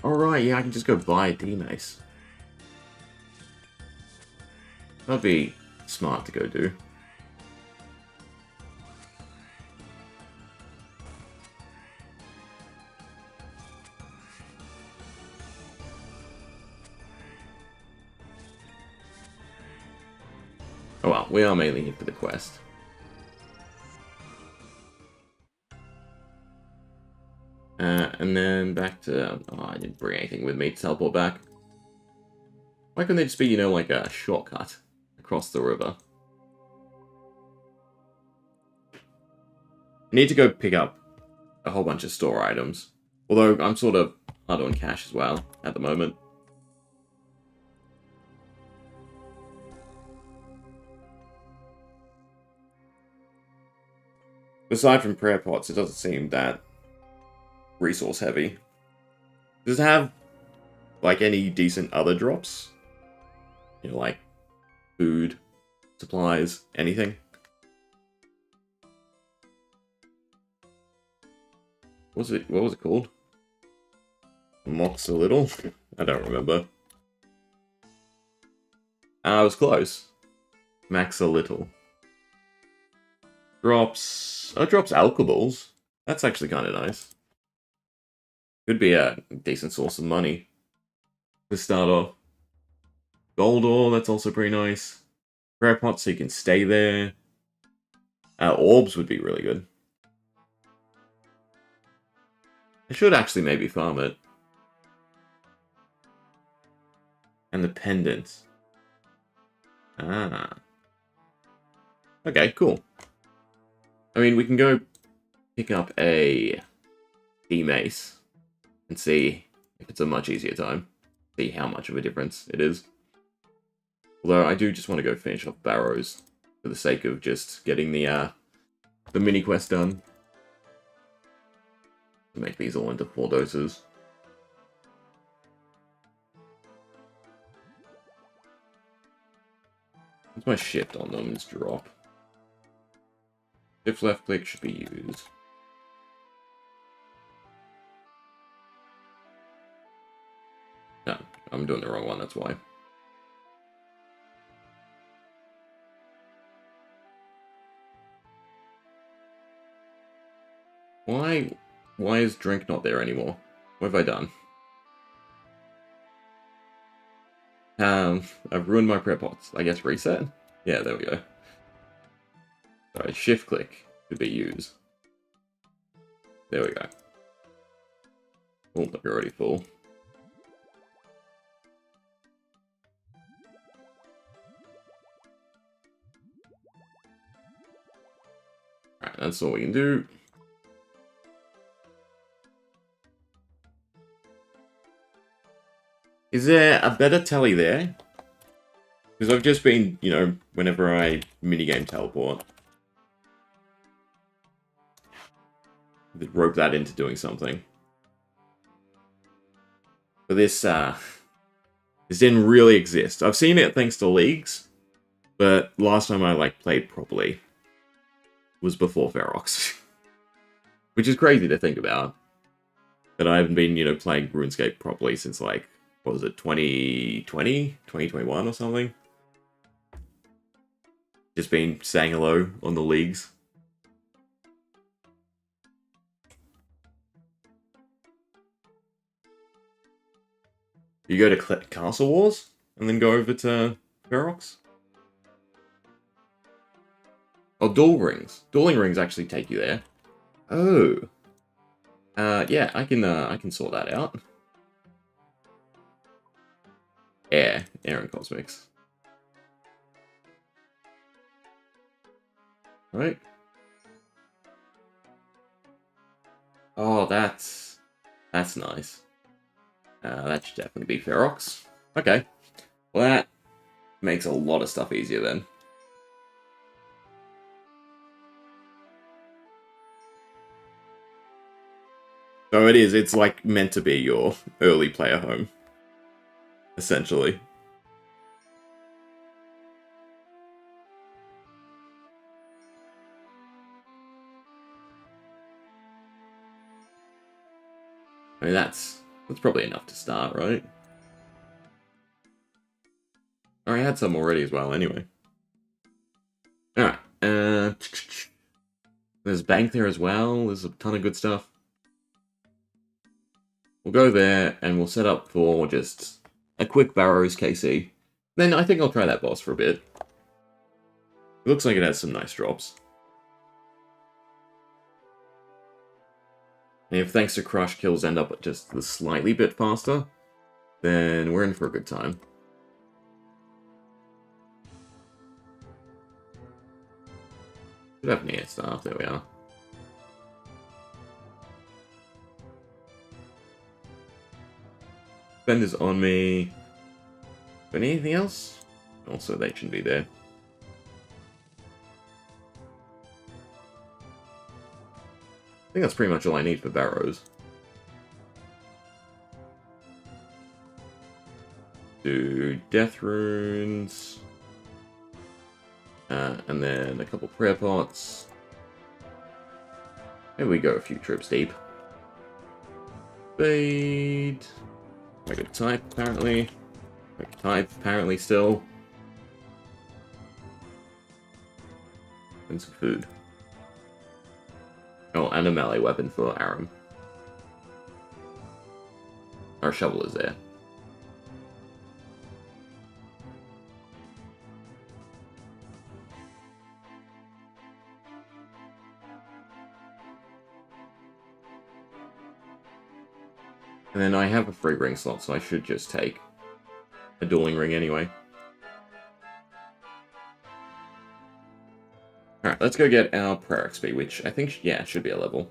Alright, yeah, I can just go buy a D-Mace. That'd be smart to go do. Oh well, we are mainly here for the quest. And then back to... Oh, I didn't bring anything with me to teleport back. Why couldn't they just be, you know, like a shortcut across the river? I need to go pick up a whole bunch of store items. Although I'm sort of hard on cash as well at the moment. Aside from prayer pots, it doesn't seem that resource heavy. Does it have, like, any decent other drops? You know, like food, supplies, anything? What was it called? Mox a little? I don't remember. I was close. Max a little. Drops... Oh, drops alcohols. That's actually kind of nice. Could be a decent source of money to start off. Gold ore, that's also pretty nice. Prayer pot so you can stay there. Orbs would be really good. I should actually maybe farm it. And the pendant. Ah. Okay, cool. I mean, we can go pick up a D-Mace and see if it's a much easier time. See how much of a difference it is. Although I do just want to go finish off Barrows for the sake of just getting the mini quest done. Make these all into 4 doses. What's my shift on them? Is drop. Shift left click should be used. No, I'm doing the wrong one, that's why. Why is drink not there anymore? What have I done? I've ruined my prep pots. I guess reset? Yeah, there we go. Sorry, shift click should be used. There we go. Oh, you're already full. Alright, that's all we can do. Is there a better tally there? Because I've just been, you know, whenever I minigame teleport, rope that into doing something. But this didn't really exist. I've seen it thanks to leagues, but last time I played properly was before Ferox. Which is crazy to think about. That I haven't been, you know, playing RuneScape properly since what was it, 2020? 2021 or something? Just been saying hello on the leagues. You go to Castle Wars, and then go over to Ferox? Oh, Duel Rings. Dueling Rings actually take you there. Oh. Yeah, I can sort that out. Air and Cosmics. Right? Oh, that's nice. That should definitely be Ferox. Okay. Well, that makes a lot of stuff easier then. So it's like meant to be your early player home. Essentially. I mean, that's probably enough to start, right? I had some already as well, anyway. Alright, there's bank there as well, there's a ton of good stuff. We'll go there, and we'll set up for just a quick Barrows KC. Then I think I'll try that boss for a bit. It looks like it has some nice drops. And if thanks to Crush kills end up just a slightly bit faster, then we're in for a good time. Should have near staff, there we are. Fender's on me. Anything else? Also, they shouldn't be there. I think that's pretty much all I need for Barrows. Do Death Runes. And then a couple prayer pots. Maybe we go a few trips deep. Fade. I could type, apparently. I could type, apparently, still. And some food. Oh, and a melee weapon for Aram. Our shovel is there. And then I have a free ring slot, so I should just take a dueling ring anyway. Alright, let's go get our prayer XP, which I think, yeah, should be a level.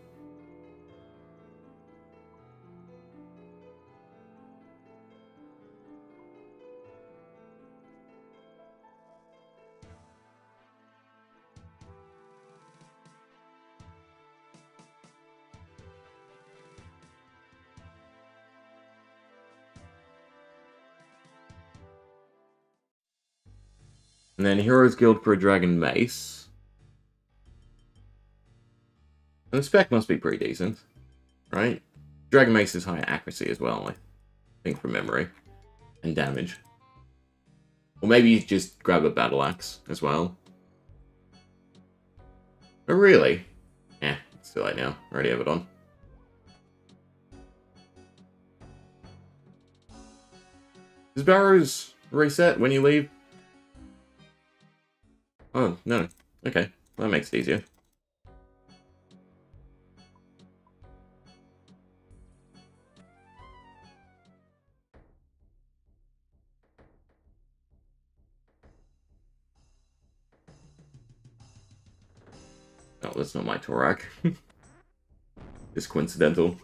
And then Heroes Guild for a Dragon Mace. And the spec must be pretty decent, right? Dragon Mace is higher accuracy as well, I think, from memory. And damage. Or maybe you just grab a Battle Axe as well. But really? Eh, it's too late now. Already have it on. Does Barrows reset when you leave? Oh, no. Okay. That makes it easier. Oh, that's not my Torak. It's coincidental.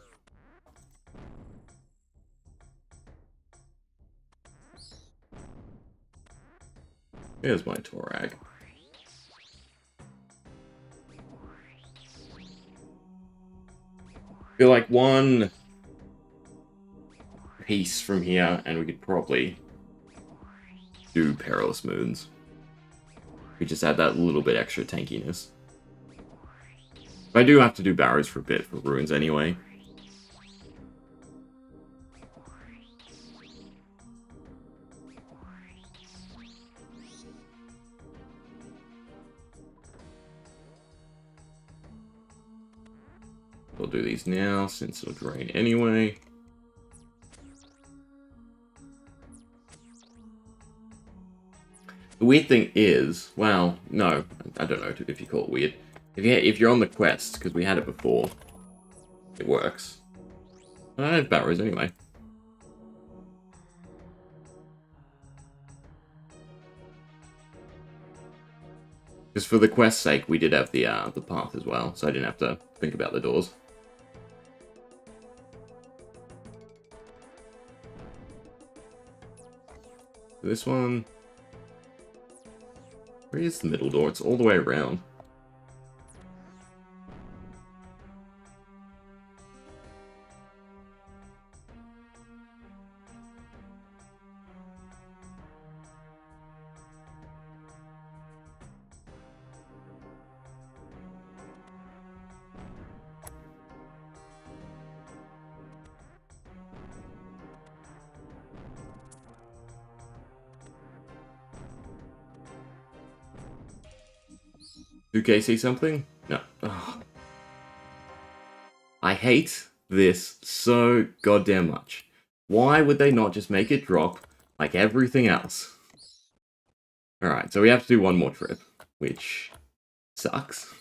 Here's my Torak. Feel like one piece from here, and we could probably do Perilous Moons. We just add that little bit extra tankiness. But I do have to do Barrows for a bit for runes anyway. We'll do these now, since it'll drain anyway. The weird thing is, well, no, I don't know if you call it weird. If you're on the quest, because we had it before, it works. I have Barrows anyway. Just for the quest's sake, we did have the path as well, so I didn't have to think about the doors. This one... Where is the middle door? It's all the way around. Do K see something? No. Ugh. I hate this so goddamn much. Why would they not just make it drop like everything else? Alright, so we have to do one more trip, which sucks.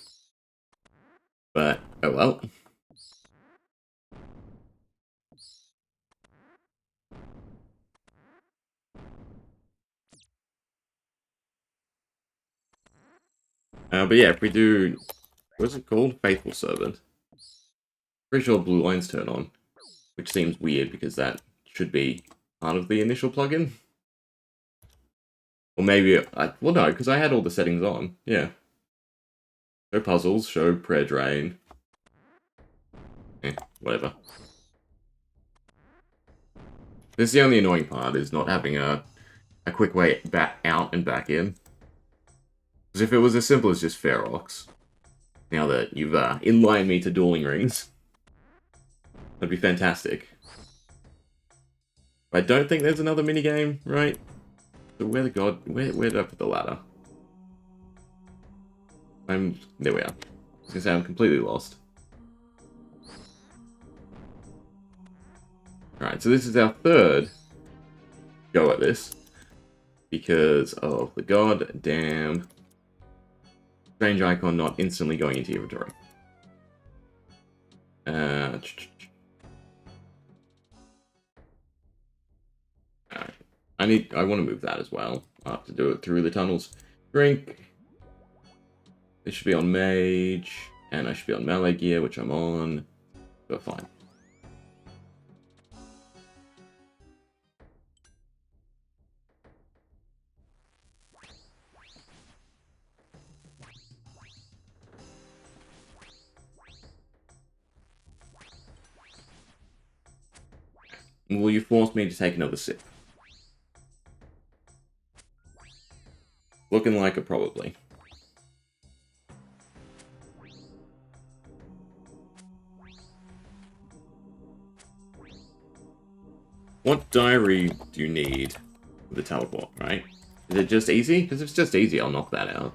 But, oh well. But yeah, if we do... What's it called? Faithful Servant. Pretty sure blue lines turn on. Which seems weird because that should be part of the initial plugin. Or maybe... well, no, because I had all the settings on. Yeah. Show puzzles, show prayer drain. Whatever. This is the only annoying part, is not having a quick way back out and back in. Because if it was as simple as just Ferox, now that you've inlined me to Dueling Rings, that'd be fantastic. I don't think there's another minigame, right? So where did I put the ladder? There we are. I was gonna say I'm completely lost. Alright, so this is our third go at this. Because of the goddamn strange icon not instantly going into inventory. Alright. I want to move that as well. I'll have to do it through the tunnels. Drink. This should be on Mage. And I should be on melee gear, which I'm on. But fine. Will you force me to take another sip? Looking like it, probably. What diary do you need for the teleport, right? Is it just easy? Because if it's just easy, I'll knock that out.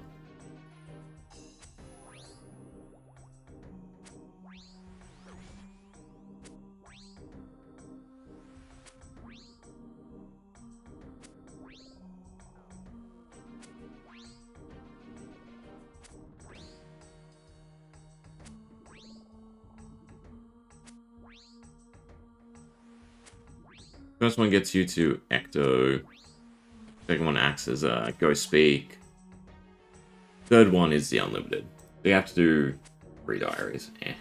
First one gets you to Ecto. Second one acts as Go Speak. Third one is the Unlimited. So you have to do 3 diaries. Eh.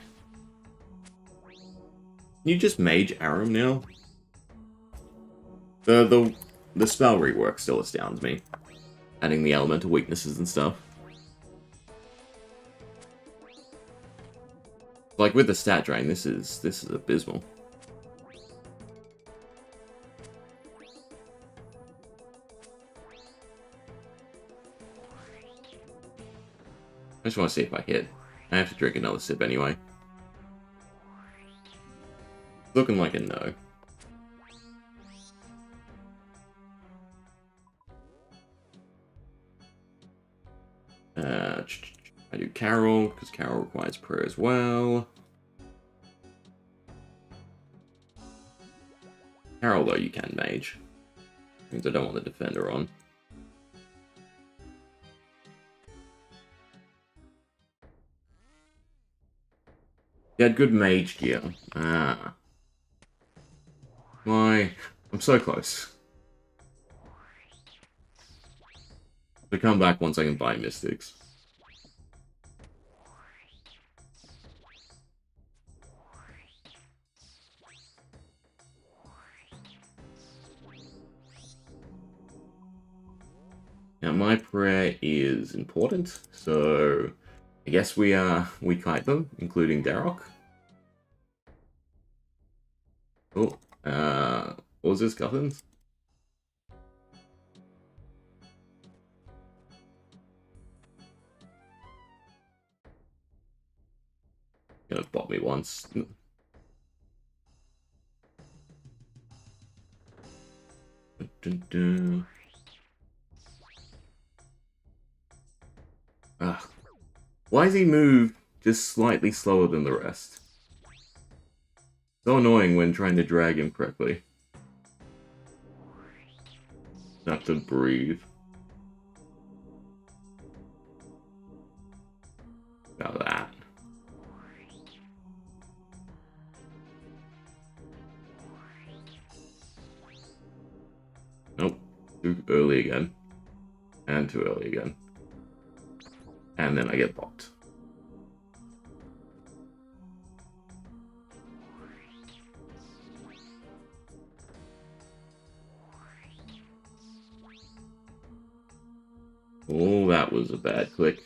Can you just Mage Aram now? The spell rework still astounds me. Adding the elemental weaknesses and stuff. Like with the stat drain, this is abysmal. I just want to see if I hit. I have to drink another sip anyway. Looking like a no. I do Carol, because Carol requires prayer as well. Carol, though, you can mage. Means I don't want the defender on. You had good mage gear. Ah. Why? I'm so close. To come back once I can buy Mystics. Now my prayer is important, so I guess we kite them, including Darok. Oh, what was this, Guthans? Gonna bot me once. Dun, dun. Ah. Why does he move just slightly slower than the rest? So annoying when trying to drag him correctly. Have to breathe. About that. Nope. Too early again. And too early again. And then I get bopped. Oh, that was a bad click.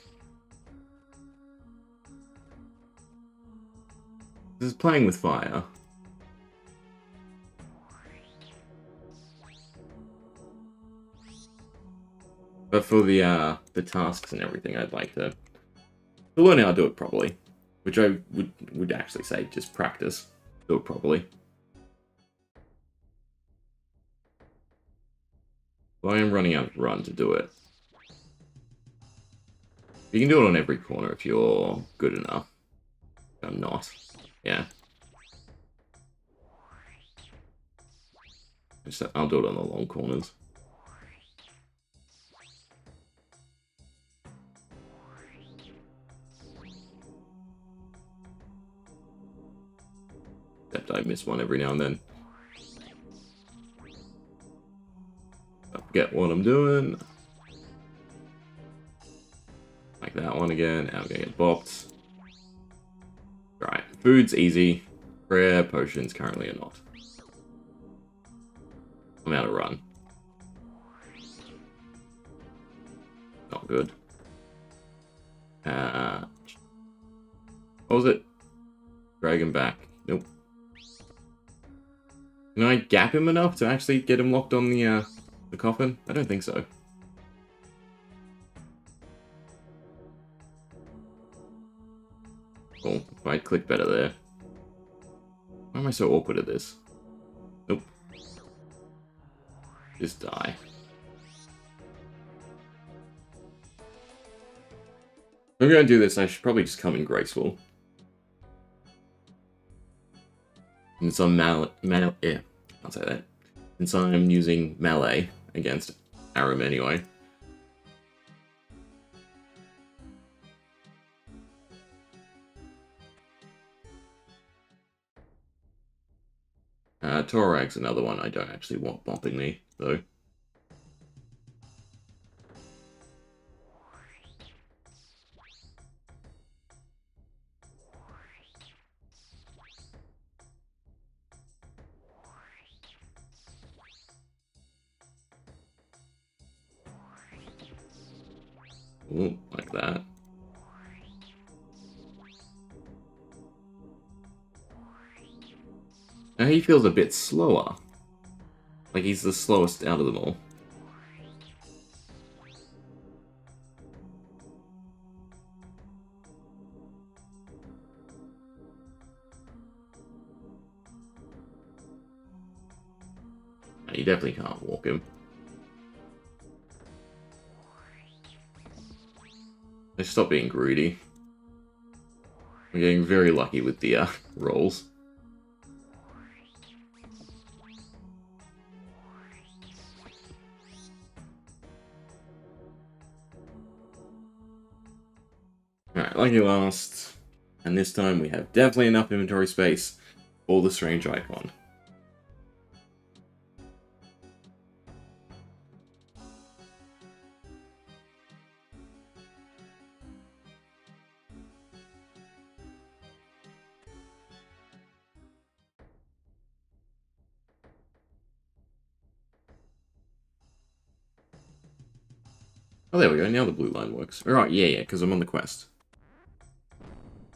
This is playing with fire. But for the tasks and everything, I'd like to learn how to do it properly. Which I would actually say, just practice. Do it properly. Well, I am running out of run to do it. You can do it on every corner if you're good enough. I'm not. Yeah. I'll do it on the long corners. Except I miss one every now and then. I forget what I'm doing. Like that one again. Now I'm gonna get bopped. Right. Food's easy. Prayer potions currently are not. I'm out of run. Not good. What was it? Drag him back. Nope. Can I gap him enough to actually get him locked on the coffin? I don't think so. Cool. If I'd click better there. Why am I so awkward at this? Nope. Just die. If I'm going to do this, I should probably just come in graceful. Since I'm yeah, I'll say that. Since I'm using melee against Aram anyway. Torag's another one I don't actually want bumping me, though. Ooh, like that. Now he feels a bit slower. Like he's the slowest out of them all. You definitely can't walk him. Let's stop being greedy. We're getting very lucky with the rolls. Alright, lucky last. And this time we have definitely enough inventory space for the strange icon. Oh, there we go. Now the blue line works. Alright, yeah, because I'm on the quest.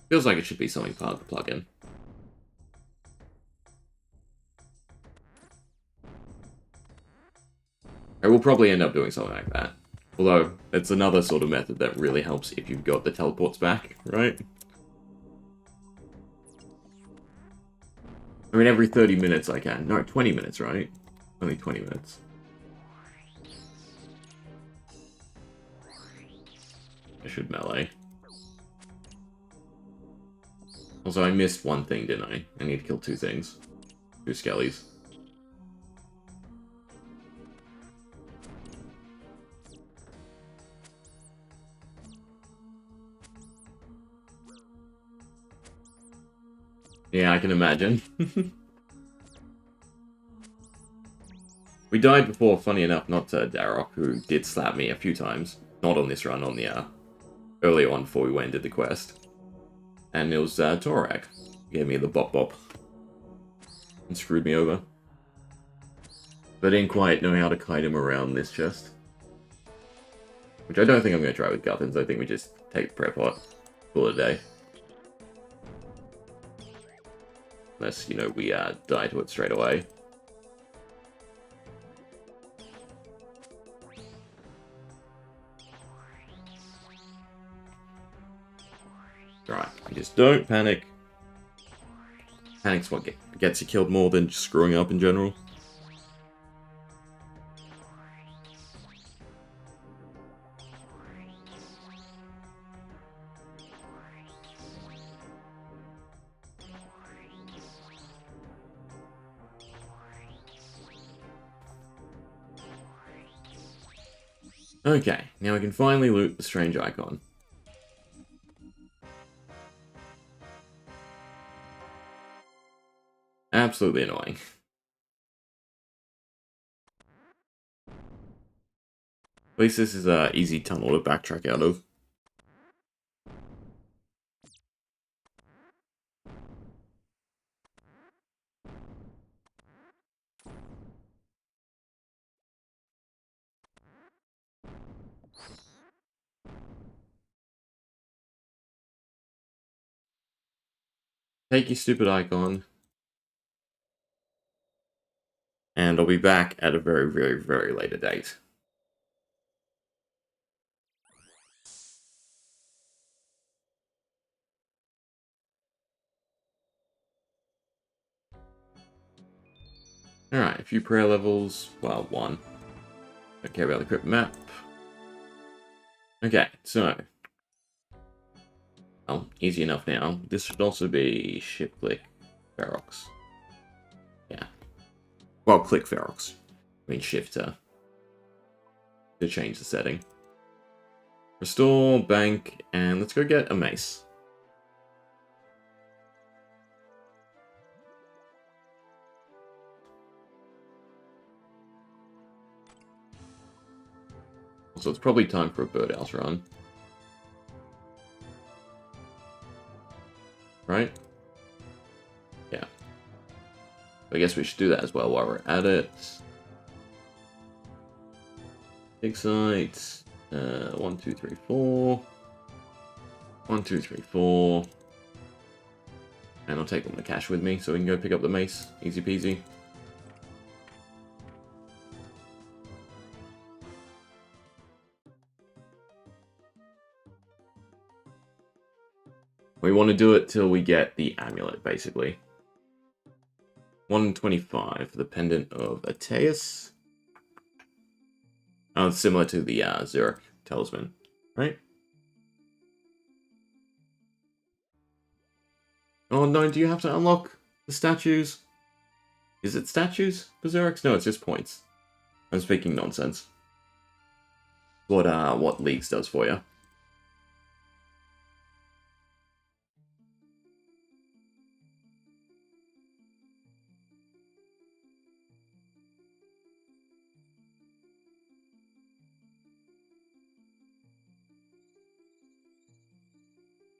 Feels like it should be something part of the plugin. I will probably end up doing something like that. Although, it's another sort of method that really helps if you've got the teleports back, right? I mean, every 30 minutes I can. No, 20 minutes, right? Only 20 minutes. I should melee. Also, I missed one thing, didn't I? I need to kill two things. Two skellies. Yeah, I can imagine. We died before, funny enough, not to Darroch, who did slap me a few times. Not on this run, on the earlier one before we went and did the quest. And it was Torag. Gave me the bop and screwed me over. But I didn't quite know how to kite him around this chest. Which I don't think I'm going to try with Guthans. I think we just take prep pot, call it a day. Unless, you know, we die to it straight away. Right, just don't panic. Panic's what gets you killed more than just screwing up in general. Okay, now we can finally loot the strange icon. Absolutely annoying. At least this is an easy tunnel to backtrack out of. Take your stupid icon. And I'll be back at a very, very, very later date. Alright, a few prayer levels. Well, one. Don't care about the crypt map. Okay, so. Well, easy enough now. This should also be shift click Ferox. Yeah. Well, click Ferox. I mean shift to change the setting. Restore, bank, and let's go get a mace. So it's probably time for a birdhouse run. Right? Yeah. I guess we should do that as well while we're at it. Big sites. 1, 2, 3, 4. 1, 2, 3, 4. And I'll take all the cash with me so we can go pick up the mace. Easy peasy. We want to do it till we get the amulet, basically. 125, the pendant of Ateus. Oh, it's similar to the Zurich talisman, right? Oh no, do you have to unlock the statues? Is it statues for Zurichs? No, it's just points. I'm speaking nonsense. What Leagues does for you.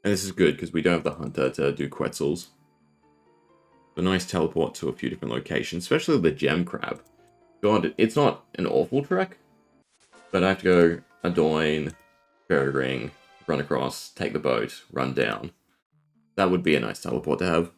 And this is good, because we don't have the hunter to do Quetzals. A nice teleport to a few different locations, especially the gem crab. God, it's not an awful trek, but I have to go Adoyne, Fairy Ring, run across, take the boat, run down. That would be a nice teleport to have.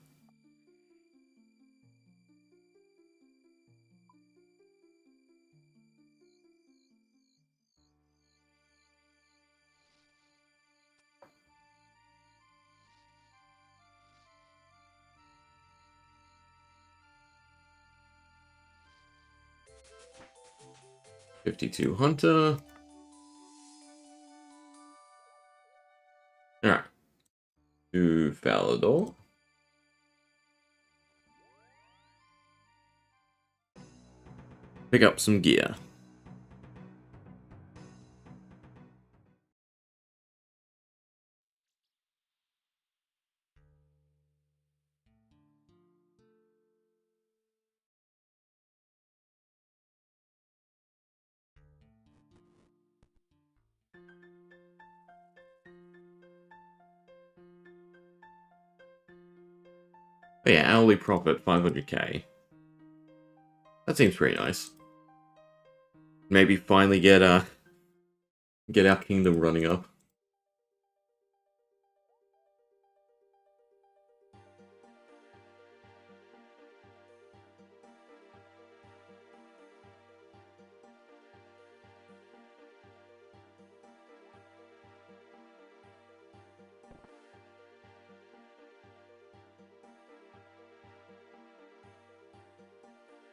$52 hunter. Alright. To Falador. Pick up some gear. But yeah, hourly profit 500k. That seems pretty nice. Maybe finally get our kingdom running up.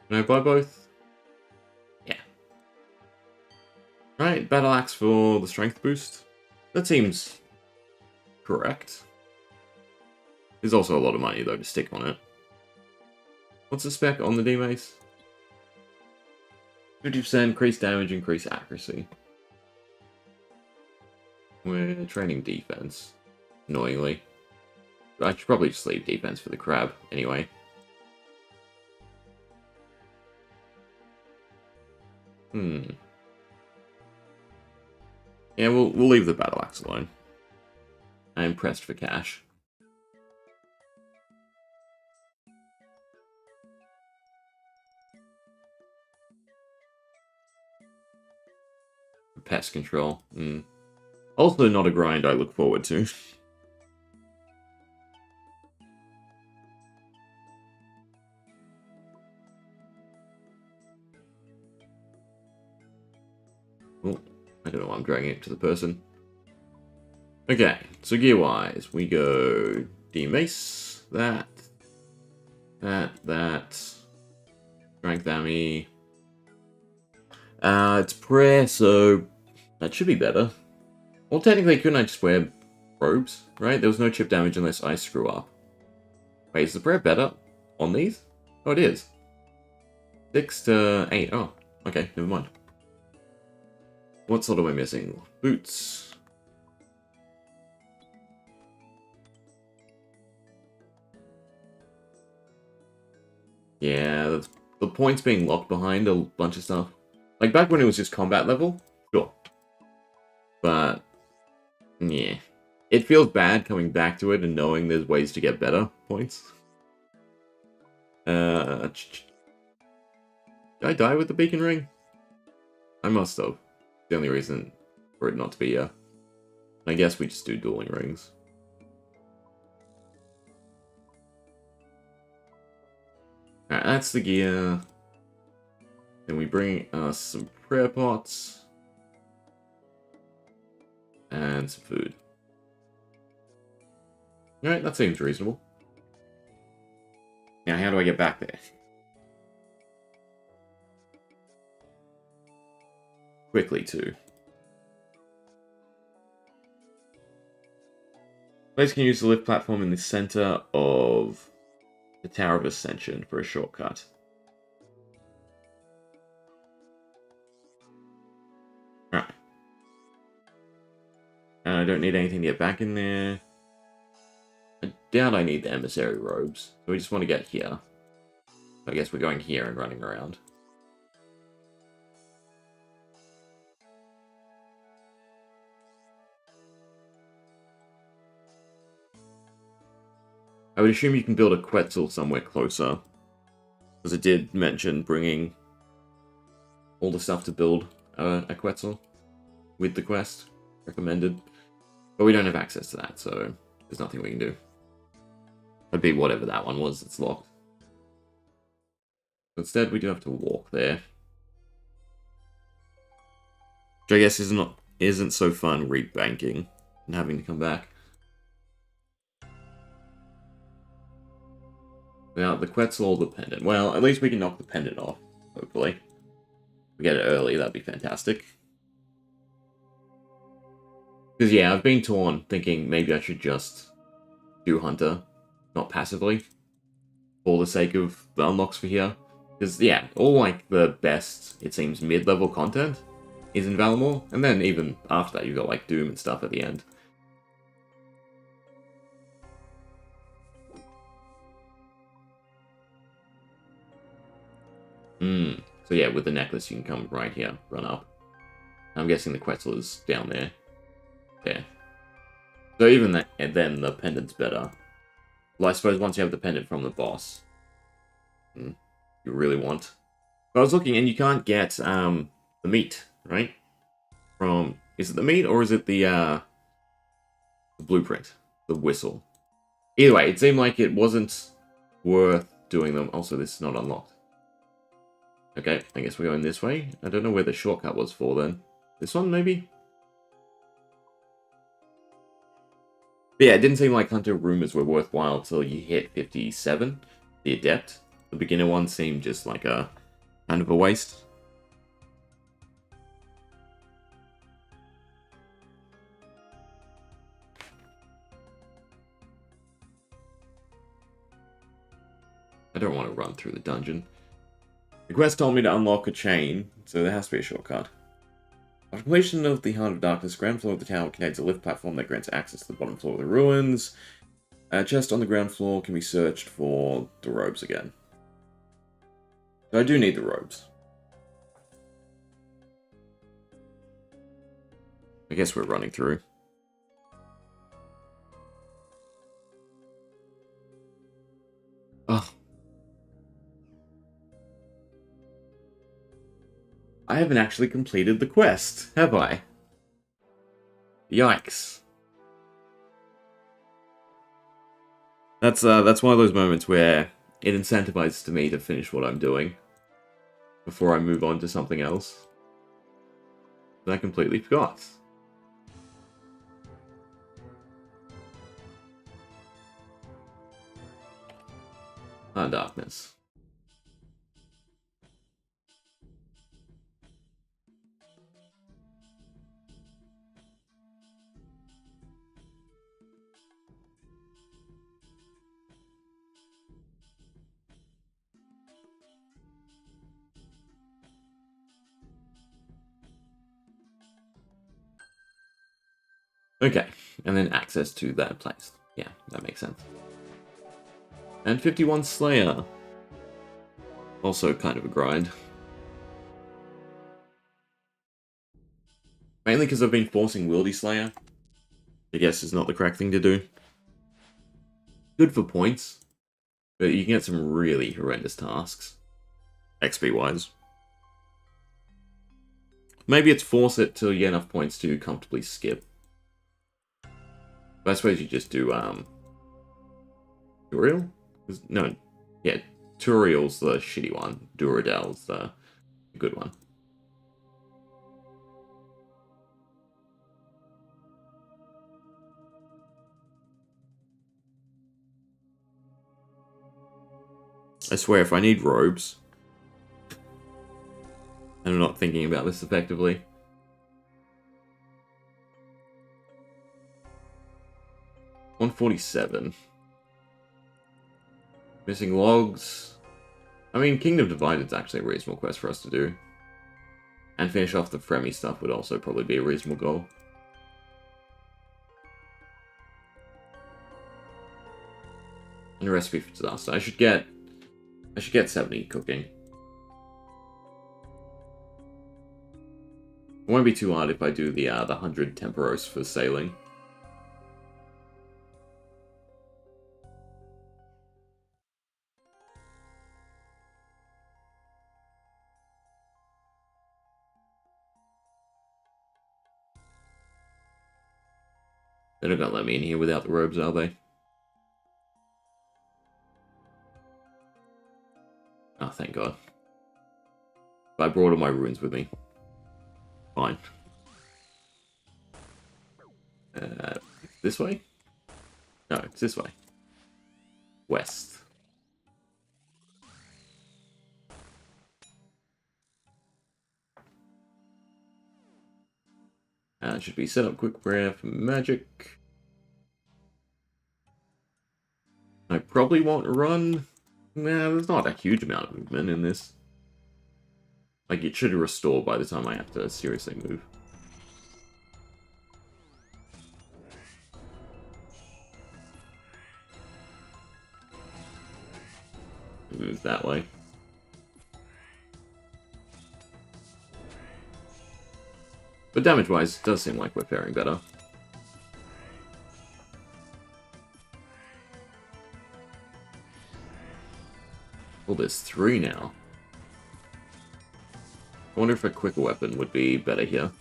Can I buy both? Yeah. Right, battle axe for the strength boost. That seems correct. There's also a lot of money though to stick on it. What's the spec on the D-Mace? 50% increased damage, increased accuracy. We're training defense, annoyingly. I should probably just leave defense for the crab, anyway. Yeah, we'll leave the battle axe alone. I am pressed for cash. Pest control. Also not a grind I look forward to. Oh, I don't know why I'm dragging it to the person. Okay, so gear-wise, we go D-Mace, that, Strength Ammy. It's prayer, so that should be better. Well, technically, couldn't I just wear robes, right? There was no chip damage unless I screw up. Wait, is the prayer better on these? Oh, it is. 6 to 8. Oh, okay, never mind. What sort am I missing? Boots. Yeah, the points being locked behind a bunch of stuff. Like, back when it was just combat level, sure. But, yeah. It feels bad coming back to it and knowing there's ways to get better points. Did I die with the beacon ring? I must have. The only reason for it not to be here. I guess we just do dueling rings. Alright, that's the gear. Then we bring us some prayer pots. And some food. Alright, that seems reasonable. Now, how do I get back there? Quickly, too. Players can use the lift platform in the center of the Tower of Ascension for a shortcut. Alright. And I don't need anything to get back in there. I doubt I need the emissary robes. So we just want to get here. I guess we're going here and running around. I would assume you can build a Quetzal somewhere closer. Because it did mention bringing all the stuff to build a Quetzal with the quest. Recommended. But we don't have access to that, so there's nothing we can do. That'd be whatever that one was that's locked. Instead, we do have to walk there. Which I guess isn't so fun rebanking and having to come back. Now, the Quetzal the pendant. Well, at least we can knock the pendant off, hopefully. If we get it early, that'd be fantastic. Because, yeah, I've been torn, thinking maybe I should just do Hunter, not passively, for the sake of the unlocks for here. Because, yeah, all, like, the best, it seems, mid-level content is in Valimor, and then even after that, you've got, like, Doom and stuff at the end. So yeah, with the necklace, you can come right here, run up. I'm guessing the Quetzal is down there. Yeah. So even that, and then the pendant's better. Well, I suppose once you have the pendant from the boss, you really want. But I was looking, and you can't get the meat, right? From, is it the meat or is it the blueprint, the whistle? Either way, it seemed like it wasn't worth doing them. Also, this is not unlocked. Okay, I guess we're going this way. I don't know where the shortcut was for then. This one, maybe? But yeah, it didn't seem like Hunter Rumors were worthwhile till you hit 57, the Adept. The beginner one seemed just like a kind of a waste. I don't want to run through the dungeon. The quest told me to unlock a chain, so there has to be a shortcut. After completion of the Heart of Darkness, ground floor of the tower contains a lift platform that grants access to the bottom floor of the ruins. A chest on the ground floor can be searched for the robes again. So I do need the robes. I guess we're running through. Oh. I haven't actually completed the quest, have I? Yikes. That's one of those moments where it incentivizes me to finish what I'm doing before I move on to something else. But I completely forgot. Darkness. Okay, and then access to that place. Yeah, that makes sense. And 51 Slayer. Also kind of a grind. Mainly because I've been forcing Wildy Slayer. I guess is not the correct thing to do. Good for points, but you can get some really horrendous tasks. XP-wise. Maybe it's force it till you get enough points to comfortably skip. But I suppose you just do, Turiel? No, yeah, Turiel's the shitty one. Duradel's the good one. I swear, if I need robes, and I'm not thinking about this effectively. $147. Missing logs. I mean, Kingdom Divided's actually a reasonable quest for us to do. And finish off the Fremy stuff would also probably be a reasonable goal. And a recipe for disaster. I should get 70 cooking. It won't be too hard if I do the 100 Temporos for sailing. They're not gonna let me in here without the robes, are they? Oh, thank God. But I brought all my runes with me. Fine. This way? No, it's this way. West. Should be set up quick prayer for magic. I probably won't run. Nah, there's not a huge amount of movement in this. Like, it should restore by the time I have to seriously move. Move that way. But damage-wise, it does seem like we're faring better. Well, there's 3 now. I wonder if a quicker weapon would be better here.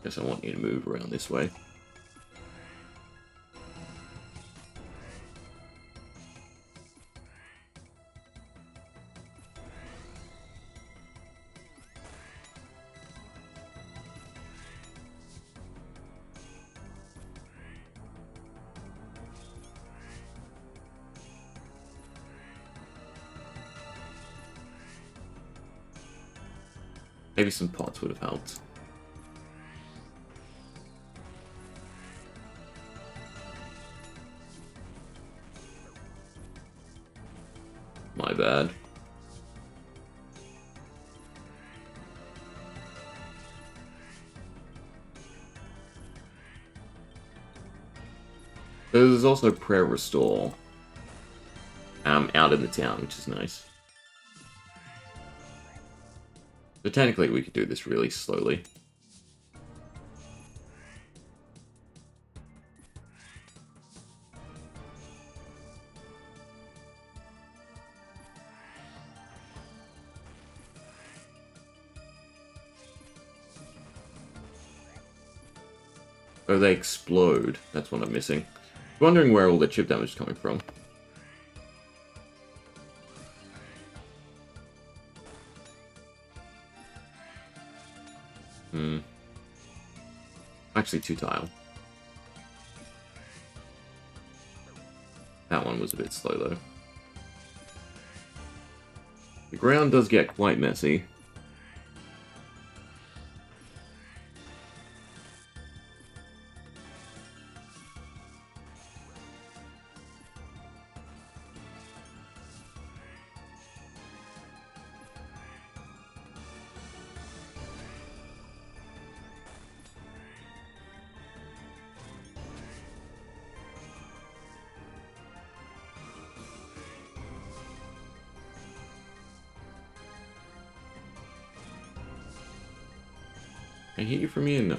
Guess I want you to move around this way. Maybe some pots would have helped. My bad. There's also prayer restore out in the town, which is nice. But technically we could do this really slowly. Oh, they explode. That's what I'm missing. Wondering where all the chip damage is coming from. Hmm. Actually, 2-tile. That one was a bit slow, though. The ground does get quite messy. Can I hit you from here? No.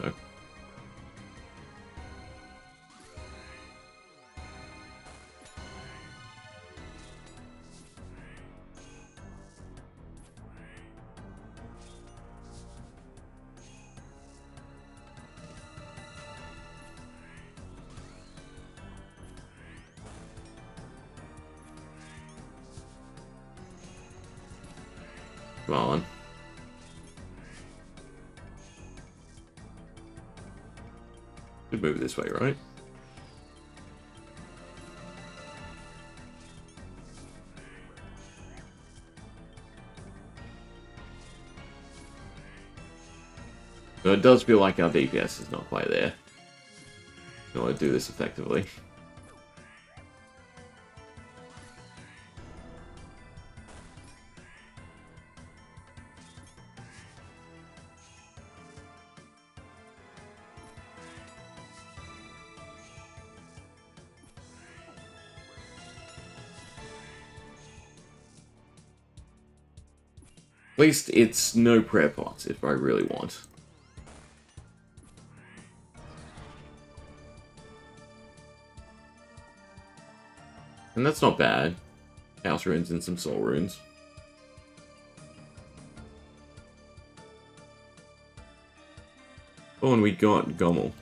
Come on. Should move this way, right? So it does feel like our DPS is not quite there in order to do this effectively. At least it's no prayer pots if I really want. And that's not bad. House runes and some soul runes. Oh, and we got Gommel.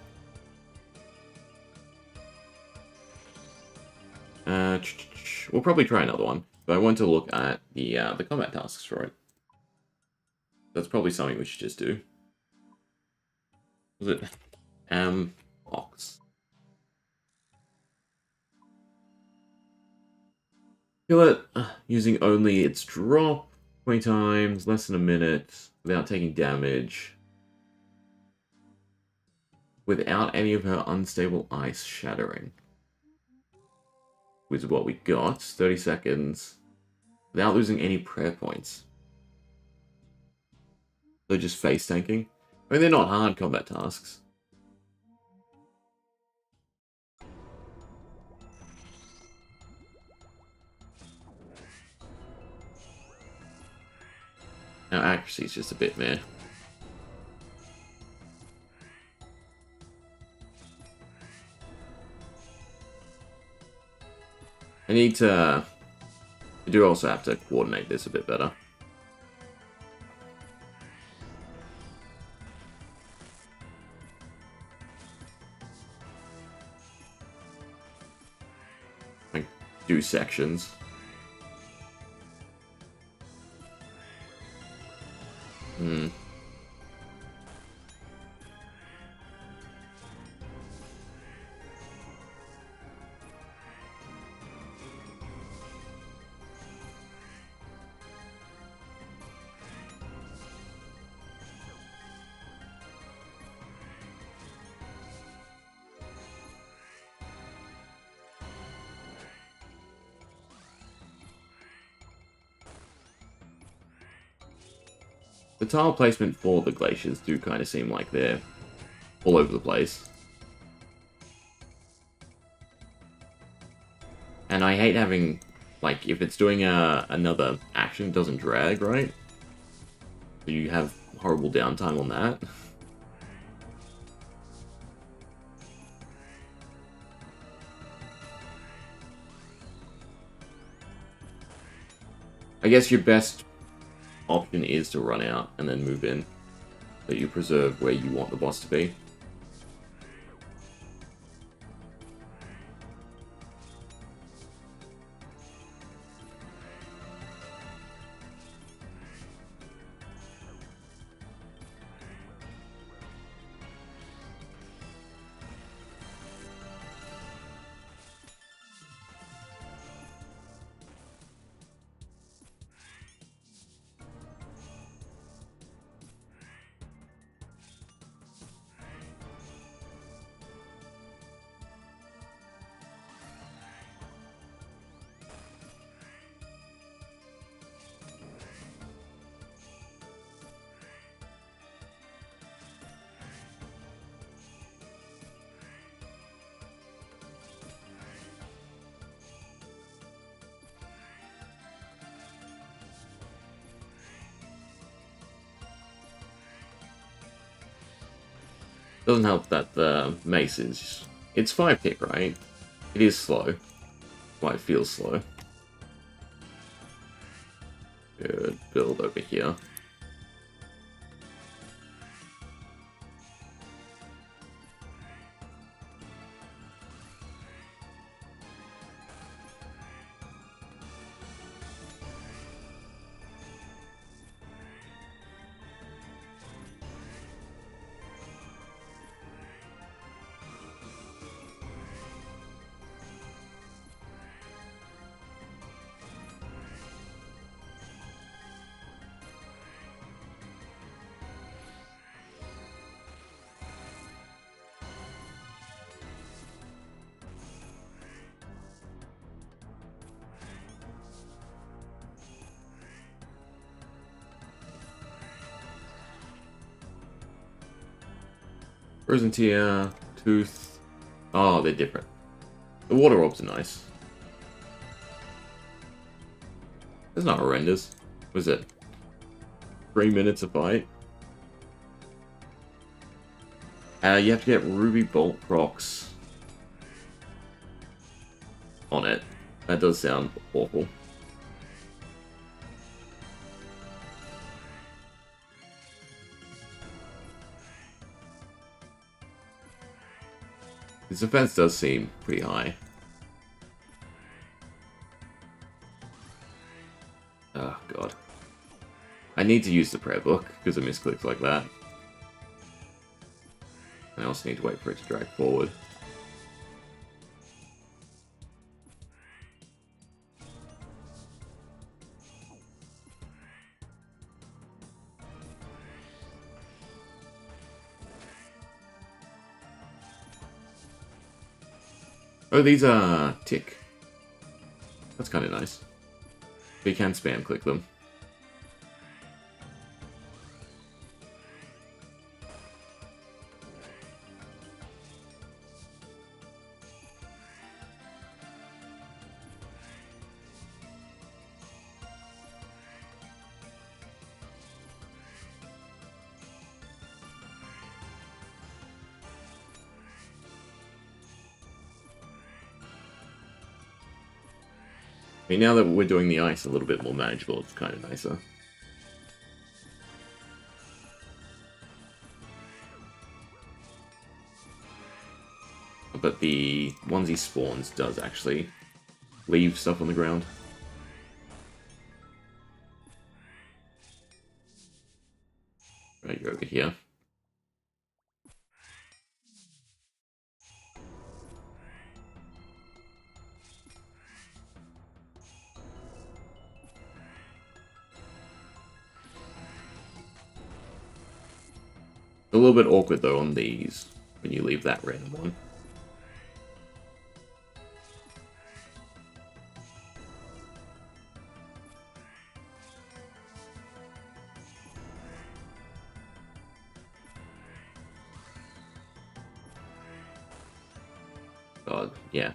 We'll probably try another one, but I want to look at the combat tasks for it. That's probably something we should just do. Was it Ox? Kill it using only its drop 20 times, less than a minute, without taking damage. Without any of her unstable ice shattering. Which is what we got. 30 seconds. Without losing any prayer points. So just face tanking. I mean, they're not hard combat tasks. Now accuracy is just a bit meh. I need to... I do also have to coordinate this a bit better. Like, do sections. Hmm. The tile placement for the glaciers do kind of seem like they're all over the place. And I hate having, like, if it's doing another action, it doesn't drag, right? So you have horrible downtime on that. I guess your best option is to run out and then move in, so you preserve where you want the boss to be. Doesn't help that the mace is... It's 5 tick, right? It is slow. Why it feels slow. Good build over here. Frozen Tear, Tooth. Oh, they're different. The water orbs are nice. It's not horrendous. Was it 3 minutes a fight? You have to get Ruby Bolt procs on it. That does sound awful. His defense does seem pretty high. Oh, God. I need to use the prayer book because of misclicks like that. I also need to wait for it to drag forward. Oh, these are tick. That's kind of nice. But you can spam click them. I mean, now that we're doing the ice a little bit more manageable, it's kind of nicer. But the onesie spawns does actually leave stuff on the ground. Right, you're over here. A little bit awkward though on these when you leave that random one. God, yeah.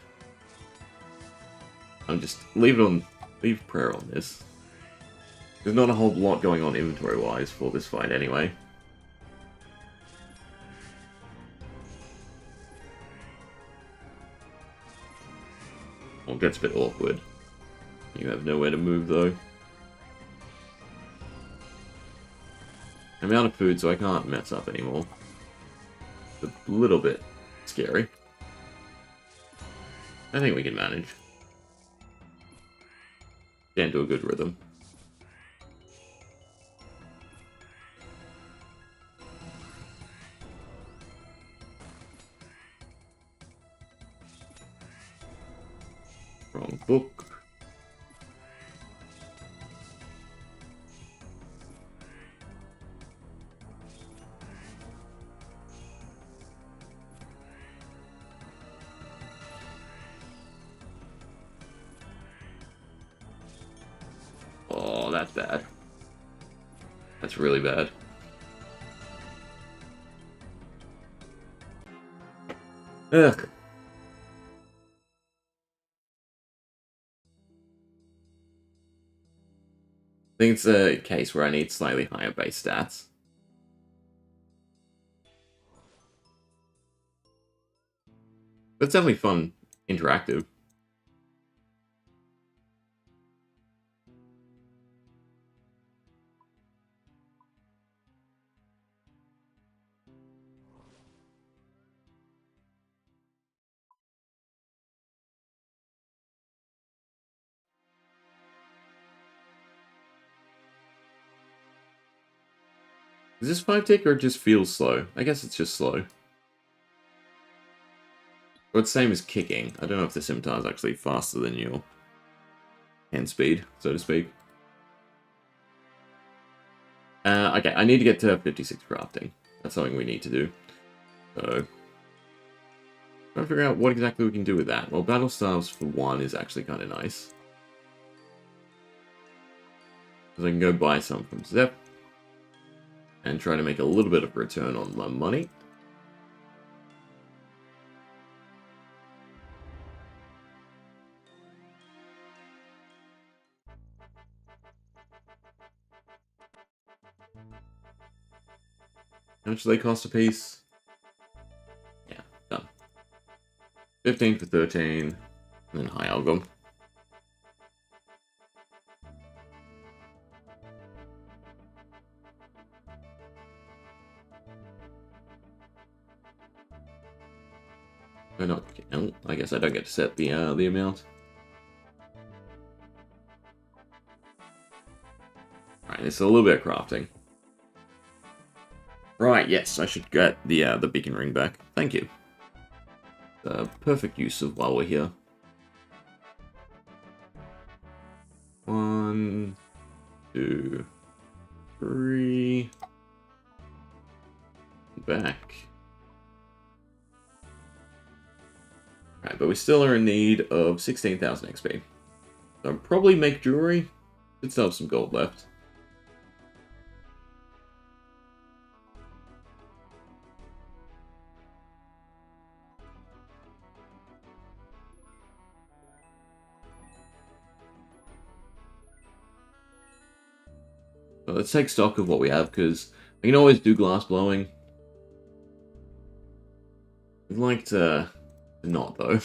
I'm just leave prayer on this. There's not a whole lot going on inventory wise for this fight anyway. Well, it gets a bit awkward. You have nowhere to move though. I'm out of food, so I can't mess up anymore. It's a little bit scary. I think we can manage. Get into a good rhythm. Wrong book. Oh, that's bad. That's really bad. Ugh. I think it's a case where I need slightly higher base stats. That's definitely fun, interactive. Is this 5 tick or it just feels slow? I guess it's just slow. Or it's the same as kicking. I don't know if the scimitar is actually faster than your hand speed, so to speak. Okay, I need to get to 56 crafting. That's something we need to do. So, trying to figure out what exactly we can do with that. Well, battle staves for 1 is actually kind of nice. Because I can go buy some from Zep. And try to make a little bit of return on my money. How much do they cost a piece? Yeah, done. 15 for 13. And then high algom. I not. I guess I don't get to set the amount. Alright, it's a little bit of crafting. Right, yes, I should get the beacon ring back. Thank you. Perfect use of while we're here. 1, 2, 3. Back. Alright, but we still are in need of 16,000 XP. So I'll probably make jewelry. Should still have some gold left. So let's take stock of what we have, because I can always do glass blowing. I'd like to not, though.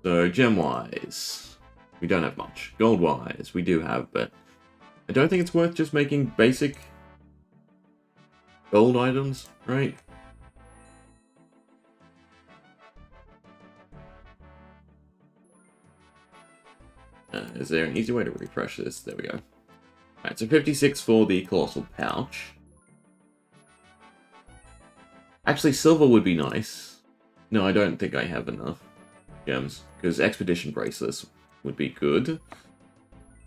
So, gem-wise, we don't have much. Gold-wise, we do have, but I don't think it's worth just making basic gold items, right? Is there an easy way to refresh this? There we go. Alright, so 56 for the Colossal Pouch. Actually, silver would be nice. No, I don't think I have enough gems, because Expedition Bracelets would be good.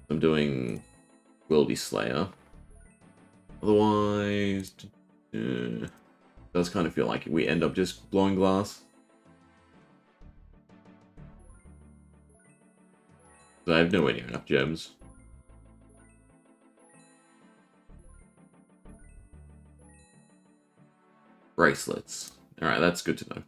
I'm doing Wildy Slayer. Otherwise, does kind of feel like we end up just blowing glass. So I have nowhere near enough gems. Bracelets. Alright, that's good to know.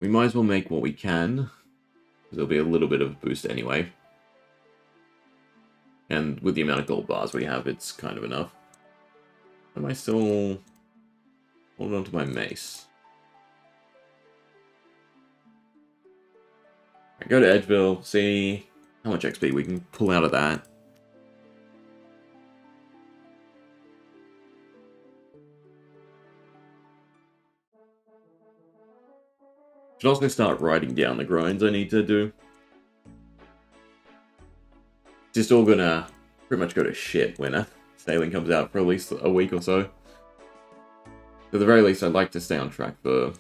We might as well make what we can, because there'll be a little bit of a boost anyway. And with the amount of gold bars we have, it's kind of enough. Am I still holding on to my mace? Right, go to Edgeville, see how much XP we can pull out of that. Should also start writing down the grinds I need to do. Just all gonna pretty much go to shit when sailing comes out for at least a week or so. At the very least, I'd like to stay on track for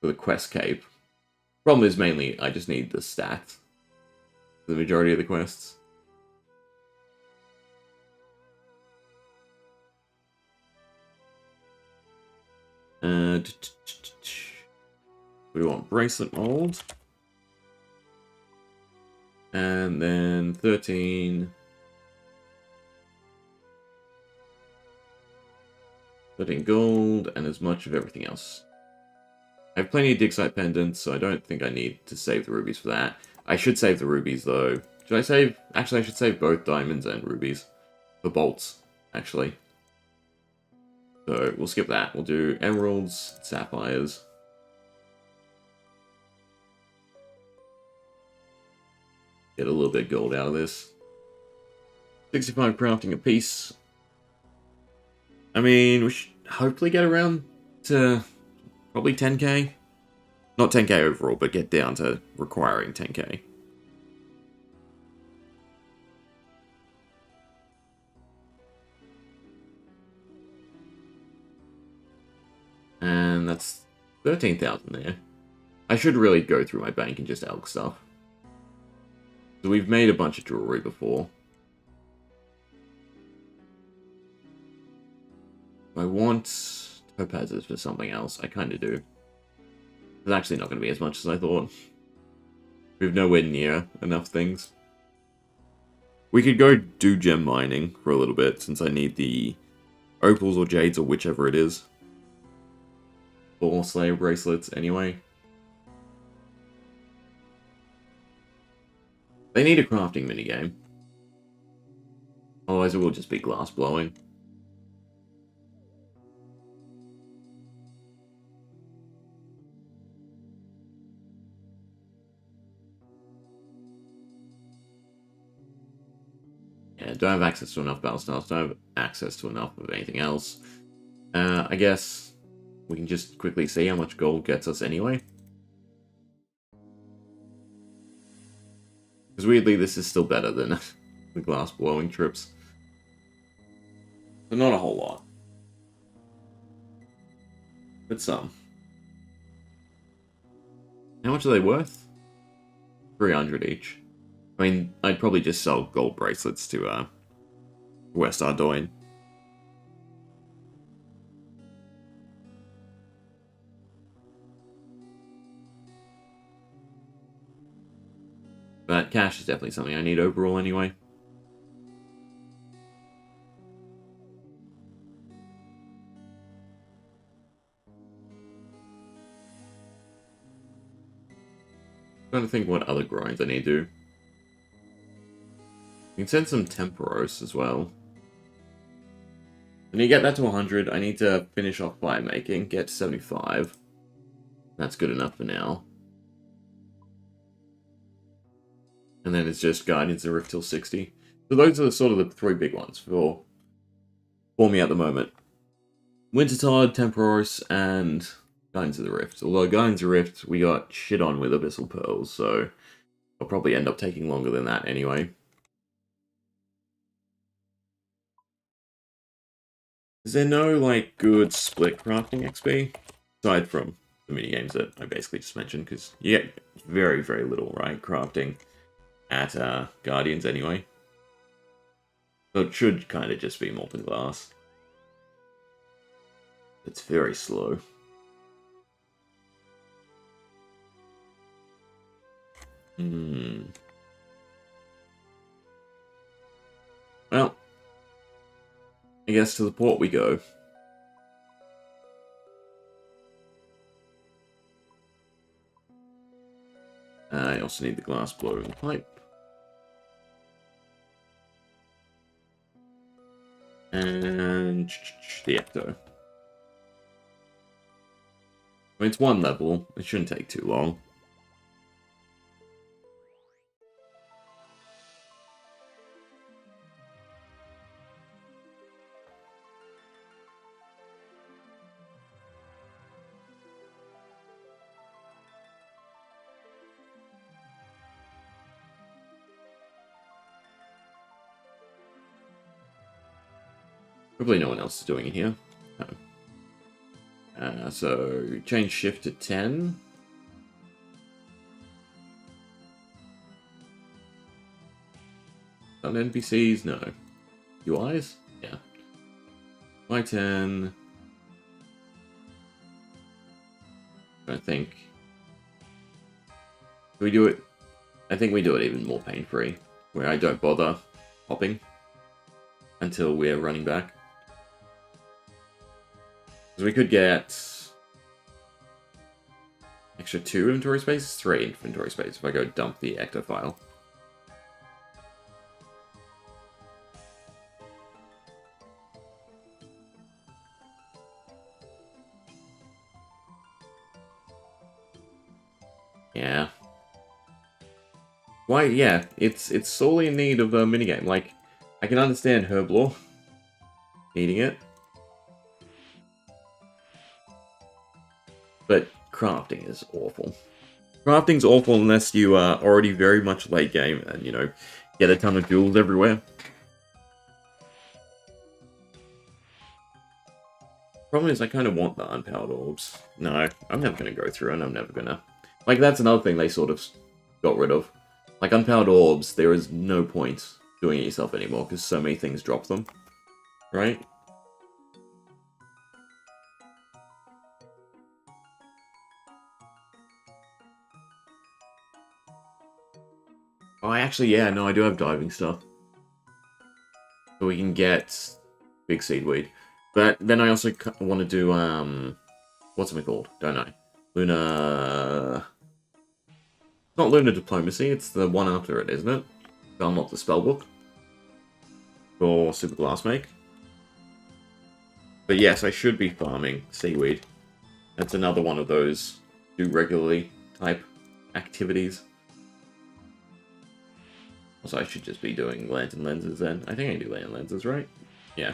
the quest cape. Problem is mainly I just need the stats for the majority of the quests. We want bracelet mold. And then 13 gold and as much of everything else. I have plenty of dig site pendants, so I don't think I need to save the rubies for that. I should save the rubies, though. Should I save... Actually, I should save both diamonds and rubies. The bolts, actually. So, we'll skip that. We'll do emeralds, sapphires. Get a little bit of gold out of this. 65 crafting a piece. I mean, we should hopefully get around to probably 10k. Not 10k overall, but get down to requiring 10k. And that's 13,000 there. I should really go through my bank and just elk stuff. So we've made a bunch of jewelry before. I want topazes for something else. I kind of do. It's actually not going to be as much as I thought. We've nowhere near enough things. We could go do gem mining for a little bit, since I need the opals or jades or whichever it is. Or Slayer bracelets, anyway. They need a crafting minigame. Otherwise it will just be glass blowing. Yeah, don't have access to enough battle styles, don't have access to enough of anything else. I guess we can just quickly see how much gold gets us anyway. Because weirdly, this is still better than the glass blowing trips. But not a whole lot. But some. How much are they worth? 300 each. I mean, I'd probably just sell gold bracelets to West Ardoin. But cash is definitely something I need overall anyway. Trying to think what other grinds I need to do. You can send some Temporos as well. When you get that to 100, I need to finish off fire making, get to 75. That's good enough for now. And then it's just Guardians of the Rift till 60. So those are sort of the three big ones for me at the moment. Wintertide, Temporos, and Guardians of the Rift. Although Guardians of the Rift, we got shit on with Abyssal Pearls, so I'll probably end up taking longer than that anyway. Is there no, like, good split crafting XP? Aside from the minigames that I basically just mentioned, because you get very, very little, right, crafting at Guardians anyway. So it should kind of just be molten glass. It's very slow. Well, I guess to the port we go. I also need the glass blowing pipe. And the Ecto. I mean, it's one level. It shouldn't take too long. Probably no one else is doing it here. No. So, change shift to 10. Some NPCs? No. UIs? Yeah. My 10. I think. We do it. I think we do it even more pain-free, where I don't bother hopping until we're running back. Because we could get... extra 2 inventory space, 3 inventory space if I go dump the ecto file. Yeah. Why, yeah, it's sorely in need of a minigame. Like, I can understand Herblore needing it, but crafting is awful. Crafting's awful unless you are already very much late game and, you know, get a ton of jewels everywhere. Problem is, I kind of want the unpowered orbs. No, I'm never going to go through and I'm never going to... Like, that's another thing they sort of got rid of. Like, unpowered orbs, there is no point doing it yourself anymore, because so many things drop them. Right? Oh, actually, yeah, no, I do have diving stuff. So we can get big seedweed. But then I also want to do, what's it called? Don't know. Lunar... Not Lunar Diplomacy, it's the one after it, isn't it? To unlock the spellbook. For Super Glass Make. But yes, I should be farming seaweed. That's another one of those do regularly type activities. Also, I should just be doing lantern lenses then. I think I do lantern lenses, right? Yeah.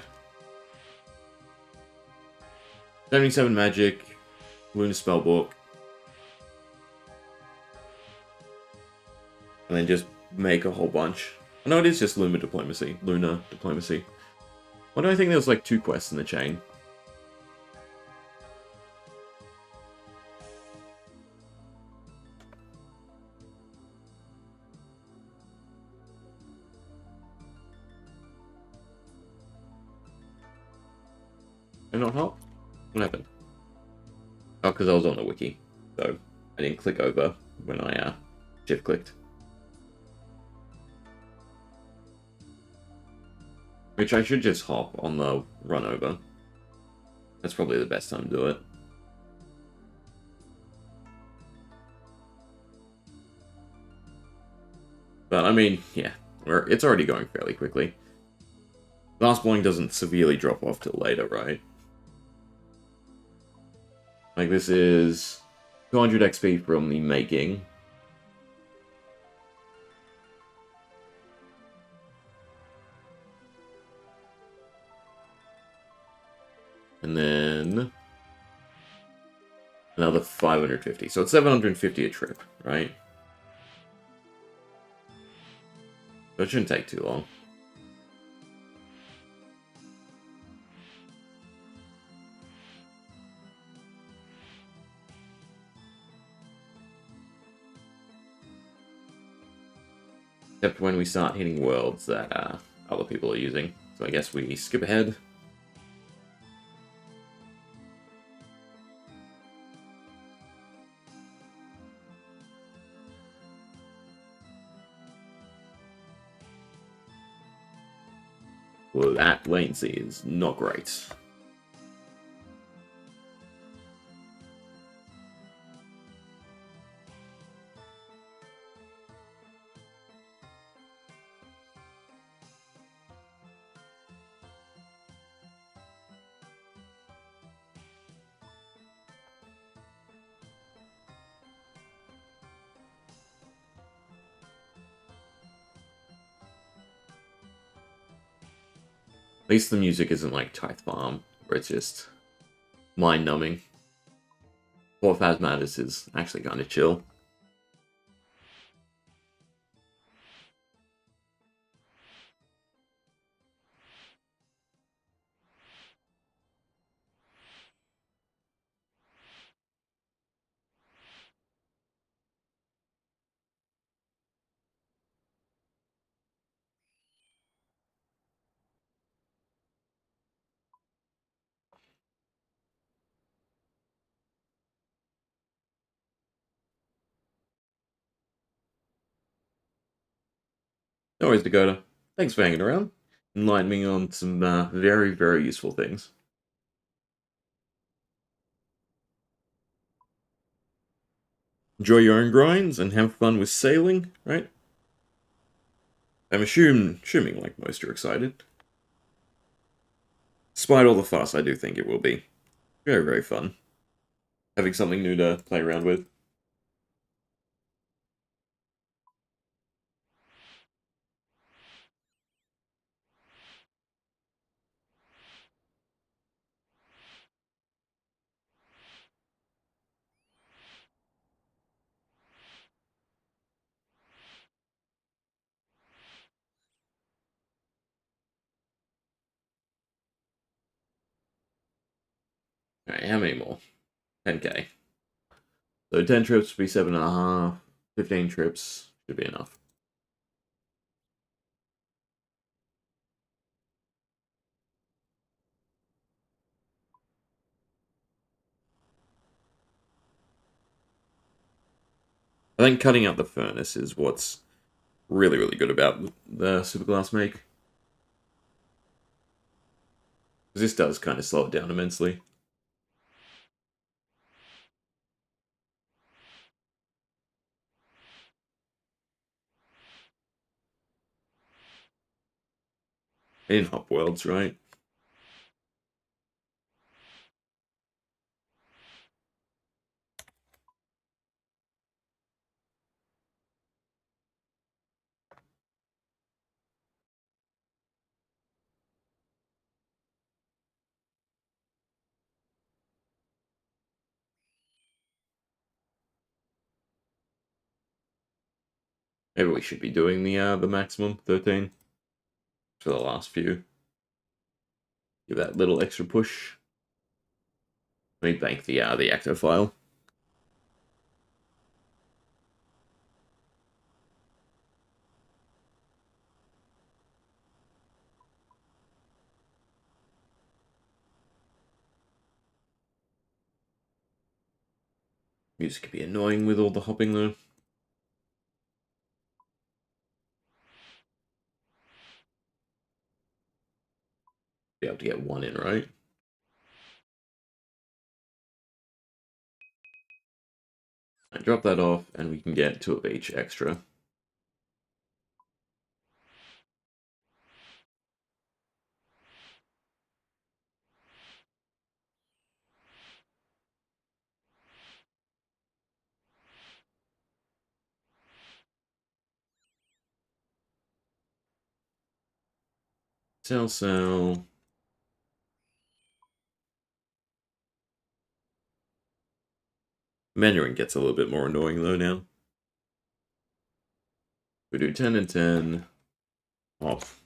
77 magic, Lunar Spellbook. And then just make a whole bunch. No, it is just Lunar Diplomacy. Lunar Diplomacy. Why do I think there was like 2 quests in the chain? Did I not help? What happened? Oh, because I was on the wiki. So I didn't click over when I shift clicked. Which I should just hop on the run over. That's probably the best time to do it. But I mean, yeah, it's already going fairly quickly. Last Blowing doesn't severely drop off till later, right? Like, this is 200 XP from the making. And then another 550. So it's 750 a trip, right? So it shouldn't take too long. Except when we start hitting worlds that other people are using. So I guess we skip ahead. Well, that latency is not great. At least the music isn't like Tithe Farm, where it's just mind-numbing. What Phasmatis is actually kind of chill. No worries, Dakota. Thanks for hanging around. Enlightening me on some very, very useful things. enjoy your own grinds and have fun with sailing, right? I'm assuming like most are excited. Despite all the fuss, I do think it will be very, very fun. Having something new to play around with. Alright, how many more? 10k. So 10 trips would be 7.5. 15 trips should be enough. I think cutting out the furnace is what's really, really good about the Superglass make. Because this does kind of slow it down immensely. In Hop Worlds, right? Maybe we should be doing the maximum 13 for the last few. Give that little extra push. Let me bank the active file. Music can be annoying with all the hopping though. Be able to get one in, right? I drop that off and we can get 2 of each extra. Sell. Mandarin gets a little bit more annoying though now. We do 10 and 10. Off.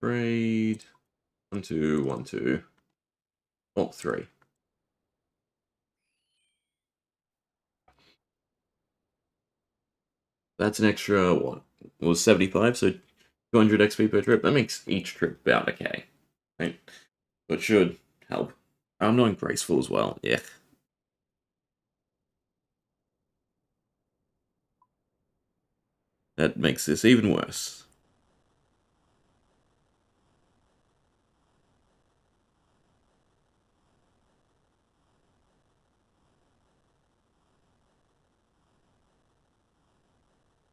Braid. 1, 2, 1, 2. Oh, 3. That's an extra, what? It was 75, so 200 XP per trip. That makes each trip about a K. Right? So it should help. I'm not graceful as well. Yeah. That makes this even worse.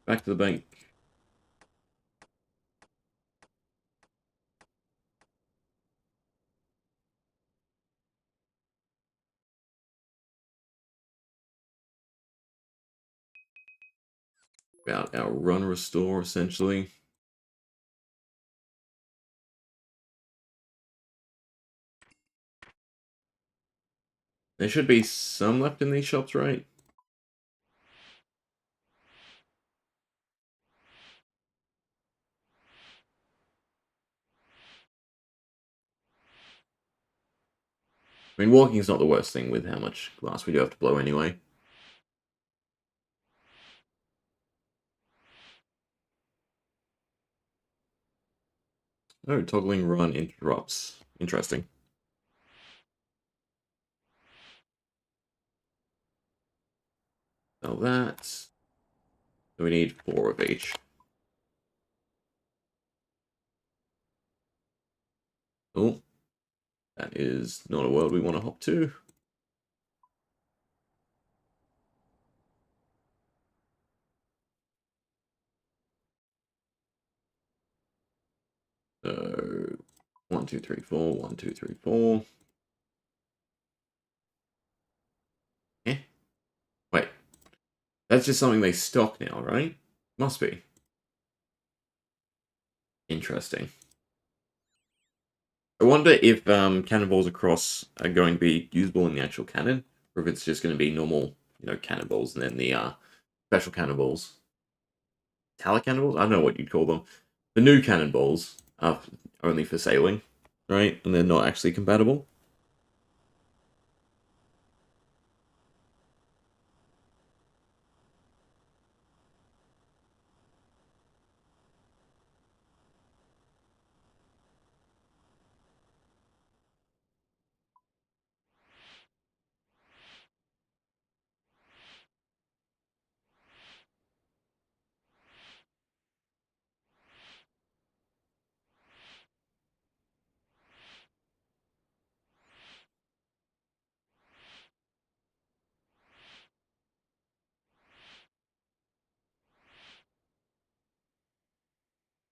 Back to the bank. About our run restore, essentially. There should be some left in these shops, right? I mean, walking's not the worst thing with how much glass we do have to blow anyway. Oh, toggling run interrupts. Interesting. Now that. So we need 4 of each. Oh, That is not a world we want to hop to. So 1, 2, 3, 4, 1, 2, 3, 4. Eh? Wait. That's just something they stock now, right? Must be. Interesting. I wonder if cannonballs across are going to be usable in the actual cannon, or if it's just going to be normal, cannonballs, and then the special cannonballs. Talent cannonballs? I don't know what you'd call them. The new cannonballs are only for sailing, right? And they're not actually compatible.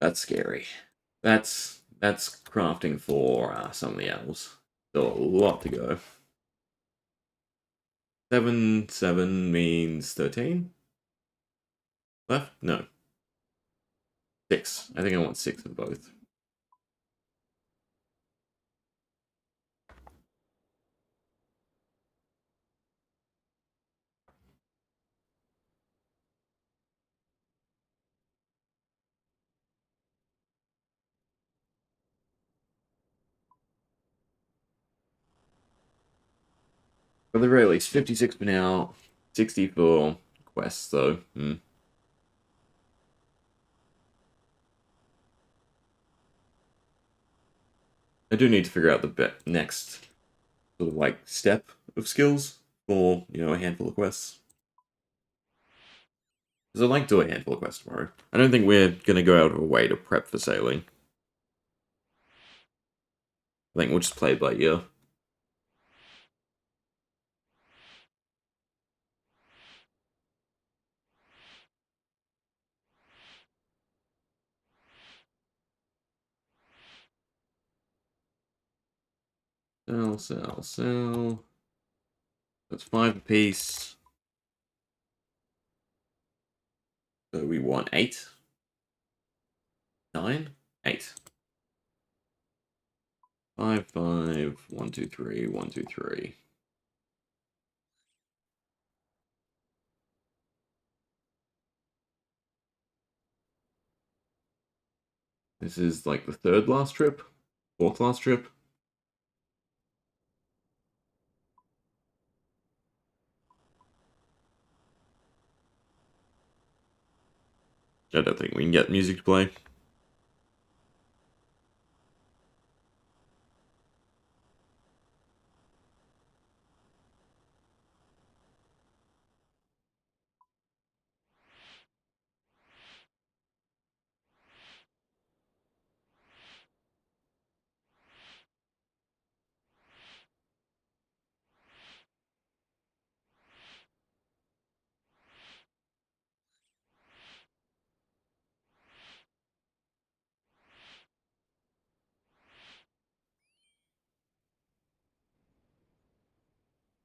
That's scary. That's crafting for something else. Still a lot to go. 7, 7 means 13? Left? No. 6. I think I want 6 of both. But the very least, 56 for now, 60 for quests, though. I do need to figure out the next sort of like step of skills for, a handful of quests. Because I'd like to do a handful of quests tomorrow. I don't think we're going to go out of a way to prep for sailing. I think we'll just play it by ear. Sell, sell, sell. That's 5 apiece. So we want 8. 9? 8. 5, 5, 1, 2, 3, 1, 2, 3. This is like the third last trip? Fourth last trip? I don't think we can get music to play.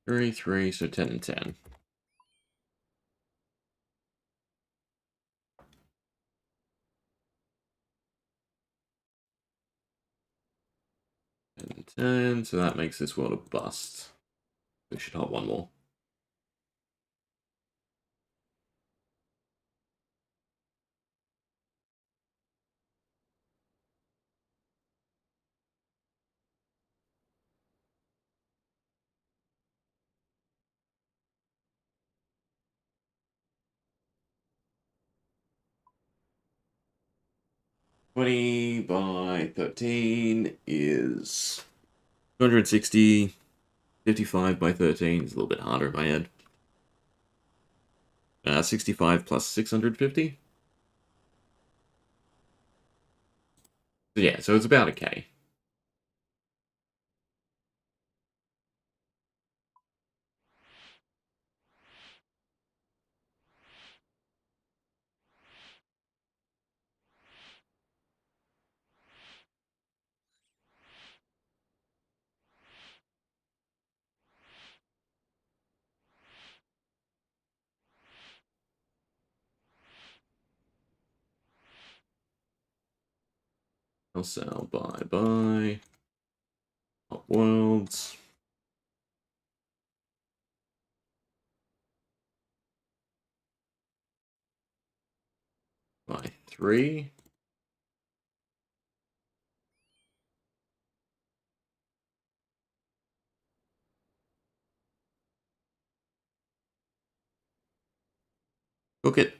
Three, 3, so 10 and 10. And 10, so that makes this world a bust. We should hop one more. Twenty by 13 is 260. 55 by 13 is a little bit harder in my head. 65 plus 650. So yeah, so it's about a K. I'll sell, buy. Hot worlds. Buy 3. Cook it.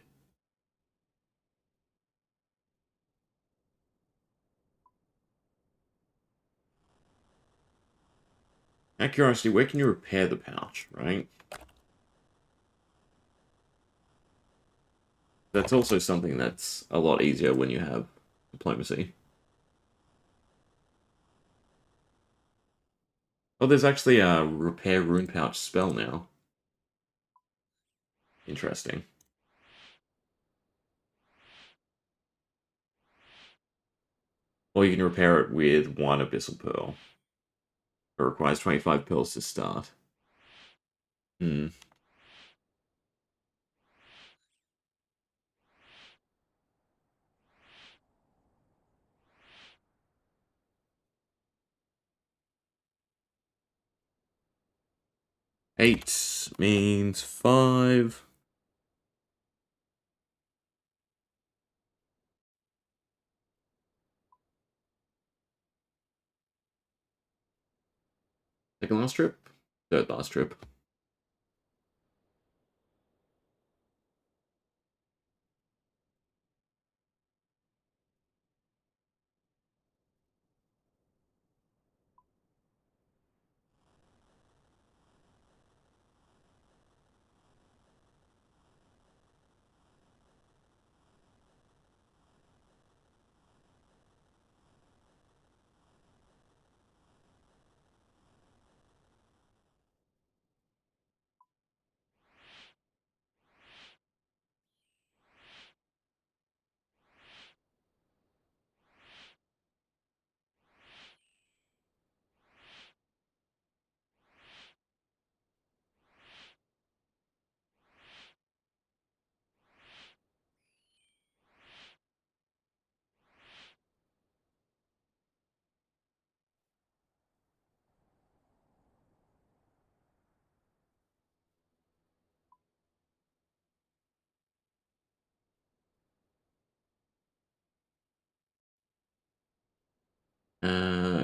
Out of curiosity, where can you repair the pouch, right? That's also something that's a lot easier when you have diplomacy. Oh, there's actually a repair rune pouch spell now. Interesting. Or you can repair it with 1 Abyssal Pearl. It requires 25 pearls to start. Hmm. Eight means 5. Second last trip? Third last trip.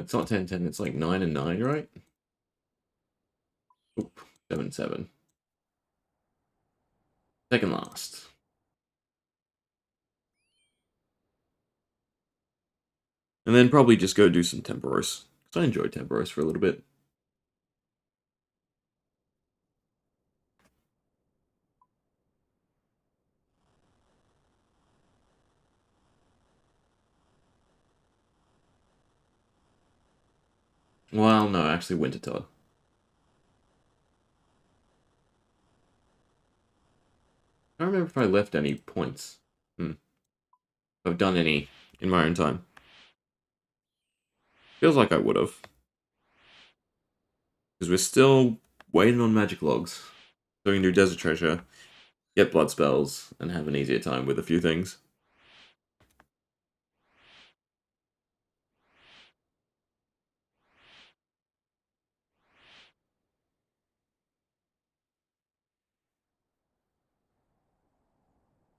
It's not 10-10, it's like 9 and 9, right? Oop, 7-7. Second last. And then probably just go do some Temporos. Because I enjoyed Temporos for a little bit. Well, no, actually Winter Todd. I don't remember if I left any points. If I've done any in my own time. Feels like I would have. Because we're still waiting on magic logs. So we can do Desert Treasure, get blood spells, and have an easier time with a few things.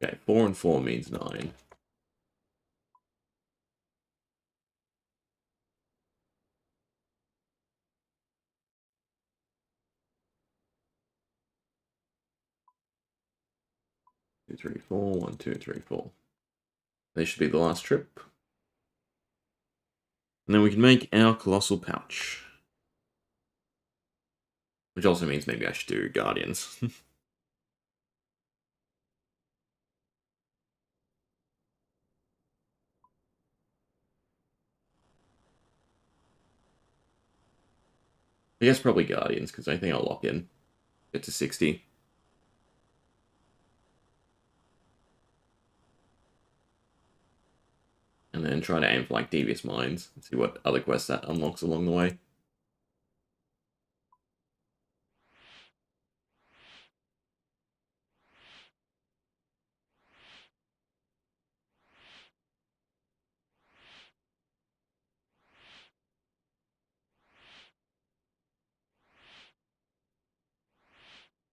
Okay, 4 and 4 means 9. 2, 3, 4. 1, 2, 3, 4. They should be the last trip. And then we can make our Colossal Pouch. Which also means maybe I should do Guardians. I guess probably Guardians, because I think I'll lock in. Get to 60. And then try to aim for like Devious Minds and see what other quests that unlocks along the way.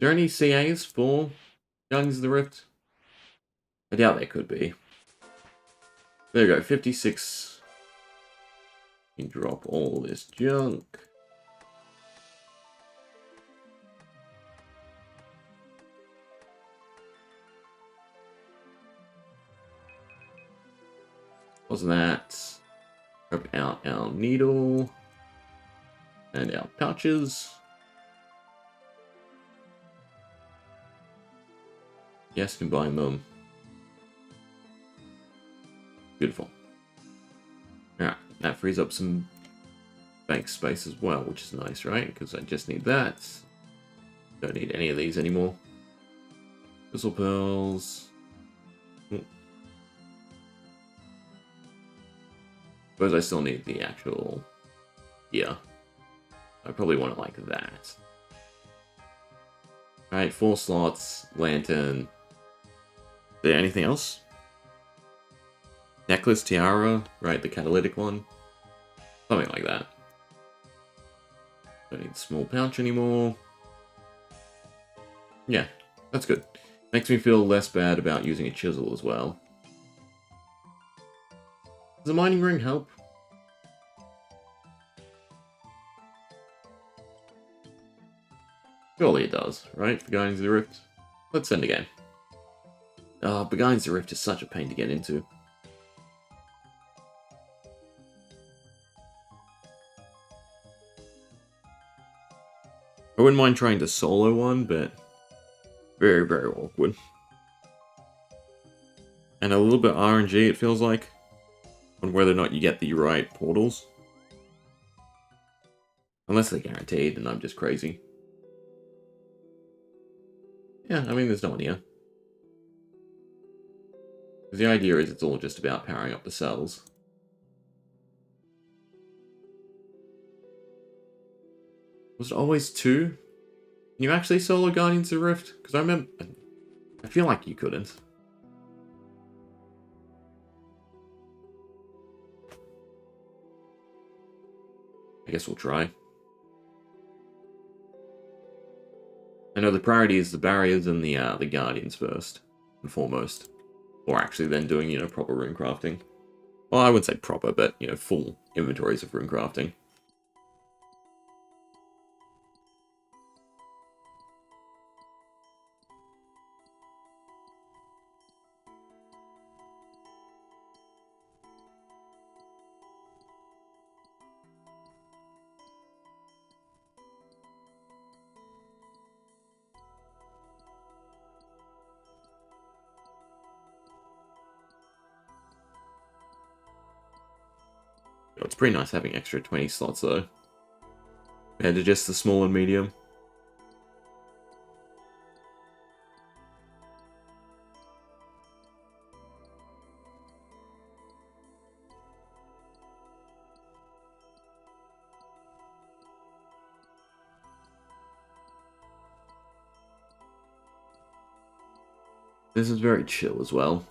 there any CAs for Guardians of the Rift? I doubt there could be. There you go, 56. You can drop all this junk. Wasn't that? Grab out our needle and our pouches. Yes, combine them. Beautiful. Alright, that frees up some bank space as well, which is nice, right? Because I just need that. Don't need any of these anymore. Crystal pearls. Suppose I still need the actual gear. I probably want it like that. Alright, 4 slots, lantern. Is there anything else? Necklace, tiara, right, the catalytic one. Something like that. Don't need the small pouch anymore. Yeah, that's good. Makes me feel less bad about using a chisel as well. Does the mining ring help? Surely it does, right? For Guardians of the Rift. Let's send again. Oh, but Guardians of the Rift is such a pain to get into. I wouldn't mind trying to solo one, but very, very awkward. And a little bit RNG, it feels like, on whether or not you get the right portals. Unless they're guaranteed, and I'm just crazy. Yeah, I mean, there's no one here. The idea is it's all just about powering up the cells. Was it always 2? Can you actually solo Guardians of the Rift? Because I feel like you couldn't. I guess we'll try. I know the priority is the barriers and the Guardians first and foremost. Or actually then doing, you know, proper rune crafting. Well, I wouldn't say proper, but, you know, full inventories of rune crafting. It's pretty nice having extra 20 slots though. Compared to just the small and medium. This is very chill as well.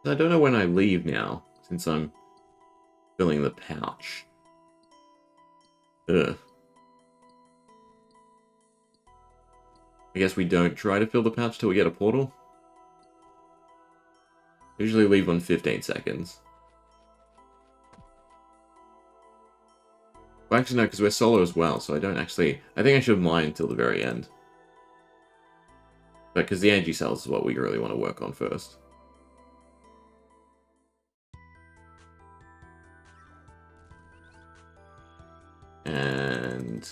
I don't know when I leave now, since I'm filling the pouch. Ugh. I guess we don't try to fill the pouch till we get a portal. Usually leave on 15 seconds. Well, actually no, because we're solo as well, so I don't actually... I think I should mine until the very end. But because the energy cells is what we really want to work on first. And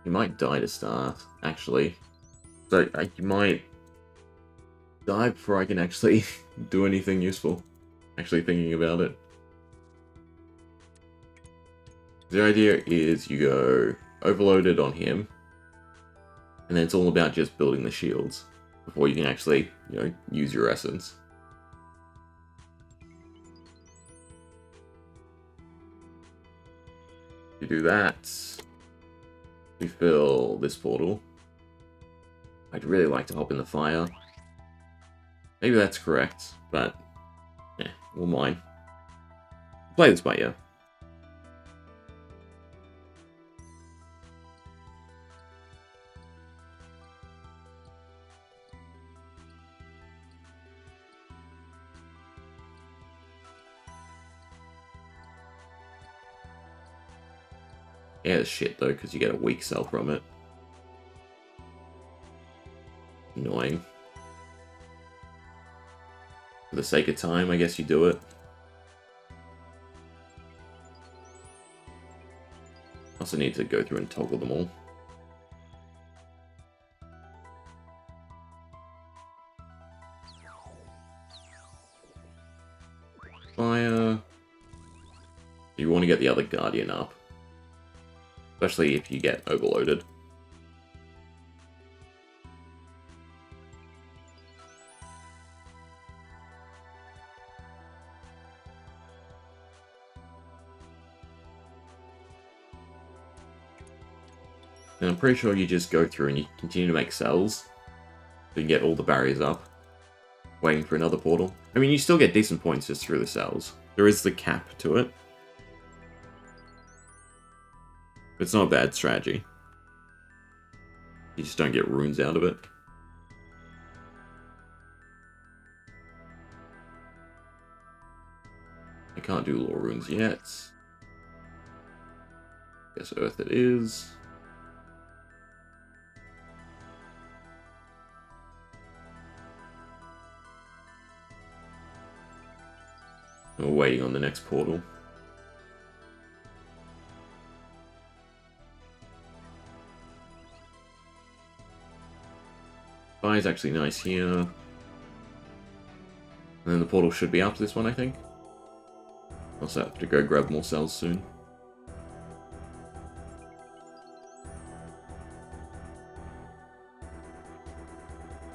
you might die to start, actually. So you might die before I can actually do anything useful. Actually thinking about it. The idea is you go overloaded on him. And then it's all about just building the shields before you can actually, use your essence. You do that, we fill this portal. I'd really like to hop in the fire. Maybe that's correct, but yeah, we'll mind. Play this by ear. Yeah, it's shit though, because you get a weak cell from it. Annoying. For the sake of time, I guess you do it. Also need to go through and toggle them all. Fire. You want to get the other Guardian up. Especially if you get overloaded. And I'm pretty sure you just go through and you continue to make cells. So you can get all the barriers up. Waiting for another portal. I mean, you still get decent points just through the cells. There is the cap to it. It's not a bad strategy. You just don't get runes out of it. I can't do lore runes yet. Guess Earth it is. We're waiting on the next portal. Fire's actually nice here. And then the portal should be after this one, I think. Also have to go grab more cells soon.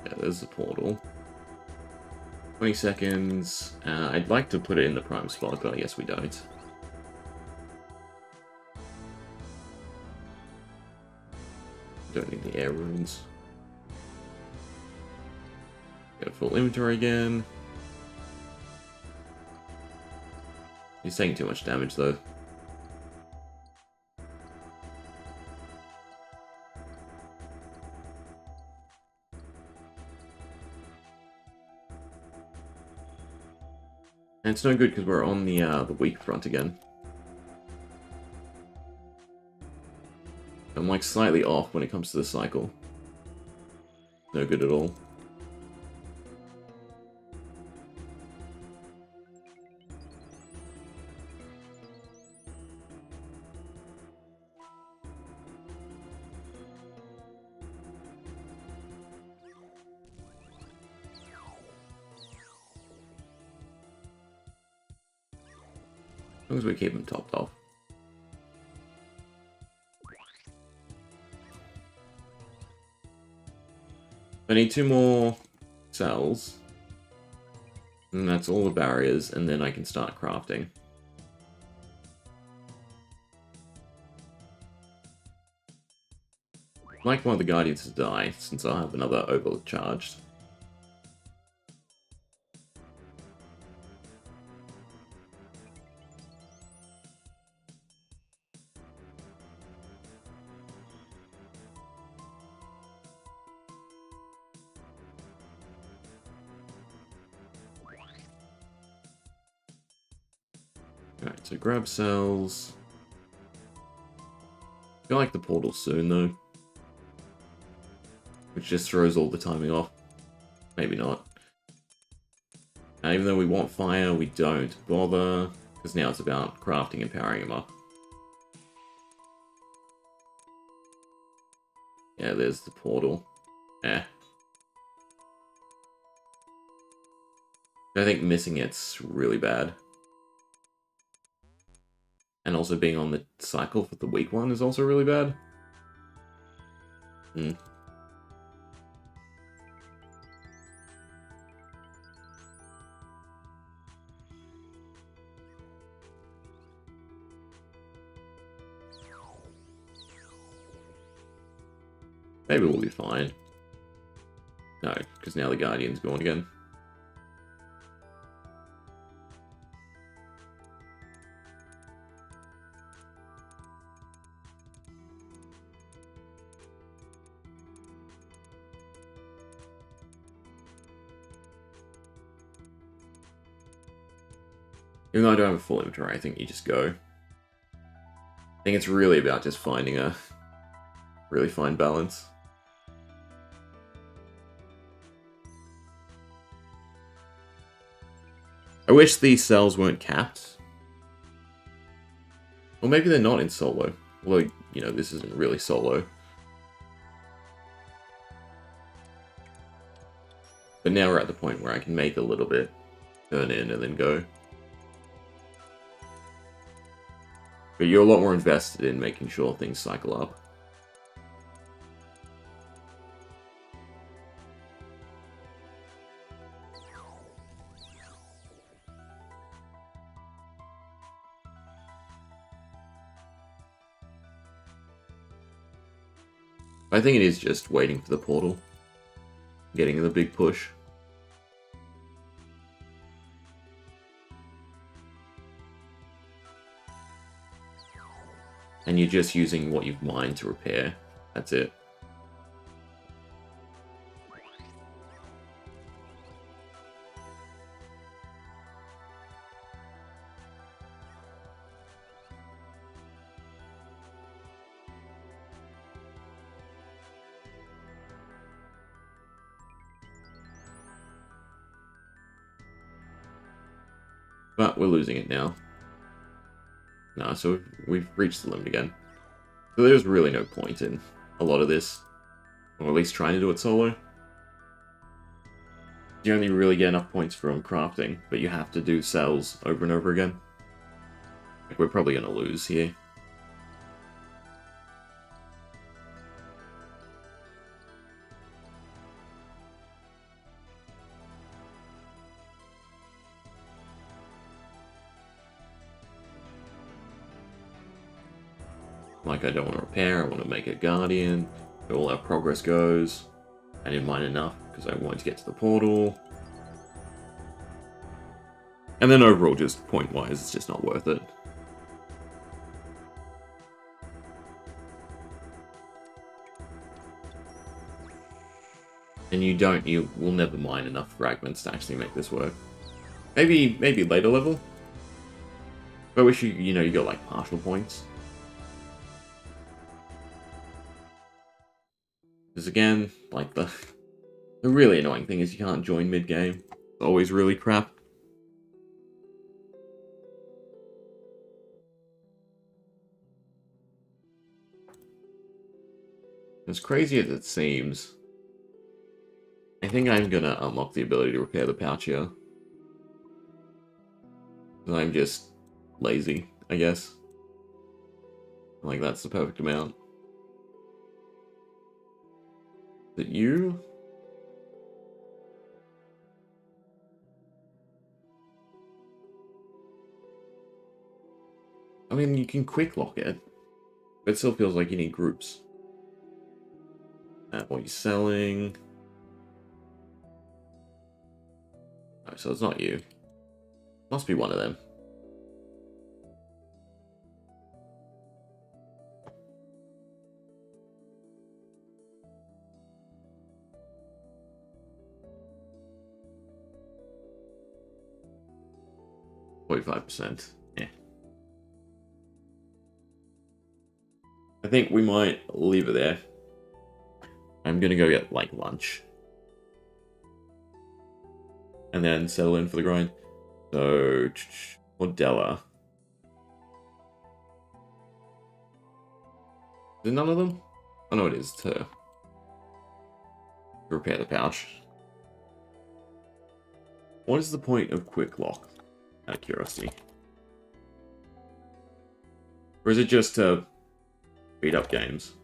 Yeah, there's the portal. 20 seconds. I'd like to put it in the prime spot, but I guess we don't. Don't need the air runes. Get a full inventory again. He's taking too much damage though. And it's no good because we're on the weak front again. I'm like slightly off when it comes to the cycle. No good at all. As long as we keep them topped off. I need 2 more cells. And that's all the barriers, and then I can start crafting. I'd like one of the Guardians to die, since I'll have another overcharged. Alright, so grab cells. I feel like the portal soon, though. Which just throws all the timing off. Maybe not. Even though we want fire, we don't bother. Because now it's about crafting and powering them up. Yeah, there's the portal. I think missing it's really bad. And also being on the cycle for the weak one is also really bad. Hmm. Maybe we'll be fine. No, because now the Guardian's gone again. Even though I don't have a full inventory, I think you just go. I think it's really about just finding a really fine balance. I wish these cells weren't capped. Or maybe they're not in solo. Although, you know, this isn't really solo. But now we're at the point where I can make a little bit, turn in, and then go. But you're a lot more invested in making sure things cycle up. I think it is just waiting for the portal. Getting the big push. And you're just using what you've mined to repair. That's it. But we're losing it now. No, so we've reached the limit again. So there's really no point in a lot of this. Or at least trying to do it solo. You only really get enough points from crafting, but you have to do cells over and over again. Like, we're probably going to lose here. Like, I don't want to repair, I want to make a Guardian, where all our progress goes. I didn't mine enough, because I wanted to get to the portal. And then overall, just point-wise, it's just not worth it. And you will never mine enough fragments to actually make this work. Maybe later level. But I wish you know, you got like partial points. Because again, like the really annoying thing is you can't join mid-game. It's always really crap. As crazy as it seems, I think I'm gonna unlock the ability to repair the pouch here. I'm just lazy, I guess. Like, that's the perfect amount. Is it you? I mean, you can quick lock it, but it still feels like you need groups. What you're selling. Oh, so it's not you. Must be one of them. %. Yeah. I think we might leave it there. I'm gonna go get, like, lunch. And then settle in for the grind. So, Modella. Is it none of them? Oh no, it is. It's her. Repair the pouch. What is the point of quick lock? Out of curiosity. Or is it just to speed up games?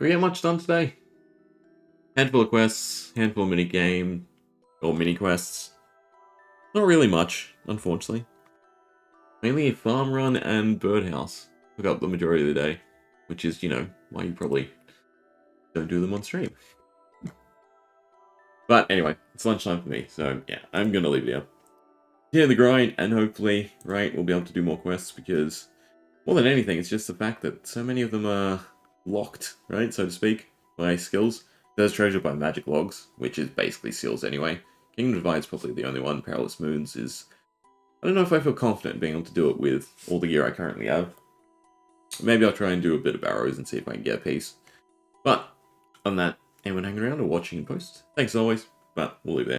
we get much done today. Handful of quests, handful of mini quests. Not really much, unfortunately. Mainly a farm run and birdhouse took up the majority of the day, which is, why you probably don't do them on stream. But anyway, it's lunchtime for me, so yeah, I'm gonna leave it here. Here the grind, and hopefully, right, we'll be able to do more quests, because more than anything, it's just the fact that so many of them are locked, right, so to speak, by skills. There's treasure by magic logs, which is basically seals anyway. Kingdom Divide's probably the only one. Perilous Moons is... I don't know if I feel confident being able to do it with all the gear I currently have. Maybe I'll try and do a bit of arrows and see if I can get a piece. But, on that, anyone hanging around or watching in post, thanks as always, but we'll leave it there.